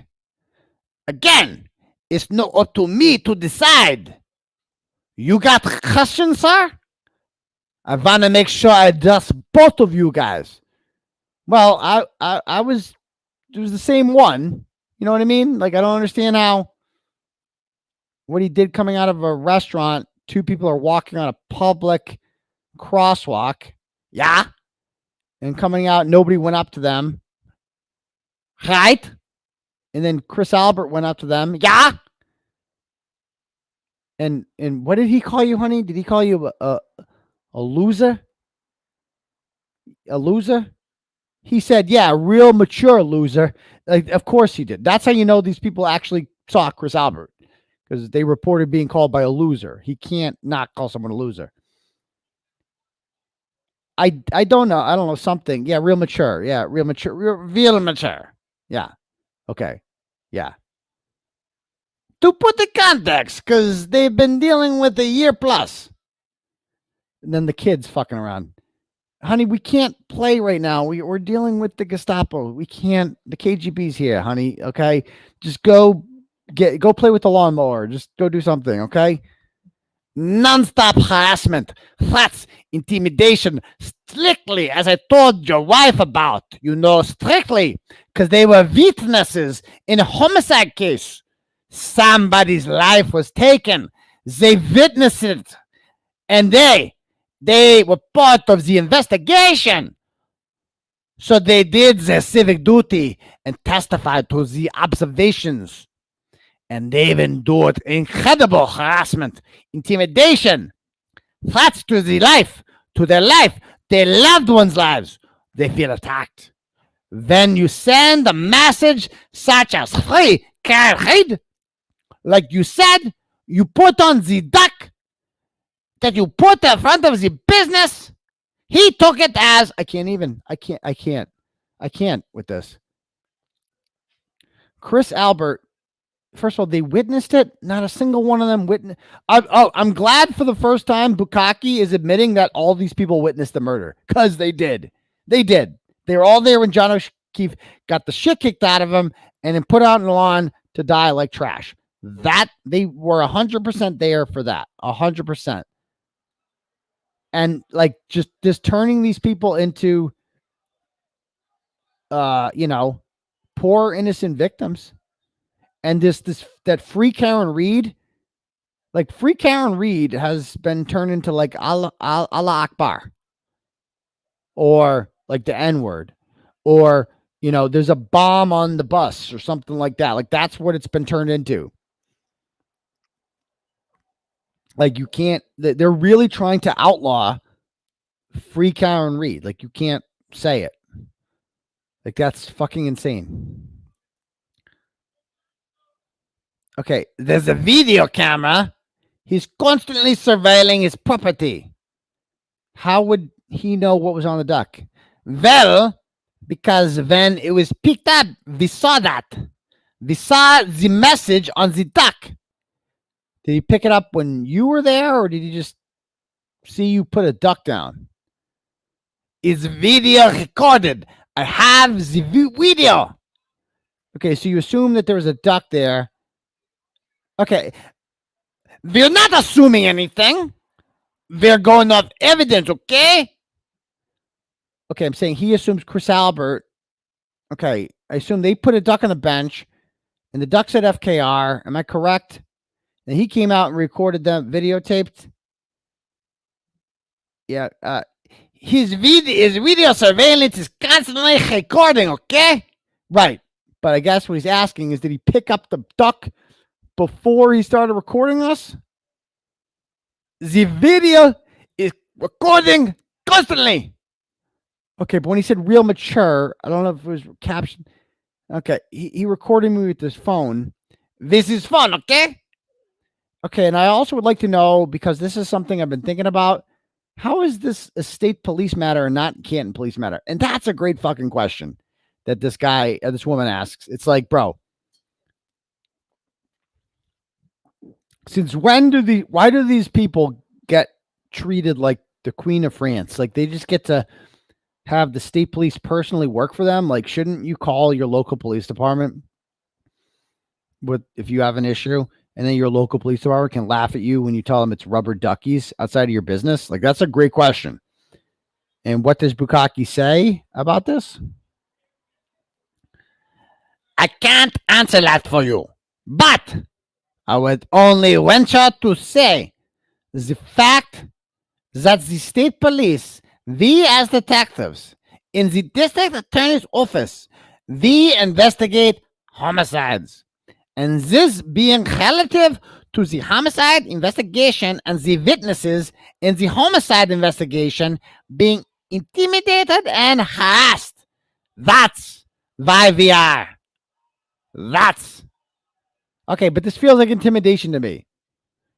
Again, it's not up to me to decide. You got questions, sir? I want to make sure I address both of you guys. Well, I was, it was the same one. You know what I mean? Like, I don't understand how what he did coming out of a restaurant. Two people are walking on a public crosswalk. Yeah. And coming out, nobody went up to them. Right? And then Chris Albert went up to them. Yeah. And what did he call you, honey? Did he call you a loser? A loser? He said, yeah, a real mature loser. Like, of course he did. That's how you know these people actually saw Chris Albert. because they reported being called by a loser. He can't not call someone a loser. I don't know. I don't know something. Yeah, real mature. Yeah, real mature. Real mature. Yeah. Okay. Yeah. To put the context, because they've been dealing with a year plus. And then the kids fucking around. Honey, we can't play right now. We're dealing with the Gestapo. We can't. The KGB's here, honey. Okay, just go play with the lawnmower. Just go do something. Okay. Non-stop harassment, threats, intimidation, strictly, as I told your wife about. Strictly, because they were witnesses in a homicide case. Somebody's life was taken. They witnessed it, and they were part of the investigation. So they did their civic duty and testified to the observations. And they've endured incredible harassment, intimidation, threats to their life, their loved ones' lives. They feel attacked. Then you send a message such as free carried, like you said, you put on the duck that you put in front of the business. He took it as I can't with this. Chris Albert. First of all, they witnessed it. Not a single one of them witnessed. I'm glad for the first time Bukkake is admitting that all these people witnessed the murder, because they did. They did. They were all there when John O'Keefe got the shit kicked out of him and then put out in the lawn to die like trash. That they were 100% there for that. 100%. And like just turning these people into, poor innocent victims. And that Free Karen Reed, like Free Karen Reed has been turned into like Allah Akbar, or like the N-word, or there's a bomb on the bus or something like that. Like that's what it's been turned into. Like you can't. They're really trying to outlaw Free Karen Reed. Like you can't say it. Like that's fucking insane. Okay, there's a video camera. He's constantly surveilling his property. How would he know what was on the duck? Well, because when it was picked up, we saw that. We saw the message on the duck. Did he pick it up when you were there, or did he just see you put a duck down? It's video recorded. I have the video. Okay, so you assume that there was a duck there. Okay, we're not assuming anything. We're going off evidence, okay? Okay, I'm saying he assumes Chris Albert. Okay, I assume they put a duck on the bench, and the duck said FKR. Am I correct? And he came out and recorded them, videotaped. Yeah, his video surveillance is constantly recording, okay? Right, but I guess what he's asking is, did he pick up the duck before he started recording us? The video is recording constantly. Okay, but when he said real mature, I don't know if it was captioned. Okay, he recorded me with his phone. This is fun, okay? Okay, and I also would like to know, because this is something I've been thinking about, how is this a state police matter and not Canton police matter? And that's a great fucking question that this woman asks. It's like, bro, since why do these people get treated like the Queen of France? Like they just get to have the state police personally work for them? Like, shouldn't you call your local police department if you have an issue, and then your local police department can laugh at you when you tell them it's rubber duckies outside of your business? Like, that's a great question. And what does Bukkake say about this? I can't answer that for you, but I would only venture to say the fact that the state police, we as detectives in the district attorney's office, we investigate homicides. And this being relative to the homicide investigation and the witnesses in the homicide investigation being intimidated and harassed. That's why we are. That's Okay, but this feels like intimidation to me.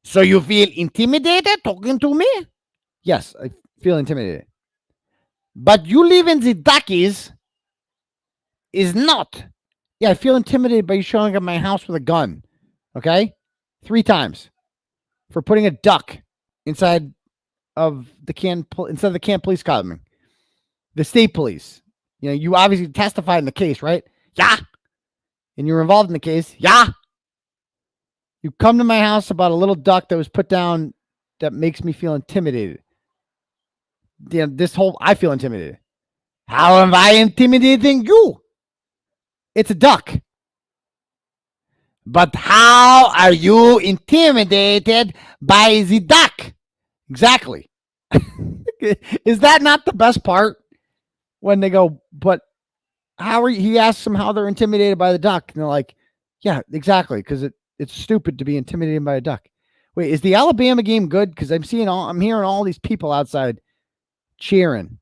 So you feel intimidated talking to me? Yes, I feel intimidated. But you live in the duckies is not. Yeah, I feel intimidated by you showing up at my house with a gun. Okay? 3 times for putting a duck inside of the Canton police academy. The state police. You know, you obviously testified in the case, right? Yeah. And you're involved in the case. Yeah. You come to my house about a little duck that was put down that makes me feel intimidated. Yeah, I feel intimidated. How am I intimidating you? It's a duck. But how are you intimidated by the duck? Exactly. Is that not the best part? When they go, but how are you? He asks them how they're intimidated by the duck. And they're like, yeah, exactly. Because it's stupid to be intimidated by a duck. Wait, is the Alabama game good? Because I'm hearing all these people outside cheering.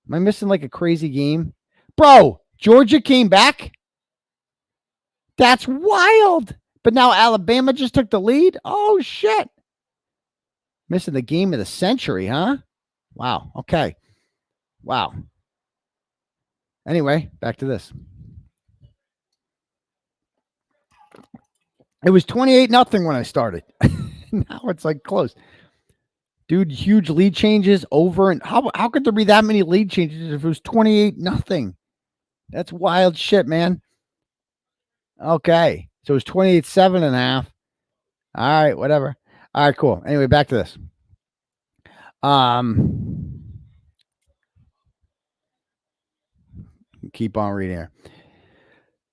Am I missing like a crazy game? Bro, Georgia came back? That's wild. But now Alabama just took the lead? Oh, shit. Missing the game of the century, huh? Wow. Okay. Wow. Anyway, back to this. It was 28-0 when I started. Now it's like close. Dude, huge lead changes over. And how could there be that many lead changes if it was 28-0? That's wild shit, man. Okay. So it was 28.5. All right, whatever. All right, cool. Anyway, back to this. Keep on reading here.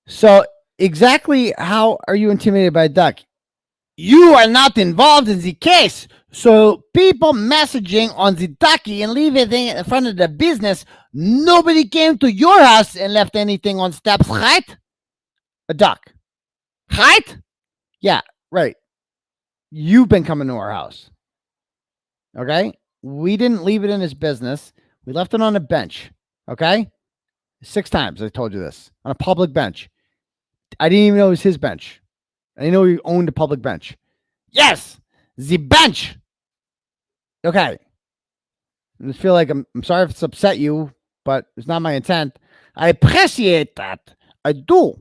So exactly how are you intimidated by a duck? You are not involved in the case. So people messaging on the ducky and leave it in front of the business. Nobody came to your house and left anything on steps, right? A duck. Right? Yeah, right. You've been coming to our house. Okay? We didn't leave it in his business. We left it on a bench. Okay? 6 times I told you this. On a public bench. I didn't even know it was his bench. I didn't know he owned a public bench. Yes! The bench! Okay. I just feel like I'm sorry if it's upset you, but it's not my intent. I appreciate that. I do.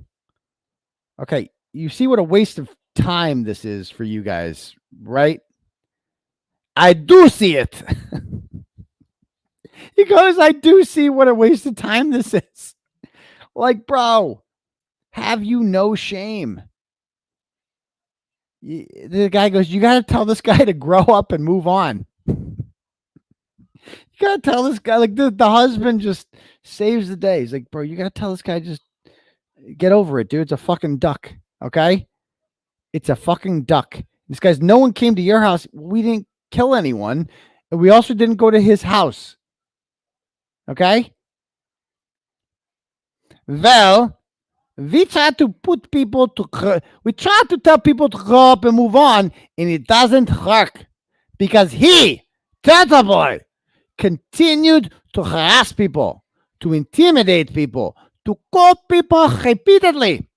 Okay. You see what a waste of time this is for you guys, right? I do see it. He goes, I do see what a waste of time this is. Like, bro, have you no shame? The guy goes, you got to tell this guy to grow up and move on. You got to tell this guy, like the husband just saves the day. He's like, bro, you got to tell this guy, just get over it, dude. It's a fucking duck. Okay. It's a fucking duck. This guy's, no one came to your house. We didn't kill anyone. And we also didn't go to his house. Okay. Well, we try to put people we try to tell people to grow up and move on, and it doesn't work because he, Turtleboy, continued to harass people, to intimidate people, to call people repeatedly.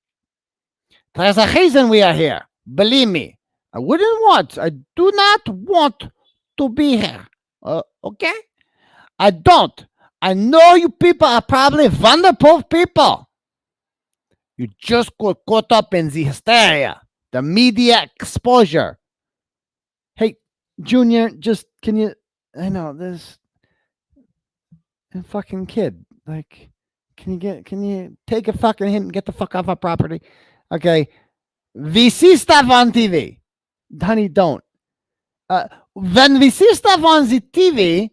There's a reason we are here. Believe me, I do not want to be here. Okay? I don't. I know you people are probably wonderful people. You just got caught up in the hysteria, the media exposure. Hey, Junior, can you, I know this fucking kid, like, can you take a fucking hint and get the fuck off our property? Okay. We see stuff on TV. Honey, don't. When we see stuff on the TV,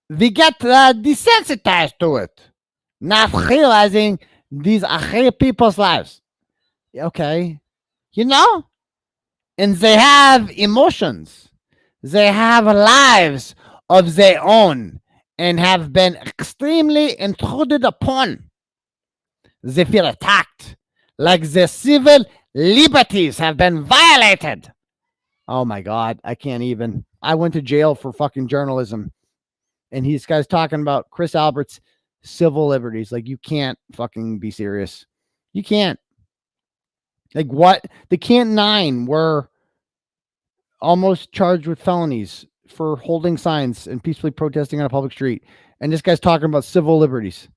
we get desensitized to it, not realizing these are real people's lives. Okay. You know? And they have emotions. They have lives of their own and have been extremely intruded upon. They feel attacked, like their civil liberties have been violated. Oh my God. I can't even. I went to jail for fucking journalism. And these guys talking about Chris Albert's civil liberties. Like, you can't fucking be serious. You can't. Like what? The Canton 9 were almost charged with felonies for holding signs and peacefully protesting on a public street. And this guy's talking about civil liberties.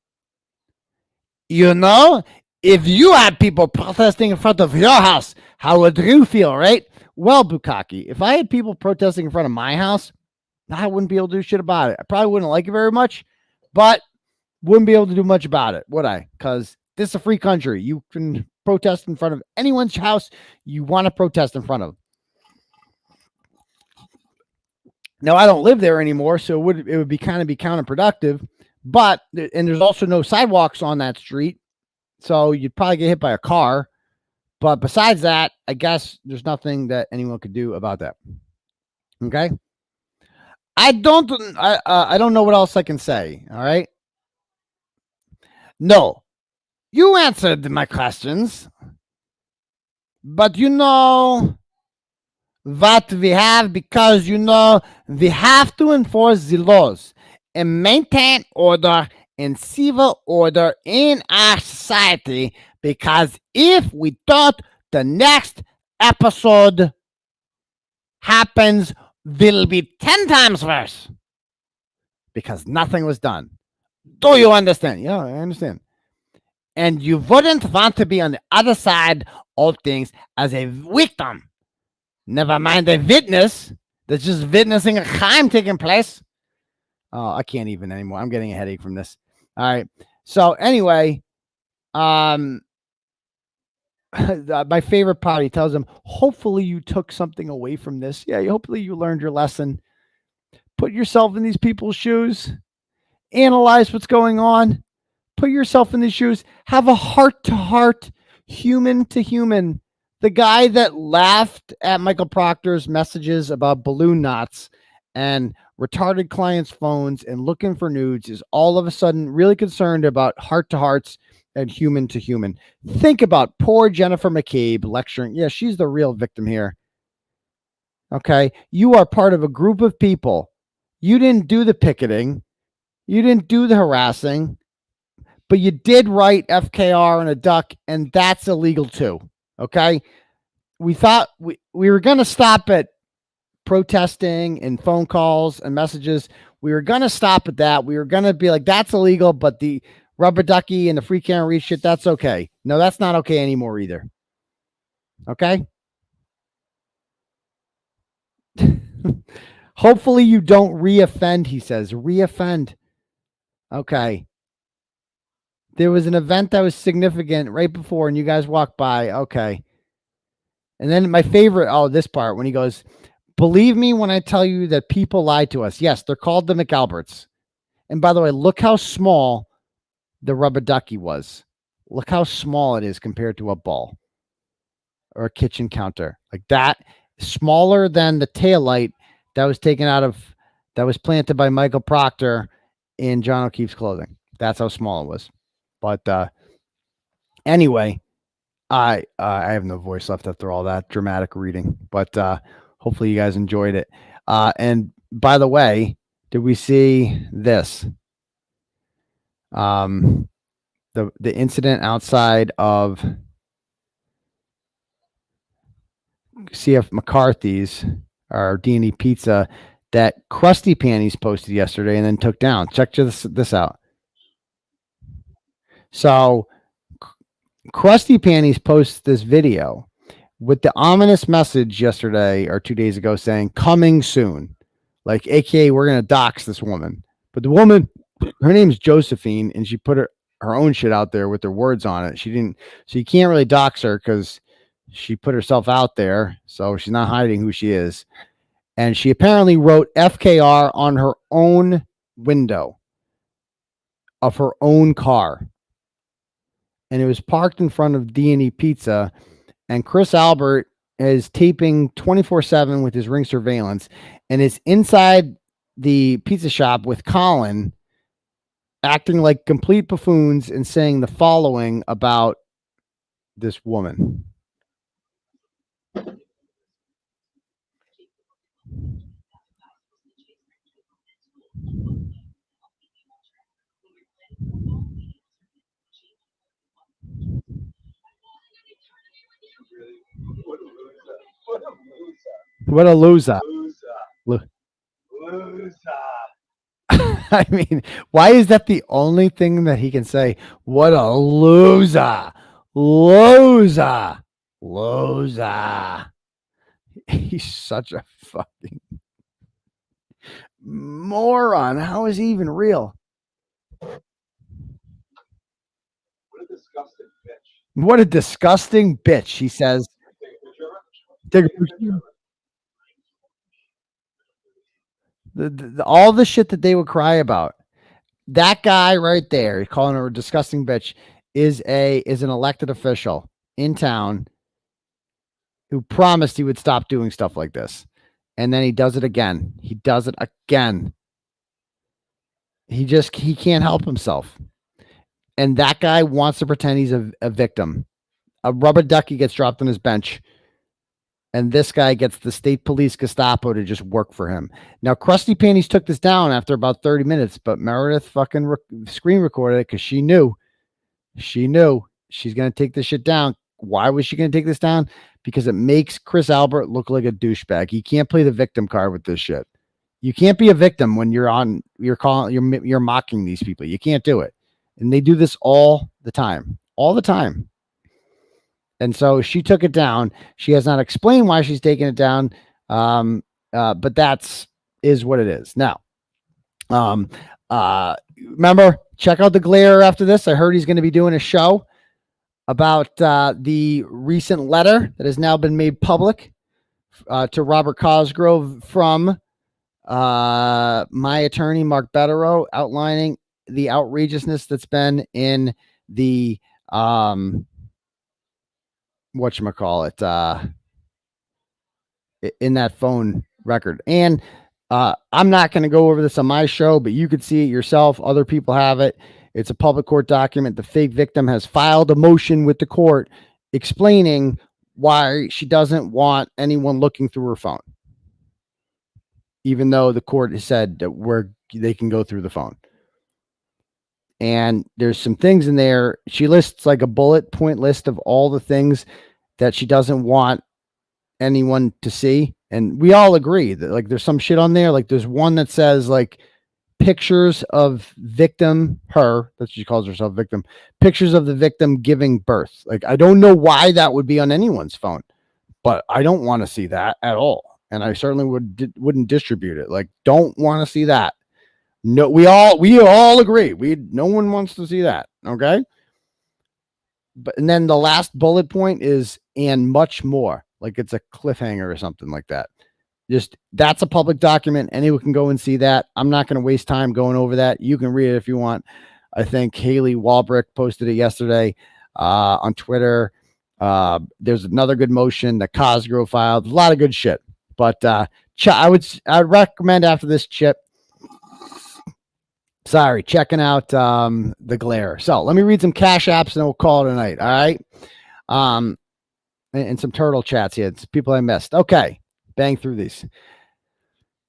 You know, if you had people protesting in front of your house, how would you feel, right? Well, Bukkake, if I had people protesting in front of my house, I wouldn't be able to do shit about it. I probably wouldn't like it very much, but wouldn't be able to do much about it, would I? Because this is a free country. You can protest in front of anyone's house you want to protest in front of. Now, I don't live there anymore, so it would be counterproductive. But and there's also no sidewalks on that street, so you'd probably get hit by a car. But besides that, I guess there's nothing that anyone could do about that. Okay, I don't know what else I can say. All right, no, you answered my questions, but you know what we have, because you know we have to enforce the laws and maintain order and civil order in our society, because if we don't, the next episode happens will be 10 times worse because nothing was done. Do you understand? Yeah, I understand. And you wouldn't want to be on the other side of things as a victim. Never mind a witness that's just witnessing a crime taking place. Oh, I can't even anymore. I'm getting a headache from this. All right. So anyway, my favorite part, he tells him, hopefully you took something away from this. Yeah, hopefully you learned your lesson. Put yourself in these people's shoes. Analyze what's going on. Put yourself in these shoes. Have a heart-to-heart, human-to-human. The guy that laughed at Michael Proctor's messages about balloon knots and retarded clients' phones and looking for nudes is all of a sudden really concerned about heart-to-hearts and human-to-human. Think about poor Jennifer McCabe lecturing. Yeah, she's the real victim here. Okay? You are part of a group of people. You didn't do the picketing. You didn't do the harassing. But you did write FKR and a duck, and that's illegal too. Okay? We thought we were going to stop at protesting and phone calls and messages. We were going to stop at that. We were going to be like, that's illegal, but the rubber ducky and the free can't reach shit, that's okay. No, that's not okay anymore either. Okay? Hopefully you don't reoffend, he says. Reoffend. Okay. There was an event that was significant right before, and you guys walked by. Okay. And then my favorite, this part, when he goes, believe me when I tell you that people lied to us. Yes, they're called the McAlberts. And by the way, look how small the rubber ducky was. Look how small it is compared to a ball or a kitchen counter. Like that, smaller than the taillight that was that was planted by Michael Proctor in John O'Keefe's clothing. That's how small it was. But anyway, I have no voice left after all that dramatic reading, but hopefully you guys enjoyed it. And by the way, did we see this? The incident outside of CF McCarthy's or D&E Pizza that Krusty Panties posted yesterday and then took down. Check this out. So Krusty Panties posts this video with the ominous message yesterday or 2 days ago saying coming soon, like AKA we're gonna dox this woman. But the woman, her name's Josephine, and she put her own shit out there with her words on it. She didn't, so you can't really dox her because she put herself out there, so she's not hiding who she is. And she apparently wrote FKR on her own window of her own car. And it was parked in front of D&E Pizza, and Chris Albert is taping 24/7 with his Ring surveillance and is inside the pizza shop with Colin acting like complete buffoons and saying the following about this woman. What a loser. I mean, why is that the only thing that he can say? What a loser. Loser. Loser. He's such a fucking moron. How is he even real? What a disgusting bitch, he says. All the shit that they would cry about. That guy right there, calling her a disgusting bitch, is an elected official in town who promised he would stop doing stuff like this. And then he does it again. He does it again. He can't help himself. And that guy wants to pretend he's a victim. A rubber ducky gets dropped on his bench. And this guy gets the state police Gestapo to just work for him. Now, Krusty Panties took this down after about 30 minutes, but Meredith fucking screen recorded it because she knew she's going to take this shit down. Why was she going to take this down? Because it makes Chris Albert look like a douchebag. He can't play the victim card with this shit. You can't be a victim when you're mocking these people. You can't do it. And they do this all the time. And so she took it down. She has not explained why she's taking it down. But is what it is. Now, remember, check out the Glare after this. I heard he's going to be doing a show about the recent letter that has now been made public to Robert Cosgrove from my attorney, Mark Bederow, outlining the outrageousness that's been in the whatchamacallit, in that phone record. And I'm not going to go over this on my show, but you could see it yourself. Other people have it. It's a public court document. The fake victim has filed a motion with the court explaining why she doesn't want anyone looking through her phone, even though the court has said that they can go through the phone. And there's some things in there. She lists like a bullet point list of all the things that she doesn't want anyone to see. And we all agree that like there's some shit on there. Like there's one that says like pictures of victim, that's what she calls herself, victim, pictures of the victim giving birth. Like, I don't know why that would be on anyone's phone, but I don't want to see that at all. And I certainly wouldn't distribute it. Like, don't want to see that. No, we all agree. No one wants to see that. Okay. And then the last bullet point is, and much more, like it's a cliffhanger or something like that. That's a public document. Anyone can go and see that. I'm not going to waste time going over that. You can read it if you want. I think Haley Walbrick posted it yesterday on Twitter. There's another good motion that Cosgrove filed. A lot of good shit. But I'd recommend after this checking out the Glare. So let me read some cash apps and we'll call it a night. All right. And some turtle chats here. It's people I missed. Okay. Bang through these.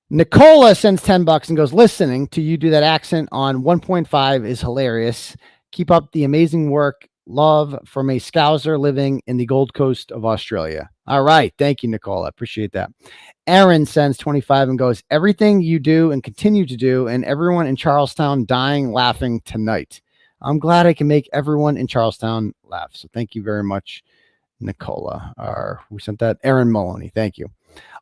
Nicola sends $10 and goes, listening to you do that accent on 1.5 is hilarious. Keep up the amazing work. Love from a Scouser living in the Gold Coast of Australia. All right. Thank you, Nicola. Appreciate that. Aaron sends 25 and goes, everything you do and continue to do, and everyone in Charlestown dying laughing tonight. I'm glad I can make everyone in Charlestown laugh. So thank you very much, Nicola. Who sent that? Aaron Maloney. Thank you.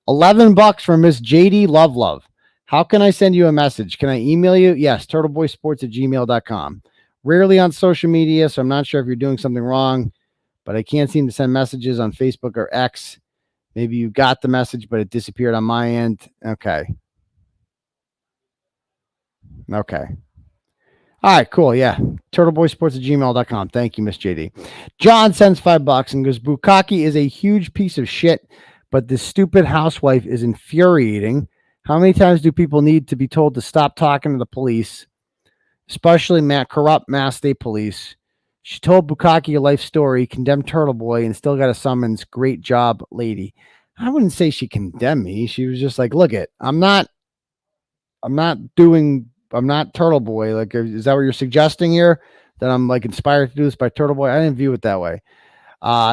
$11 from Miss JD Love. How can I send you a message? Can I email you? Yes, turtleboysports@gmail.com. Rarely on social media, so I'm not sure if you're doing something wrong, but I can't seem to send messages on Facebook or X. Maybe you got the message, but it disappeared on my end. Okay. All right, cool. Yeah. turtleboysports@gmail.com. Thank you, Miss JD. John sends $5 and goes, Bukkake is a huge piece of shit, but this stupid housewife is infuriating. How many times do people need to be told to stop talking to the police, especially corrupt Mass State Police? She told Bukkake your life story, condemned Turtleboy, and still got a summons. Great job, lady. I wouldn't say she condemned me. She was just like, look I'm not Turtleboy. Like, is that what you're suggesting here? That I'm like inspired to do this by Turtleboy? I didn't view it that way.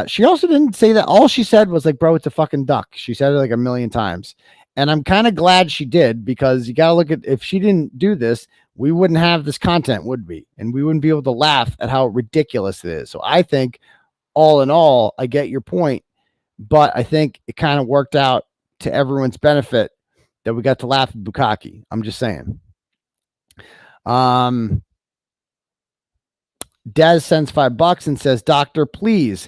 She also didn't say that. All she said was like, bro, it's a fucking duck. She said it like a million times. And I'm kind of glad she did, because you got to look at, if she didn't do this, we wouldn't have this content, would we? And we wouldn't be able to laugh at how ridiculous it is. So I think all in all, I get your point, but I think it kind of worked out to everyone's benefit that we got to laugh at Bukkake. I'm just saying. Des sends $5 and says, Doctor, please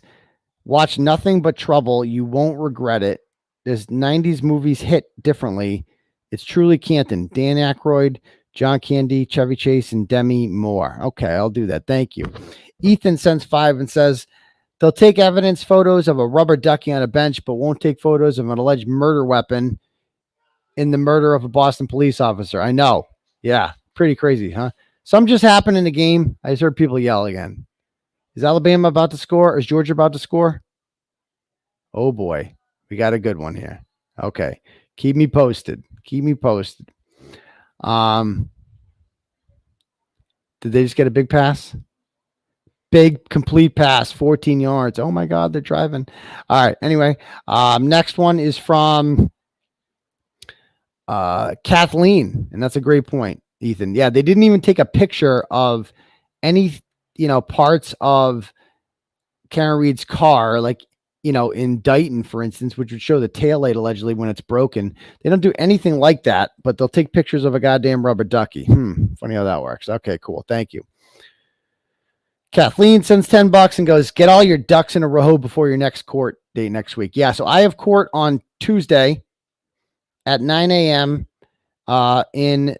watch Nothing But Trouble. You won't regret it. This 90s movies hit differently. It's truly Canton. Dan Aykroyd, John Candy, Chevy Chase, and Demi Moore. Okay, I'll do that. Thank you. Ethan sends $5 and says, they'll take evidence photos of a rubber ducky on a bench, but won't take photos of an alleged murder weapon in the murder of a Boston police officer. I know. Yeah, pretty crazy, huh? Something just happened in the game. I just heard people yell again. Is Alabama about to score? Or is Georgia about to score? Oh, boy. We got a good one here. Okay. Keep me posted. Keep me posted. Did they just get a big pass? Big complete pass, 14 yards. Oh, my God, they're driving. All right. Anyway, next one is from Kathleen, and that's a great point, Ethan. Yeah, they didn't even take a picture of any, parts of Karen Reed's car, like, in Dighton, for instance, which would show the taillight allegedly when it's broken. They don't do anything like that, but they'll take pictures of a goddamn rubber ducky. Funny how that works. Okay, cool. Thank you. Kathleen sends $10 and goes, get all your ducks in a row before your next court date next week. Yeah, so I have court on Tuesday at 9 a.m. In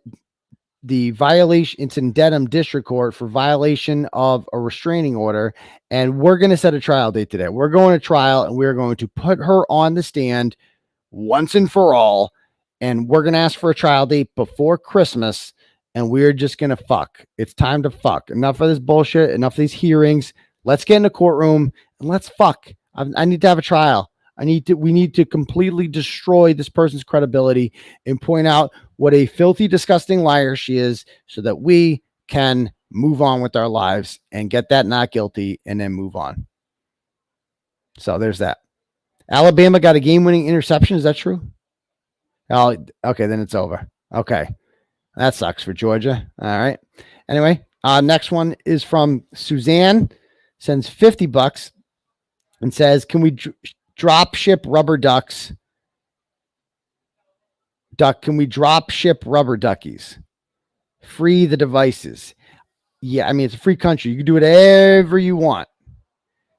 the violation. It's in Dedham District Court for violation of a restraining order. And we're going to set a trial date today. We're going to trial, and we're going to put her on the stand once and for all. And we're going to ask for a trial date before Christmas. And we're just going to fuck. It's time to fuck. Enough of this bullshit. Enough of these hearings. Let's get in the courtroom and let's fuck. I need to have a trial. We need to completely destroy this person's credibility and point out what a filthy, disgusting liar she is, so that we can move on with our lives and get that not guilty and then move on. So there's that. Alabama got a game-winning interception. Is that true? Oh, okay. Then it's over. Okay. That sucks for Georgia. All right. Anyway, next one is from Suzanne, sends $50 and says, can we drop ship rubber ducks? Can we drop ship rubber duckies? Free the devices. Yeah, I mean, it's a free country. You can do whatever you want.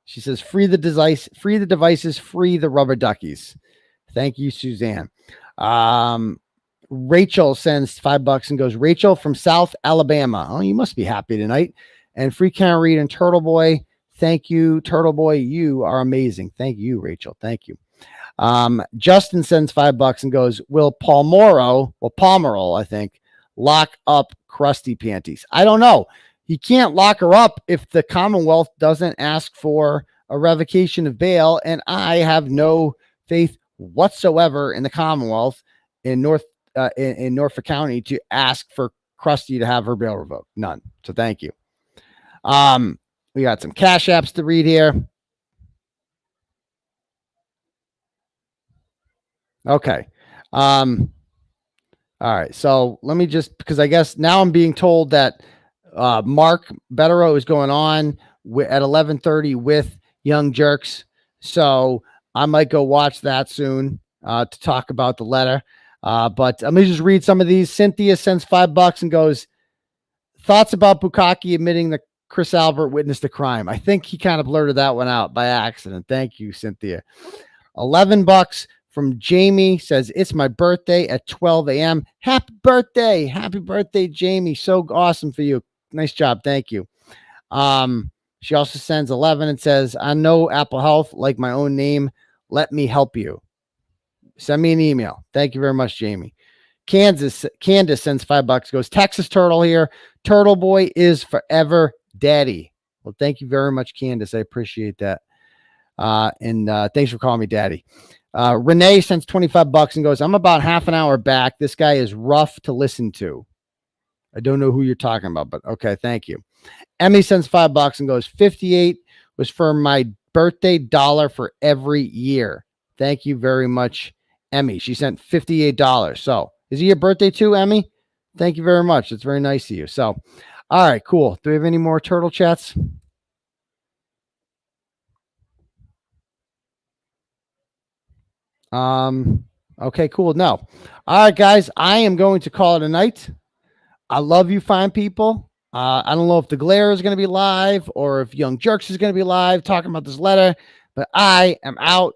She says, free the devices, free the rubber duckies. Thank you, Suzanne. Rachel sends $5 and goes, Rachel from South Alabama. Oh, you must be happy tonight. And free Karen Reed and Turtleboy. Thank you, Turtleboy. You are amazing. Thank you, Rachel. Thank you. Justin sends $5 and goes, will Pomeroy, I think, lock up Krusty panties? I don't know. He can't lock her up if the Commonwealth doesn't ask for a revocation of bail. And I have no faith whatsoever in the Commonwealth in Norfolk County to ask for Krusty to have her bail revoked. None. So thank you. We got some cash apps to read here. Okay. All right. So let me just, because I guess now I'm being told that Mark Bederow is going on at 11:30 with Young Jerks. So I might go watch that soon to talk about the letter. But let me just read some of these. Cynthia sends $5 and goes, thoughts about Bukkake admitting that Chris Albert witnessed a crime. I think he kind of blurted that one out by accident. Thank you, Cynthia. $11 from Jamie says, it's my birthday at 12 a.m. Happy birthday. Happy birthday, Jamie. So awesome for you. Nice job. Thank you. She also sends 11 and says, I know Apple Health like my own name. Let me help you. Send me an email. Thank you very much, Jamie. Candace sends $5, goes, Texas Turtle here. Turtleboy is forever daddy. Well, thank you very much, Candace. I appreciate that. And thanks for calling me daddy. Renee sends $25 and goes, I'm about half an hour back. This guy is rough to listen to. I don't know who you're talking about, but okay. Thank you. Emmy sends $5 and goes, 58 was for my birthday dollar for every year. Thank you very much, Emmy. She sent $58. So is it your birthday too, Emmy? Thank you very much. It's very nice of you. So, all right, cool. Do we have any more turtle chats? Okay, cool. No. All right, guys, I am going to call it a night. I love you, fine people. I don't know if the Glare is going to be live or if Young Jerks is going to be live talking about this letter, but I am out.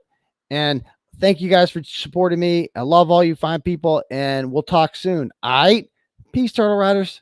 And thank you guys for supporting me. I love all you fine people, and we'll talk soon. All right. Peace, Turtle Riders.